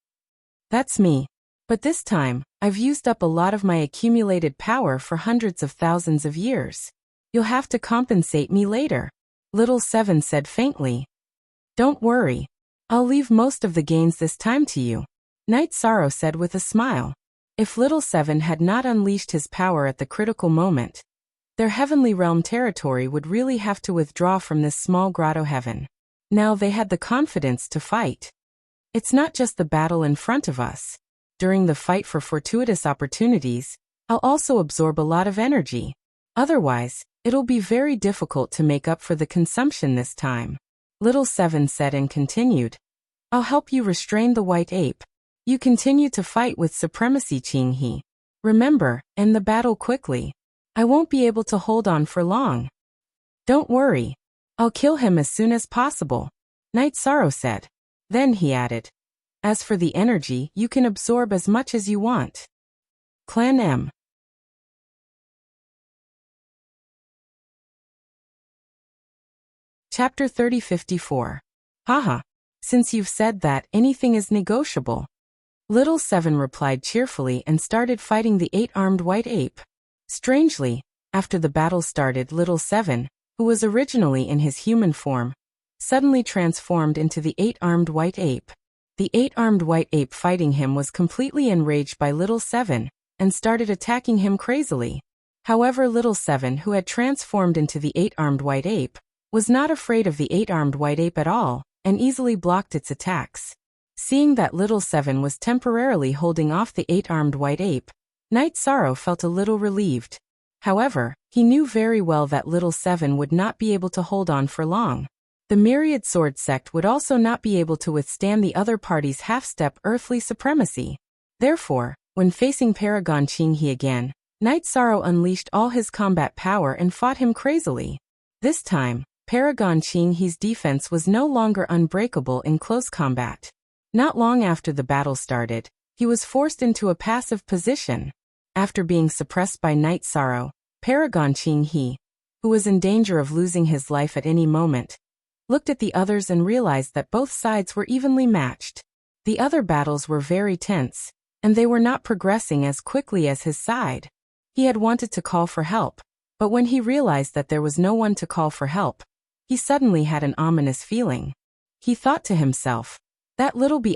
That's me. But this time, I've used up a lot of my accumulated power for hundreds of thousands of years. You'll have to compensate me later. Little Seven said faintly. Don't worry. I'll leave most of the gains this time to you. Night Sorrow said with a smile. If Little Seven had not unleashed his power at the critical moment, their heavenly realm territory would really have to withdraw from this small grotto heaven. Now they had the confidence to fight. It's not just the battle in front of us. During the fight for fortuitous opportunities, I'll also absorb a lot of energy. Otherwise, it'll be very difficult to make up for the consumption this time. Little Seven said and continued. I'll help you restrain the white ape. You continue to fight with supremacy, Qinghe. Remember, end the battle quickly. I won't be able to hold on for long. Don't worry. I'll kill him as soon as possible. Night Sorrow said. Then he added. As for the energy, you can absorb as much as you want. Clan M. Chapter 3054. Haha. Since you've said that, anything is negotiable. Little Seven replied cheerfully and started fighting the 8-armed white ape. Strangely, after the battle started, Little Seven, who was originally in his human form, suddenly transformed into the 8-armed white ape. The 8-armed white ape fighting him was completely enraged by Little Seven and started attacking him crazily. However, Little Seven, who had transformed into the 8-armed white ape, was not afraid of the 8-armed white ape at all and easily blocked its attacks. Seeing that Little Seven was temporarily holding off the 8-armed white ape, Night Sorrow felt a little relieved. However, he knew very well that Little Seven would not be able to hold on for long. The myriad sword sect would also not be able to withstand the other party's half-step earthly supremacy. Therefore, when facing Paragon Qinghe again, Night Sorrow unleashed all his combat power and fought him crazily. This time, Paragon Qinghe's defense was no longer unbreakable in close combat. Not long after the battle started, he was forced into a passive position. After being suppressed by Night Sorrow, Paragon Qinghe, who was in danger of losing his life at any moment, looked at the others and realized that both sides were evenly matched. The other battles were very tense, and they were not progressing as quickly as his side. He had wanted to call for help, but when he realized that there was no one to call for help, he suddenly had an ominous feeling. He thought to himself, that little B**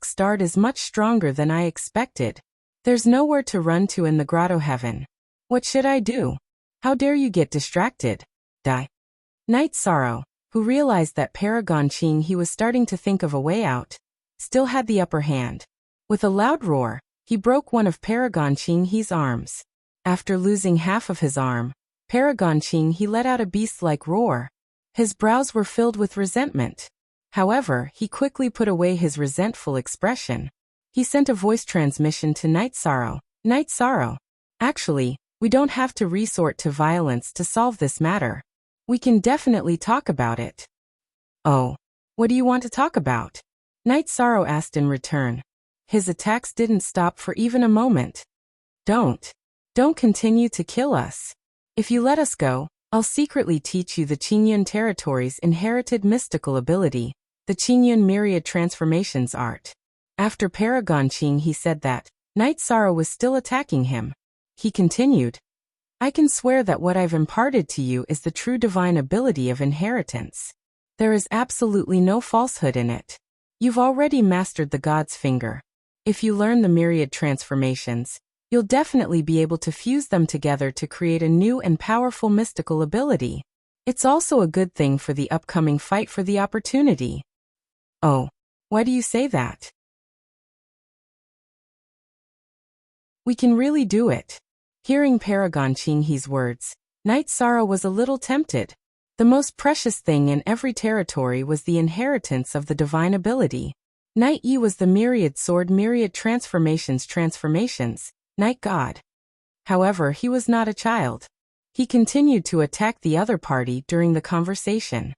start is much stronger than I expected. There's nowhere to run to in the grotto heaven. What should I do? How dare you get distracted? Die. Night Sorrow, who realized that Paragon Qinghe was starting to think of a way out, still had the upper hand. With a loud roar, he broke one of Paragon Qinghe's arms. After losing half of his arm, Paragon Qinghe let out a beast-like roar. His brows were filled with resentment. However, he quickly put away his resentful expression. He sent a voice transmission to Night Sorrow. Night Sorrow. Actually, we don't have to resort to violence to solve this matter. We can definitely talk about it. Oh. What do you want to talk about? Night Sorrow asked in return. His attacks didn't stop for even a moment. Don't continue to kill us. If you let us go, I'll secretly teach you the Qingyun territory's inherited mystical ability, the Qingyun myriad transformations art. After Paragon Qinghe said that, Night Sorrow was still attacking him. He continued, I can swear that what I've imparted to you is the true divine ability of inheritance. There is absolutely no falsehood in it. You've already mastered the God's finger. If you learn the myriad transformations, you'll definitely be able to fuse them together to create a new and powerful mystical ability. It's also a good thing for the upcoming fight for the opportunity. Oh, why do you say that? We can really do it. Hearing Paragon Ching-he's words, Night Sorrow was a little tempted. The most precious thing in every territory was the inheritance of the divine ability. Night Yi was the myriad sword, myriad transformations, Night God. However, he was not a child. He continued to attack the other party during the conversation.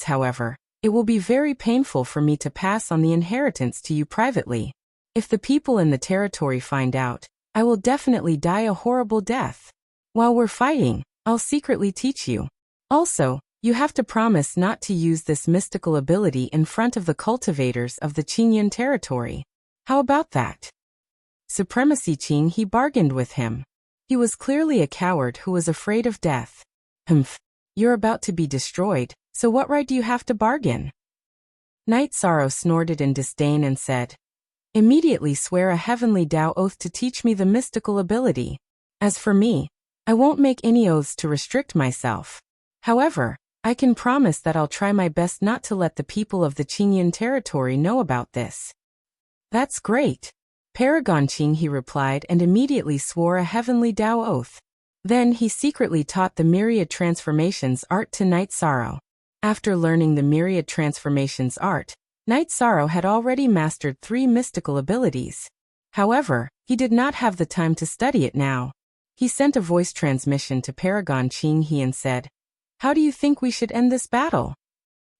However, it will be very painful for me to pass on the inheritance to you privately. If the people in the territory find out, I will definitely die a horrible death. While we're fighting, I'll secretly teach you. Also, you have to promise not to use this mystical ability in front of the cultivators of the Qingyun territory. How about that? Supremacy Qing, he bargained with him. He was clearly a coward who was afraid of death. Humph. You're about to be destroyed, so what right do you have to bargain? Night Sorrow snorted in disdain and said, Immediately swear a heavenly Tao oath to teach me the mystical ability. As for me, I won't make any oaths to restrict myself. However, I can promise that I'll try my best not to let the people of the Qingyun territory know about this. That's great. Paragon Qing, he replied, and immediately swore a heavenly Tao oath. Then he secretly taught the myriad transformations art to Night Sorrow. After learning the myriad transformations art, Night Sorrow had already mastered 3 mystical abilities. However, he did not have the time to study it now. He sent a voice transmission to Paragon Qing-he and said, How do you think we should end this battle?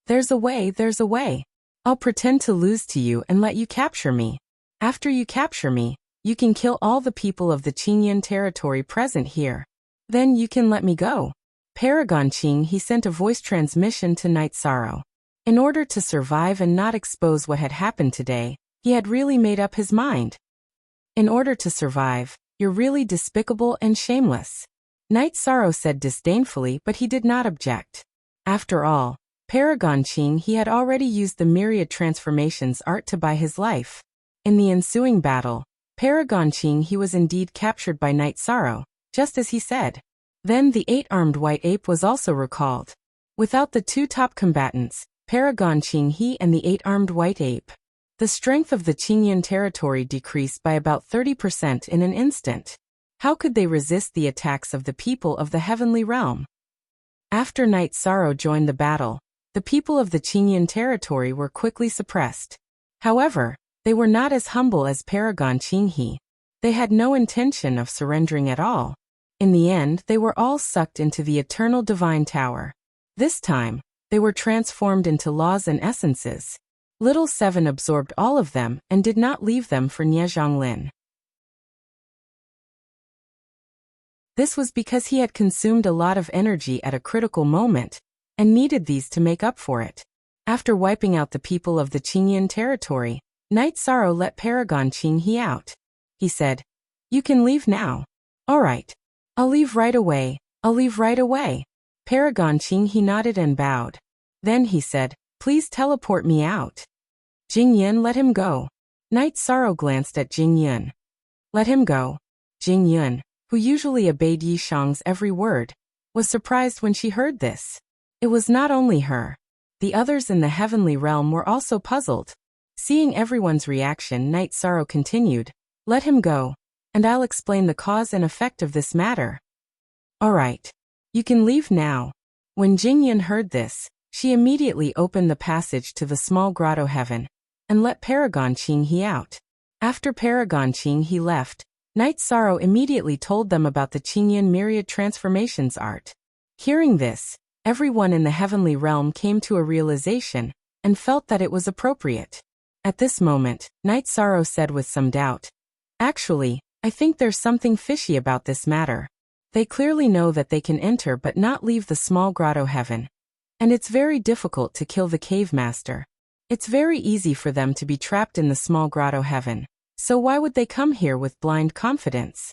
There's a way. I'll pretend to lose to you and let you capture me. After you capture me, you can kill all the people of the Qingyun territory present here. Then you can let me go. Paragon Qing, he sent a voice transmission to Night Sorrow. In order to survive and not expose what had happened today, he had really made up his mind. In order to survive, you're really despicable and shameless. Night Sorrow said disdainfully, but he did not object. After all, Paragon Qing, he had already used the myriad transformations art to buy his life. In the ensuing battle, Paragon Qing, he was indeed captured by Night Sorrow, just as he said. Then the 8-armed white ape was also recalled. Without the 2 top combatants, Paragon Qing, he and the 8-armed white ape, the strength of the Qingyun territory decreased by about 30% in an instant. How could they resist the attacks of the people of the heavenly realm? After Night Sorrow joined the battle, the people of the Qingyun territory were quickly suppressed. However, they were not as humble as Paragon Qing-he. They had no intention of surrendering at all. In the end, they were all sucked into the eternal divine tower. This time, they were transformed into laws and essences. Little Seven absorbed all of them and did not leave them for Nie Zhonglin. This was because he had consumed a lot of energy at a critical moment, and needed these to make up for it. After wiping out the people of the Qingyun territory, Night Sorrow let Paragon Qing-he out. He said, You can leave now. All right. I'll leave right away. Paragon Qing-he nodded and bowed. Then he said, Please teleport me out. Jingyun, let him go. Night Sorrow glanced at Jingyun. Let him go. Jingyun, who usually obeyed Yi Shang's every word, was surprised when she heard this. It was not only her. The others in the heavenly realm were also puzzled. Seeing everyone's reaction, Night Sorrow continued, Let him go, and I'll explain the cause and effect of this matter. All right. You can leave now. When Jingyun heard this, she immediately opened the passage to the small grotto heaven, and let Paragon Qing-he out. After Paragon Qing-he left, Night Sorrow immediately told them about the Qingyun myriad transformations art. Hearing this, everyone in the heavenly realm came to a realization, and felt that it was appropriate. At this moment, Night Sorrow said with some doubt, Actually, I think there's something fishy about this matter. They clearly know that they can enter but not leave the small grotto heaven. And it's very difficult to kill the cave master. It's very easy for them to be trapped in the small grotto heaven. So why would they come here with blind confidence?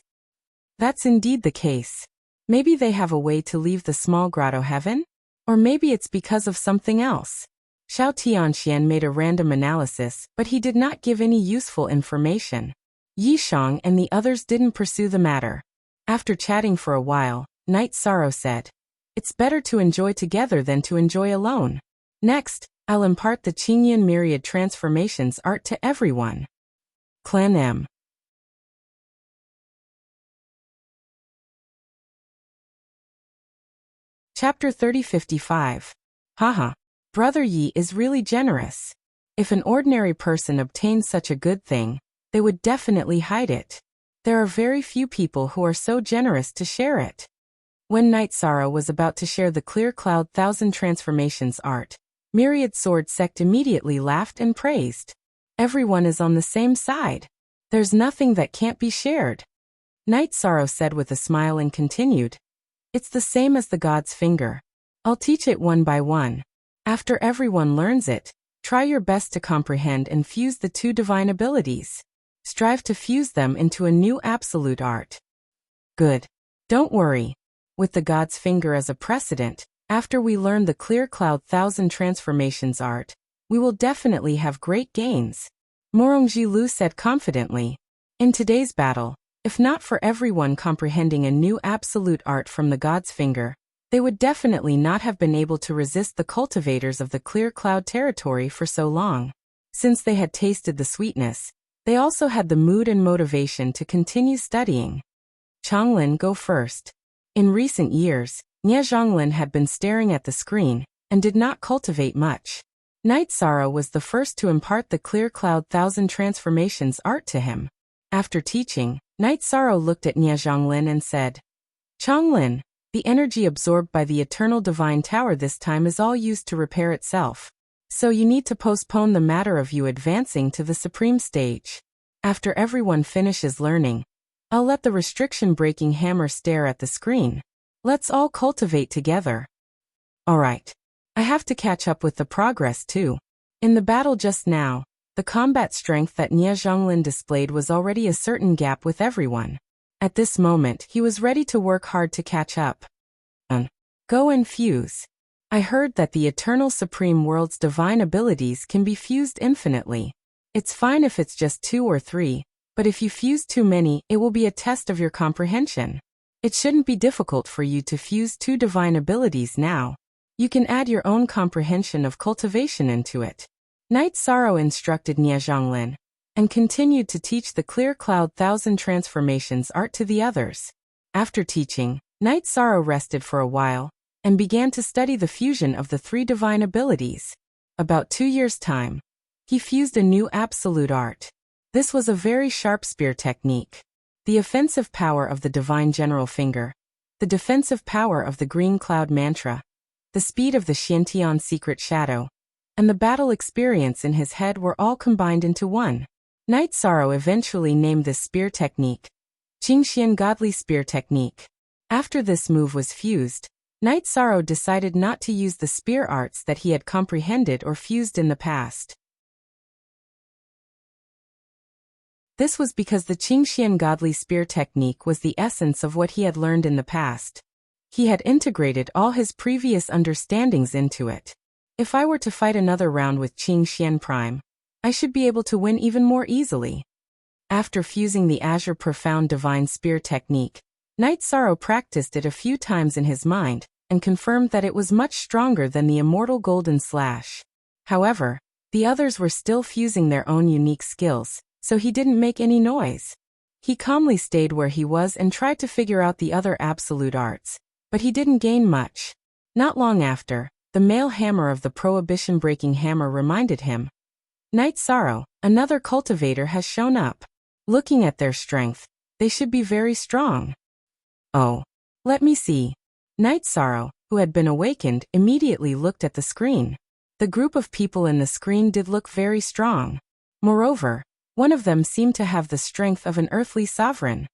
That's indeed the case. Maybe they have a way to leave the small grotto heaven? Or maybe it's because of something else. Xiao Tianxian made a random analysis, but he did not give any useful information. Yi Shang and the others didn't pursue the matter. After chatting for a while, Night Sorrow said, "It's better to enjoy together than to enjoy alone. Next, I'll impart the Qingyan Myriad Transformations art to everyone." Clan M. Chapter 3055. Haha. Brother Yi is really generous. If an ordinary person obtained such a good thing, they would definitely hide it. There are very few people who are so generous to share it. When Night Sorrow was about to share the Clear Cloud 1000 Transformations art, Myriad Sword Sect immediately laughed and praised. Everyone is on the same side. There's nothing that can't be shared. Night Sorrow said with a smile and continued, "It's the same as the God's finger. I'll teach it one by one. After everyone learns it, try your best to comprehend and fuse the two divine abilities. Strive to fuse them into a new absolute art." Good. Don't worry. With the God's finger as a precedent, after we learn the Clear Cloud 1000 Transformations art, we will definitely have great gains. Morongji Lu said confidently. In today's battle, if not for everyone comprehending a new absolute art from the God's finger, they would definitely not have been able to resist the cultivators of the Clear Cloud territory for so long. Since they had tasted the sweetness, they also had the mood and motivation to continue studying. Changlin, go first. In recent years, Nie Zhonglin had been staring at the screen and did not cultivate much. Night Sorrow was the first to impart the Clear Cloud 1000 Transformations art to him. After teaching, Night Sorrow looked at Nie Zhonglin and said, "Changlin, the energy absorbed by the Eternal Divine Tower this time is all used to repair itself. So you need to postpone the matter of you advancing to the supreme stage. After everyone finishes learning, I'll let the restriction-breaking hammer stare at the screen. Let's all cultivate together." Alright. I have to catch up with the progress too. In the battle just now, the combat strength that Nie Zhonglin displayed was already a certain gap with everyone. At this moment, he was ready to work hard to catch up. Go and fuse. I heard that the Eternal Supreme World's divine abilities can be fused infinitely. It's fine if it's just 2 or 3, but if you fuse too many, it will be a test of your comprehension. It shouldn't be difficult for you to fuse 2 divine abilities now. You can add your own comprehension of cultivation into it. Night Sorrow instructed Nie Zhonglin, and continued to teach the Clear Cloud 1000 Transformations art to the others. After teaching, Night Sorrow rested for a while, and began to study the fusion of the 3 divine abilities. About 2 years' time, he fused a new absolute art. This was a very sharp spear technique. The offensive power of the Divine General Finger, the defensive power of the Green Cloud Mantra, the speed of the Xiantian Secret Shadow, and the battle experience in his head were all combined into one. Night Sorrow eventually named this spear technique Qingxian Godly Spear Technique. After this move was fused, Night Sorrow decided not to use the spear arts that he had comprehended or fused in the past. This was because the Qingxian Godly Spear Technique was the essence of what he had learned in the past. He had integrated all his previous understandings into it. If I were to fight another round with Qingxian Prime, I should be able to win even more easily. After fusing the Azure Profound Divine Spear Technique, Night Sorrow practiced it a few times in his mind, and confirmed that it was much stronger than the Immortal Golden Slash. However, the others were still fusing their own unique skills, so he didn't make any noise. He calmly stayed where he was and tried to figure out the other absolute arts, but he didn't gain much. Not long after, the male hammer of the prohibition-breaking hammer reminded him, "Night Sorrow, another cultivator has shown up. Looking at their strength, they should be very strong." "Oh. Let me see." Night Sorrow, who had been awakened, immediately looked at the screen. The group of people in the screen did look very strong. Moreover, one of them seemed to have the strength of an earthly sovereign.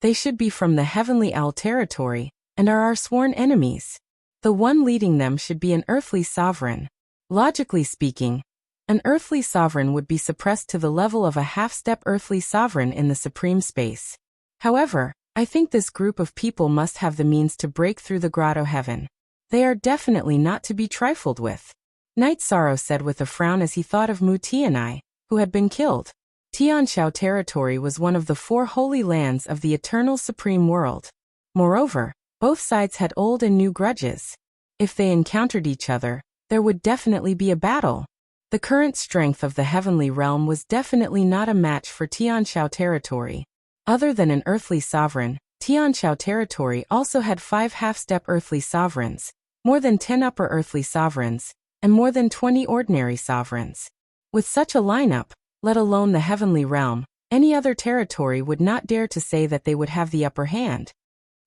They should be from the Heavenly Owl territory, and are our sworn enemies. The one leading them should be an earthly sovereign. Logically speaking, An earthly sovereign would be suppressed to the level of a half-step earthly sovereign in the supreme space. However, I think this group of people must have the means to break through the grotto heaven. They are definitely not to be trifled with. Night Sorrow said with a frown as he thought of Mu Tianai, who had been killed. Tianshao territory was one of the 4 holy lands of the eternal supreme world. Moreover, both sides had old and new grudges. If they encountered each other, there would definitely be a battle. The current strength of the heavenly realm was definitely not a match for Tianshao territory. Other than an earthly sovereign, Tianshao territory also had 5 half-step earthly sovereigns, more than 10 upper earthly sovereigns, and more than 20 ordinary sovereigns. With such a lineup, let alone the heavenly realm, any other territory would not dare to say that they would have the upper hand.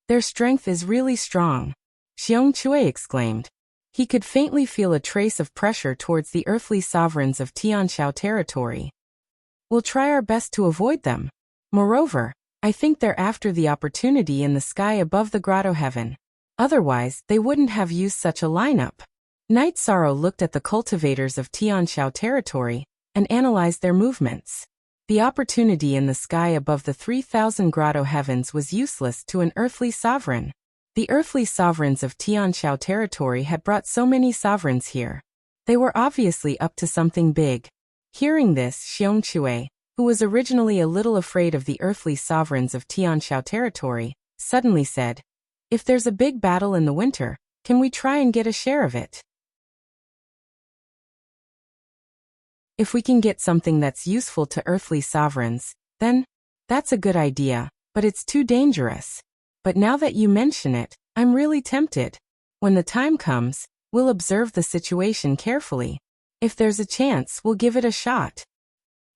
Their strength is really strong, Xiong Chui exclaimed. He could faintly feel a trace of pressure towards the earthly sovereigns of Tianshao territory. We'll try our best to avoid them. Moreover, I think they're after the opportunity in the sky above the grotto heaven. Otherwise, they wouldn't have used such a lineup. Night Sorrow looked at the cultivators of Tianshao territory and analyzed their movements. The opportunity in the sky above the 3,000 grotto heavens was useless to an earthly sovereign. The earthly sovereigns of Tianshao territory had brought so many sovereigns here. They were obviously up to something big. Hearing this, Xiong Chui, who was originally a little afraid of the earthly sovereigns of Tianshao territory, suddenly said, "If there's a big battle in the winter, can we try and get a share of it? If we can get something that's useful to earthly sovereigns, then that's a good idea, but it's too dangerous. But now that you mention it, I'm really tempted. When the time comes, we'll observe the situation carefully. If there's a chance, we'll give it a shot."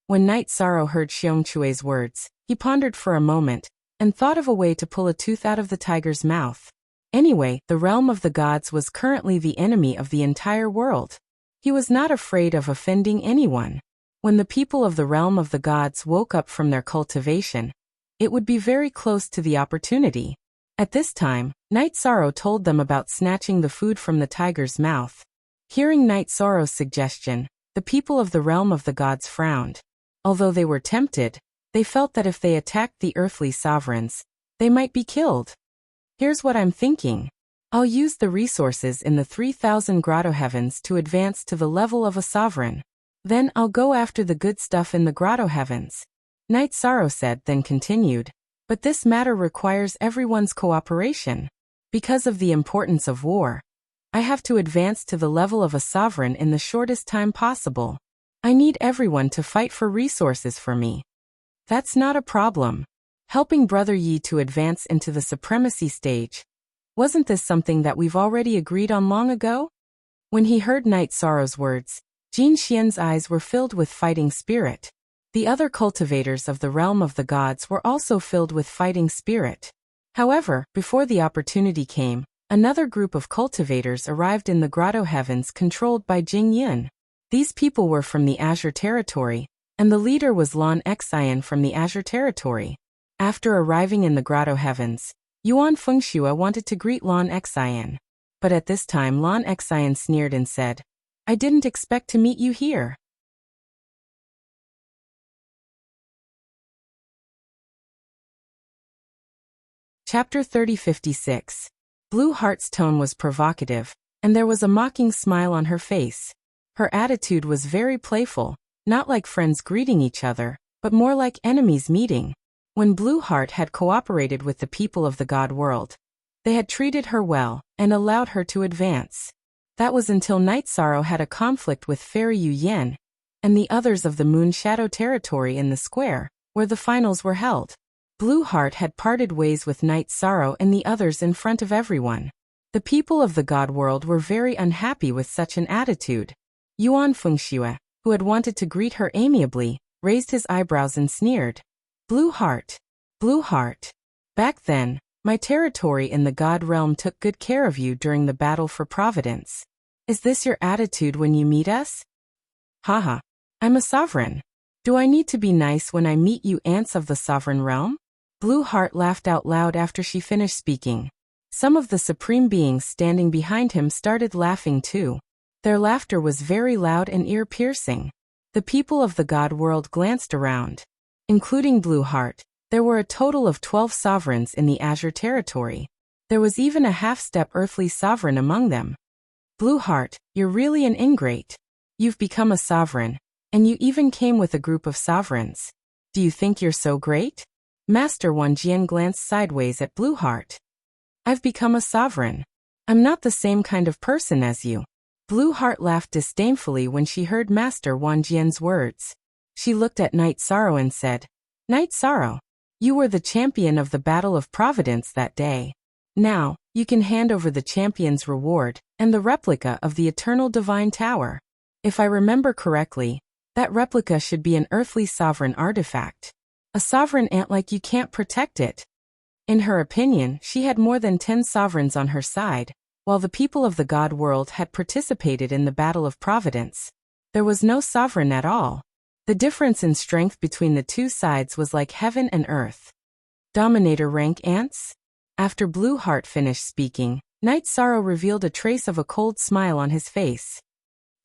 When Night Sorrow heard Xiong Chui's words, he pondered for a moment and thought of a way to pull a tooth out of the tiger's mouth. Anyway, the realm of the gods was currently the enemy of the entire world. He was not afraid of offending anyone. When the people of the realm of the gods woke up from their cultivation, it would be very close to the opportunity. At this time, Night Sorrow told them about snatching the food from the tiger's mouth. Hearing Night Sorrow's suggestion, the people of the realm of the gods frowned. Although they were tempted, they felt that if they attacked the earthly sovereigns, they might be killed. Here's what I'm thinking. I'll use the resources in the 3,000 grotto heavens to advance to the level of a sovereign. Then I'll go after the good stuff in the grotto heavens. Night Sorrow said, then continued, "But this matter requires everyone's cooperation. Because of the importance of war, I have to advance to the level of a sovereign in the shortest time possible. I need everyone to fight for resources for me." "That's not a problem. Helping Brother Yi to advance into the supremacy stage. Wasn't this something that we've already agreed on long ago?" When he heard Night Sorrow's words, Jin Xian's eyes were filled with fighting spirit. The other cultivators of the realm of the gods were also filled with fighting spirit. However, before the opportunity came, another group of cultivators arrived in the grotto heavens controlled by Jing Yun. These people were from the Azure territory, and the leader was Lan Xian from the Azure territory. After arriving in the grotto heavens, Yuan Fengxue wanted to greet Lan Xian. But at this time Lan Xian sneered and said, "I didn't expect to meet you here." Chapter 3056. Blue Heart's tone was provocative, and there was a mocking smile on her face. Her attitude was very playful, not like friends greeting each other, but more like enemies meeting. When Blue Heart had cooperated with the people of the god world, they had treated her well and allowed her to advance. That was until Night Sorrow had a conflict with Fairy Yu Yen and the others of the Moon Shadow territory in the square, where the finals were held. Blue Heart had parted ways with Night Sorrow and the others in front of everyone. The people of the god world were very unhappy with such an attitude. Yuan Fengxue, who had wanted to greet her amiably, raised his eyebrows and sneered. Blue Heart. Blue Heart. Back then, my territory in the god realm took good care of you during the battle for Providence. Is this your attitude when you meet us? Haha. I'm a sovereign. Do I need to be nice when I meet you ants of the sovereign realm? Blue Heart laughed out loud after she finished speaking. Some of the supreme beings standing behind him started laughing too. Their laughter was very loud and ear-piercing. The people of the god world glanced around. Including Blue Heart, there were a total of 12 sovereigns in the Azure territory. There was even a half-step earthly sovereign among them. Blue Heart, you're really an ingrate. You've become a sovereign, and you even came with a group of sovereigns. Do you think you're so great? Master Wanjian glanced sideways at Blue Heart. I've become a sovereign. I'm not the same kind of person as you. Blue Heart laughed disdainfully when she heard Master Wanjian's words. She looked at Night Sorrow and said, Night Sorrow, you were the champion of the Battle of Providence that day. Now, you can hand over the champion's reward and the replica of the Eternal Divine Tower. If I remember correctly, that replica should be an earthly sovereign artifact. A sovereign ant like you can't protect it. In her opinion, she had more than 10 sovereigns on her side, while the people of the god world had participated in the Battle of Providence. There was no sovereign at all. The difference in strength between the two sides was like heaven and earth. Dominator rank ants? After Blue Heart finished speaking, Night Sorrow revealed a trace of a cold smile on his face.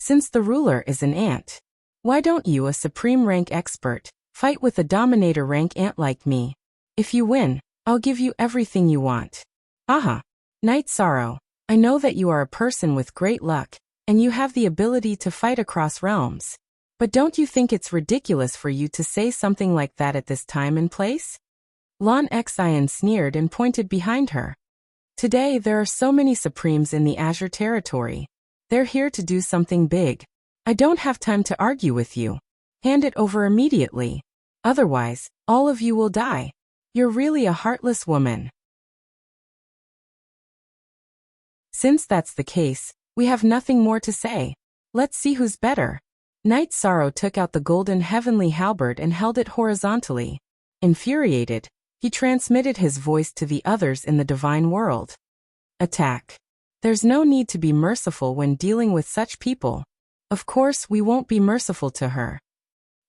Since the ruler is an ant, why don't you, a supreme rank expert, fight with a dominator rank ant like me? If you win, I'll give you everything you want. Aha! Night Sorrow, I know that you are a person with great luck, and you have the ability to fight across realms. But don't you think it's ridiculous for you to say something like that at this time and place? Lon Xian sneered and pointed behind her. Today there are so many Supremes in the Azure territory. They're here to do something big. I don't have time to argue with you. Hand it over immediately. Otherwise, all of you will die. You're really a heartless woman. Since that's the case, we have nothing more to say. Let's see who's better. Night Sorrow took out the golden heavenly halberd and held it horizontally. Infuriated, he transmitted his voice to the others in the divine world. Attack. There's no need to be merciful when dealing with such people. Of course, we won't be merciful to her.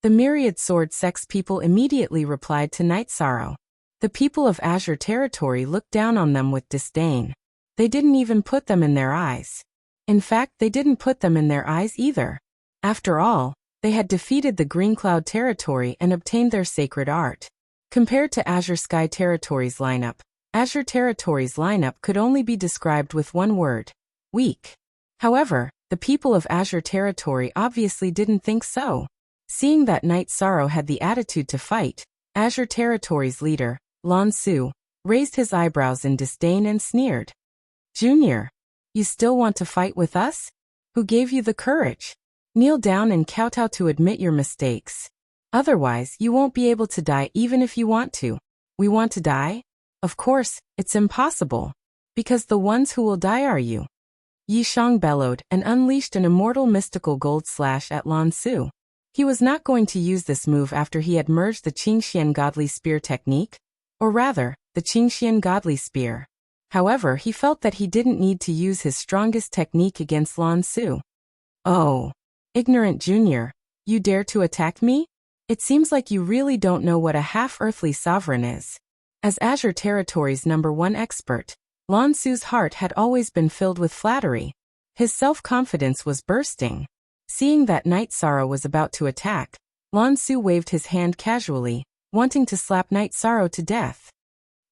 The myriad sword sex people immediately replied to Night Sorrow. The people of Azure territory looked down on them with disdain. They didn't even put them in their eyes. In fact, they didn't put them in their eyes either. After all, they had defeated the Green Cloud territory and obtained their sacred art. Compared to Azure Sky territory's lineup, Azure territory's lineup could only be described with one word: weak. However, the people of Azure territory obviously didn't think so. Seeing that Night Sorrow had the attitude to fight, Azure territory's leader, Lan Su, raised his eyebrows in disdain and sneered. Junior, you still want to fight with us? Who gave you the courage? Kneel down and kowtow to admit your mistakes. Otherwise, you won't be able to die even if you want to. We want to die? Of course, it's impossible. Because the ones who will die are you. Yi Shang bellowed and unleashed an immortal mystical gold slash at Lan Su. He was not going to use this move after he had merged the Qingxian Godly Spear technique, or rather, the Qingxian Godly Spear. However, he felt that he didn't need to use his strongest technique against Lan Su. Oh. Ignorant Junior, you dare to attack me? It seems like you really don't know what a half-earthly sovereign is. As Azure Territory's #1 expert, Lan Su's heart had always been filled with flattery. His self-confidence was bursting. Seeing that Night Sorrow was about to attack, Lan Su waved his hand casually, wanting to slap Night Sorrow to death.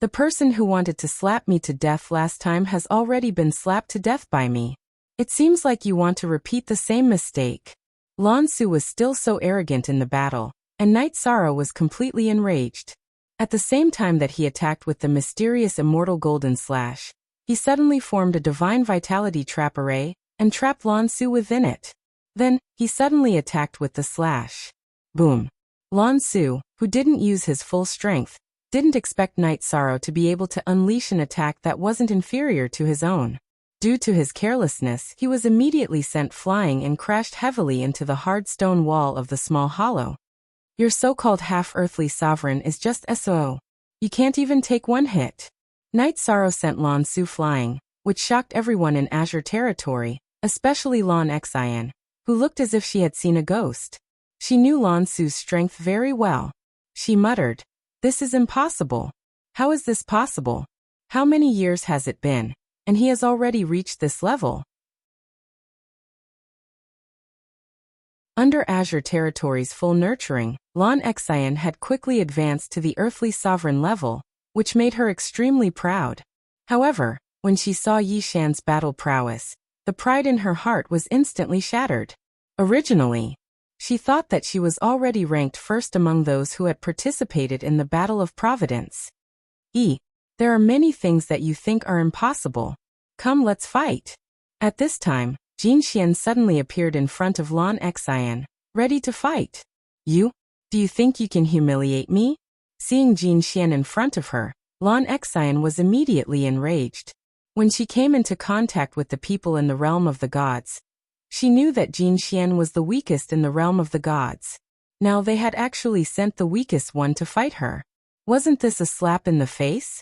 The person who wanted to slap me to death last time has already been slapped to death by me. It seems like you want to repeat the same mistake. Lan Su was still so arrogant in the battle, and Night Sorrow was completely enraged. At the same time that he attacked with the mysterious immortal golden slash, he suddenly formed a divine vitality trap array, and trapped Lan Su within it. Then, he suddenly attacked with the slash. Boom. Lan Su, who didn't use his full strength, didn't expect Night Sorrow to be able to unleash an attack that wasn't inferior to his own. Due to his carelessness, he was immediately sent flying and crashed heavily into the hard stone wall of the small hollow. Your so-called half-earthly sovereign is just SOO. You can't even take one hit. Night Sorrow sent Lan Su flying, which shocked everyone in Azure territory, especially Lon Xian, who looked as if she had seen a ghost. She knew Lan Su's strength very well. She muttered, "This is impossible. How is this possible? How many years has it been? And he has already reached this level." Under Azure Territory's full nurturing, Lan Xian had quickly advanced to the earthly sovereign level, which made her extremely proud. However, when she saw Yi Shan's battle prowess, the pride in her heart was instantly shattered. Originally, she thought that she was already ranked first among those who had participated in the Battle of Providence. There are many things that you think are impossible. Come, let's fight. At this time, Jin Xian suddenly appeared in front of Lan Xian, ready to fight. Do you think you can humiliate me? Seeing Jin Xian in front of her, Lan Xian was immediately enraged. When she came into contact with the people in the realm of the gods, she knew that Jin Xian was the weakest in the realm of the gods. Now they had actually sent the weakest one to fight her. Wasn't this a slap in the face?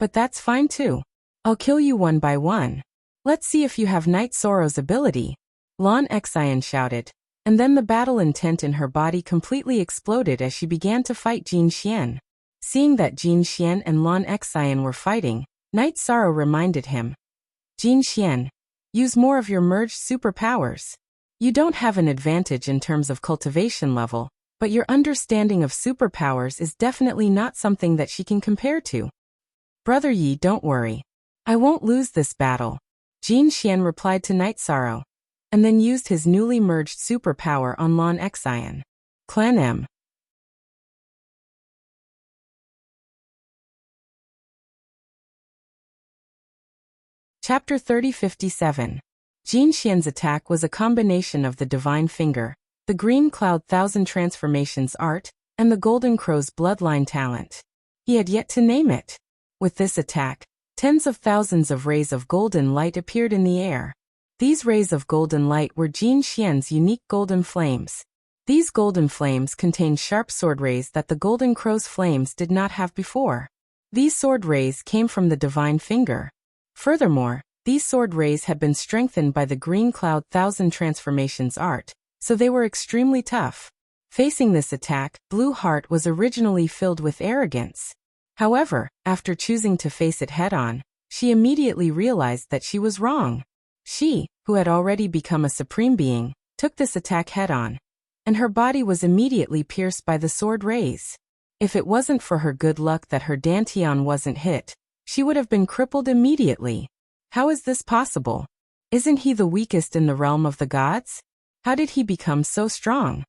But that's fine too. I'll kill you one by one. Let's see if you have Night Sorrow's ability. Lan Xian shouted, and then the battle intent in her body completely exploded as she began to fight Jin Xian. Seeing that Jin Xian and Lan Xian were fighting, Night Sorrow reminded him. Jin Xian, use more of your merged superpowers. You don't have an advantage in terms of cultivation level, but your understanding of superpowers is definitely not something that she can compare to. Brother Yi, don't worry. I won't lose this battle. Jin Xian replied to Night Sorrow, and then used his newly merged superpower on Lan Xian. Clan M. Chapter 3057. Jin Xian's attack was a combination of the Divine Finger, the Green Cloud Thousand Transformations art, and the Golden Crow's bloodline talent. He had yet to name it. With this attack, tens of thousands of rays of golden light appeared in the air. These rays of golden light were Jin Xian's unique golden flames. These golden flames contained sharp sword rays that the Golden Crow's flames did not have before. These sword rays came from the Divine Finger. Furthermore, these sword rays had been strengthened by the Green Cloud Thousand Transformations art, so they were extremely tough. Facing this attack, Blue Heart was originally filled with arrogance. However, after choosing to face it head-on, she immediately realized that she was wrong. She, who had already become a supreme being, took this attack head-on, and her body was immediately pierced by the sword rays. If it wasn't for her good luck that her Dantian wasn't hit, she would have been crippled immediately. How is this possible? Isn't he the weakest in the realm of the gods? How did he become so strong?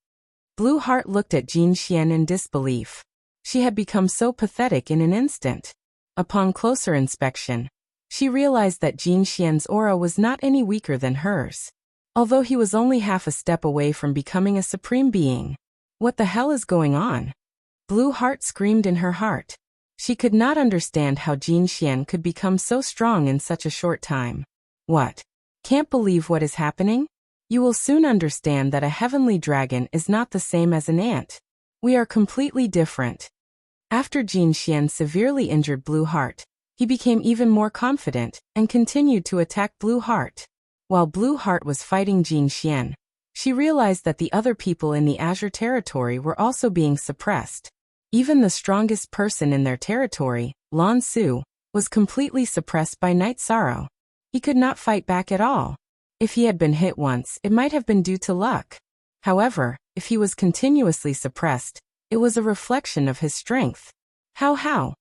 Blue Heart looked at Jin Xian in disbelief. She had become so pathetic in an instant. Upon closer inspection, she realized that Jin Xian's aura was not any weaker than hers. Although he was only half a step away from becoming a supreme being. What the hell is going on? Blue Heart screamed in her heart. She could not understand how Jin Xian could become so strong in such a short time. What? Can't believe what is happening? You will soon understand that a heavenly dragon is not the same as an ant. We are completely different. After Jin Xian severely injured Blue Heart, he became even more confident and continued to attack Blue Heart. While Blue Heart was fighting Jin Xian, she realized that the other people in the Azure Territory were also being suppressed. Even the strongest person in their territory, Lan Su, was completely suppressed by Night Sorrow. He could not fight back at all. If he had been hit once, it might have been due to luck. However, if he was continuously suppressed, it was a reflection of his strength. How?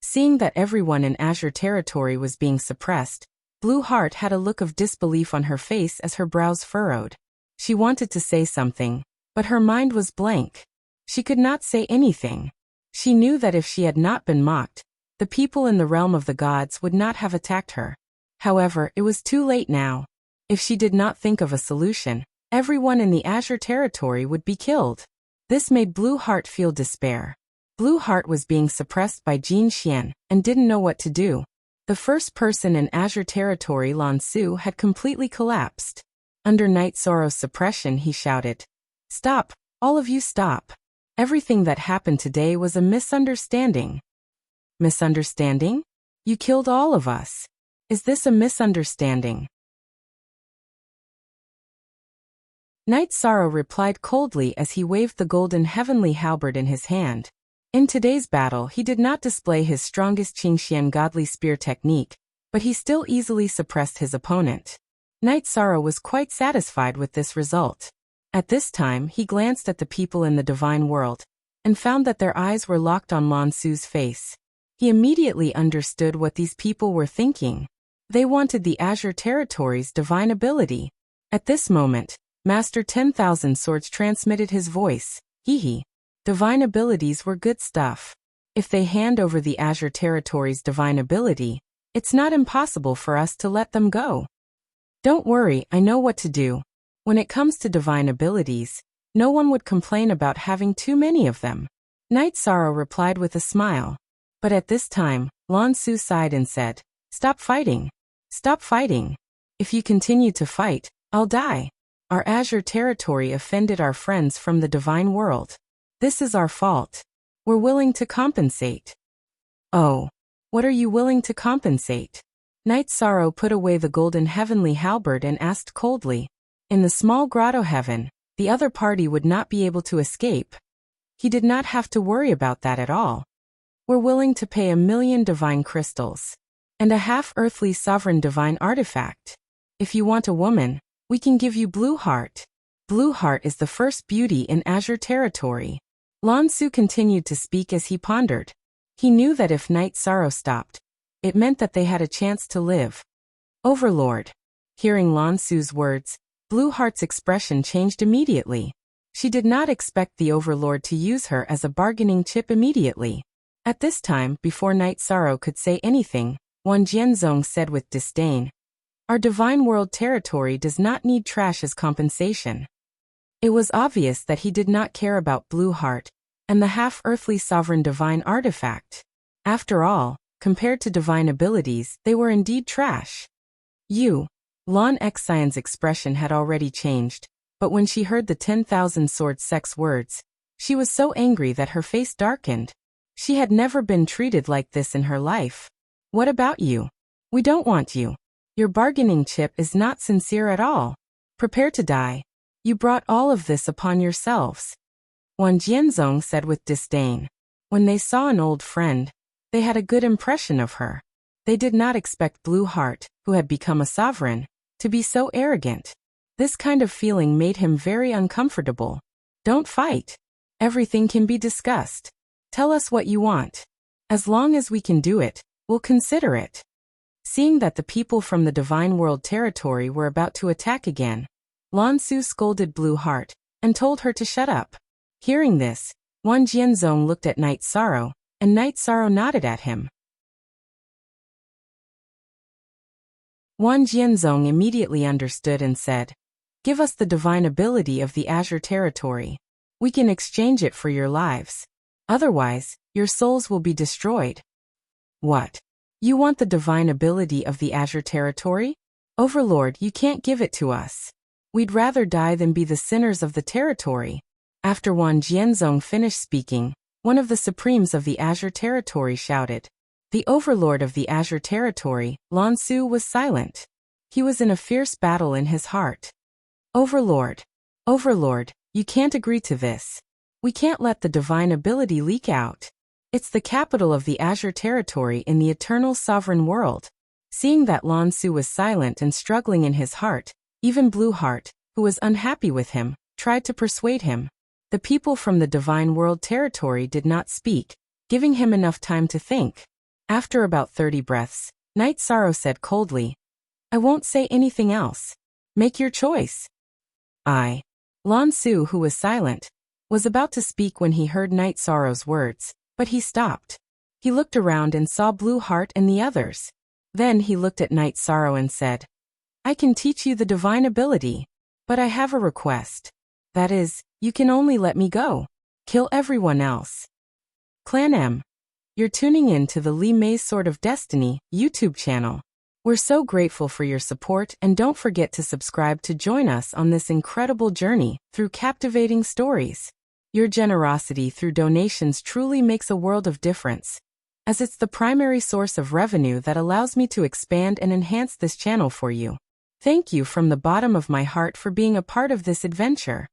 Seeing that everyone in Azure Territory was being suppressed, Blue Heart had a look of disbelief on her face as her brows furrowed. She wanted to say something, but her mind was blank. She could not say anything. She knew that if she had not been mocked, the people in the realm of the gods would not have attacked her. However, it was too late now. If she did not think of a solution, everyone in the Azure Territory would be killed. This made Blue Heart feel despair. Blue Heart was being suppressed by Jin Xian and didn't know what to do. The first person in Azure Territory, Lan Su, had completely collapsed. Under Night Sorrow's suppression, he shouted, "Stop! All of you stop! Everything that happened today was a misunderstanding." Misunderstanding? You killed all of us. Is this a misunderstanding? Night Sorrow replied coldly as he waved the golden heavenly halberd in his hand. In today's battle, he did not display his strongest Qingxian godly spear technique, but he still easily suppressed his opponent. Night Sorrow was quite satisfied with this result. At this time, he glanced at the people in the divine world and found that their eyes were locked on Lan Su's face. He immediately understood what these people were thinking. They wanted the Azure Territory's divine ability. At this moment, Master 10,000 Swords transmitted his voice. Hee. Divine abilities were good stuff. If they hand over the Azure Territory's divine ability, it's not impossible for us to let them go. Don't worry, I know what to do. When it comes to divine abilities, no one would complain about having too many of them. Night Sorrow replied with a smile. But at this time, Lan Su sighed and said, Stop fighting. Stop fighting. If you continue to fight, I'll die. Our Azure Territory offended our friends from the divine world. This is our fault. We're willing to compensate. Oh. What are you willing to compensate? Night Sorrow put away the golden heavenly halberd and asked coldly. In the small grotto heaven, the other party would not be able to escape. He did not have to worry about that at all. We're willing to pay 1,000,000 divine crystals and a half-earthly sovereign divine artifact. If you want a woman, we can give you Blue Heart. Blue Heart is the first beauty in Azure Territory. Lan Su continued to speak as he pondered. He knew that if Night Sorrow stopped, it meant that they had a chance to live. Overlord. Hearing Lan Su's words, Blue Heart's expression changed immediately. She did not expect the Overlord to use her as a bargaining chip immediately. At this time, before Night Sorrow could say anything, Wan Jianzong said with disdain, Our divine world territory does not need trash as compensation. It was obvious that he did not care about Blue Heart and the half-earthly sovereign divine artifact. After all, compared to divine abilities, they were indeed trash. Lan Xian's expression had already changed, but when she heard the 10,000 Swords sex words, she was so angry that her face darkened. She had never been treated like this in her life. What about you? We don't want you. Your bargaining chip is not sincere at all. Prepare to die. You brought all of this upon yourselves. Wan Jianzong said with disdain. When they saw an old friend, they had a good impression of her. They did not expect Blue Heart, who had become a sovereign, to be so arrogant. This kind of feeling made him very uncomfortable. Don't fight. Everything can be discussed. Tell us what you want. As long as we can do it, we'll consider it. Seeing that the people from the Divine World territory were about to attack again, Lan Su scolded Blue Heart and told her to shut up. Hearing this, Wan Jianzong looked at Night Sorrow, and Night Sorrow nodded at him. Wan Jianzong immediately understood and said, Give us the divine ability of the Azure Territory. We can exchange it for your lives. Otherwise, your souls will be destroyed. What? You want the divine ability of the Azure Territory? Overlord, you can't give it to us. We'd rather die than be the sinners of the territory. After Wan Jianzong finished speaking, one of the supremes of the Azure Territory shouted. The Overlord of the Azure Territory, Lan Su, was silent. He was in a fierce battle in his heart. Overlord, you can't agree to this. We can't let the divine ability leak out. It's the capital of the Azure Territory in the eternal sovereign world. Seeing that Lan Su was silent and struggling in his heart, even Blue Heart, who was unhappy with him, tried to persuade him. The people from the Divine World territory did not speak, giving him enough time to think. After about 30 breaths, Night Sorrow said coldly, I won't say anything else. Make your choice. Lan Su, who was silent, was about to speak when he heard Night Sorrow's words, but he stopped. He looked around and saw Blue Heart and the others. Then he looked at Night Sorrow and said, I can teach you the divine ability, but I have a request. That is, you can only let me go. Kill everyone else. Clan M. You're tuning in to the Li Mei's Sword of Destiny YouTube channel. We're so grateful for your support, and don't forget to subscribe to join us on this incredible journey through captivating stories. Your generosity through donations truly makes a world of difference, as it's the primary source of revenue that allows me to expand and enhance this channel for you. Thank you from the bottom of my heart for being a part of this adventure.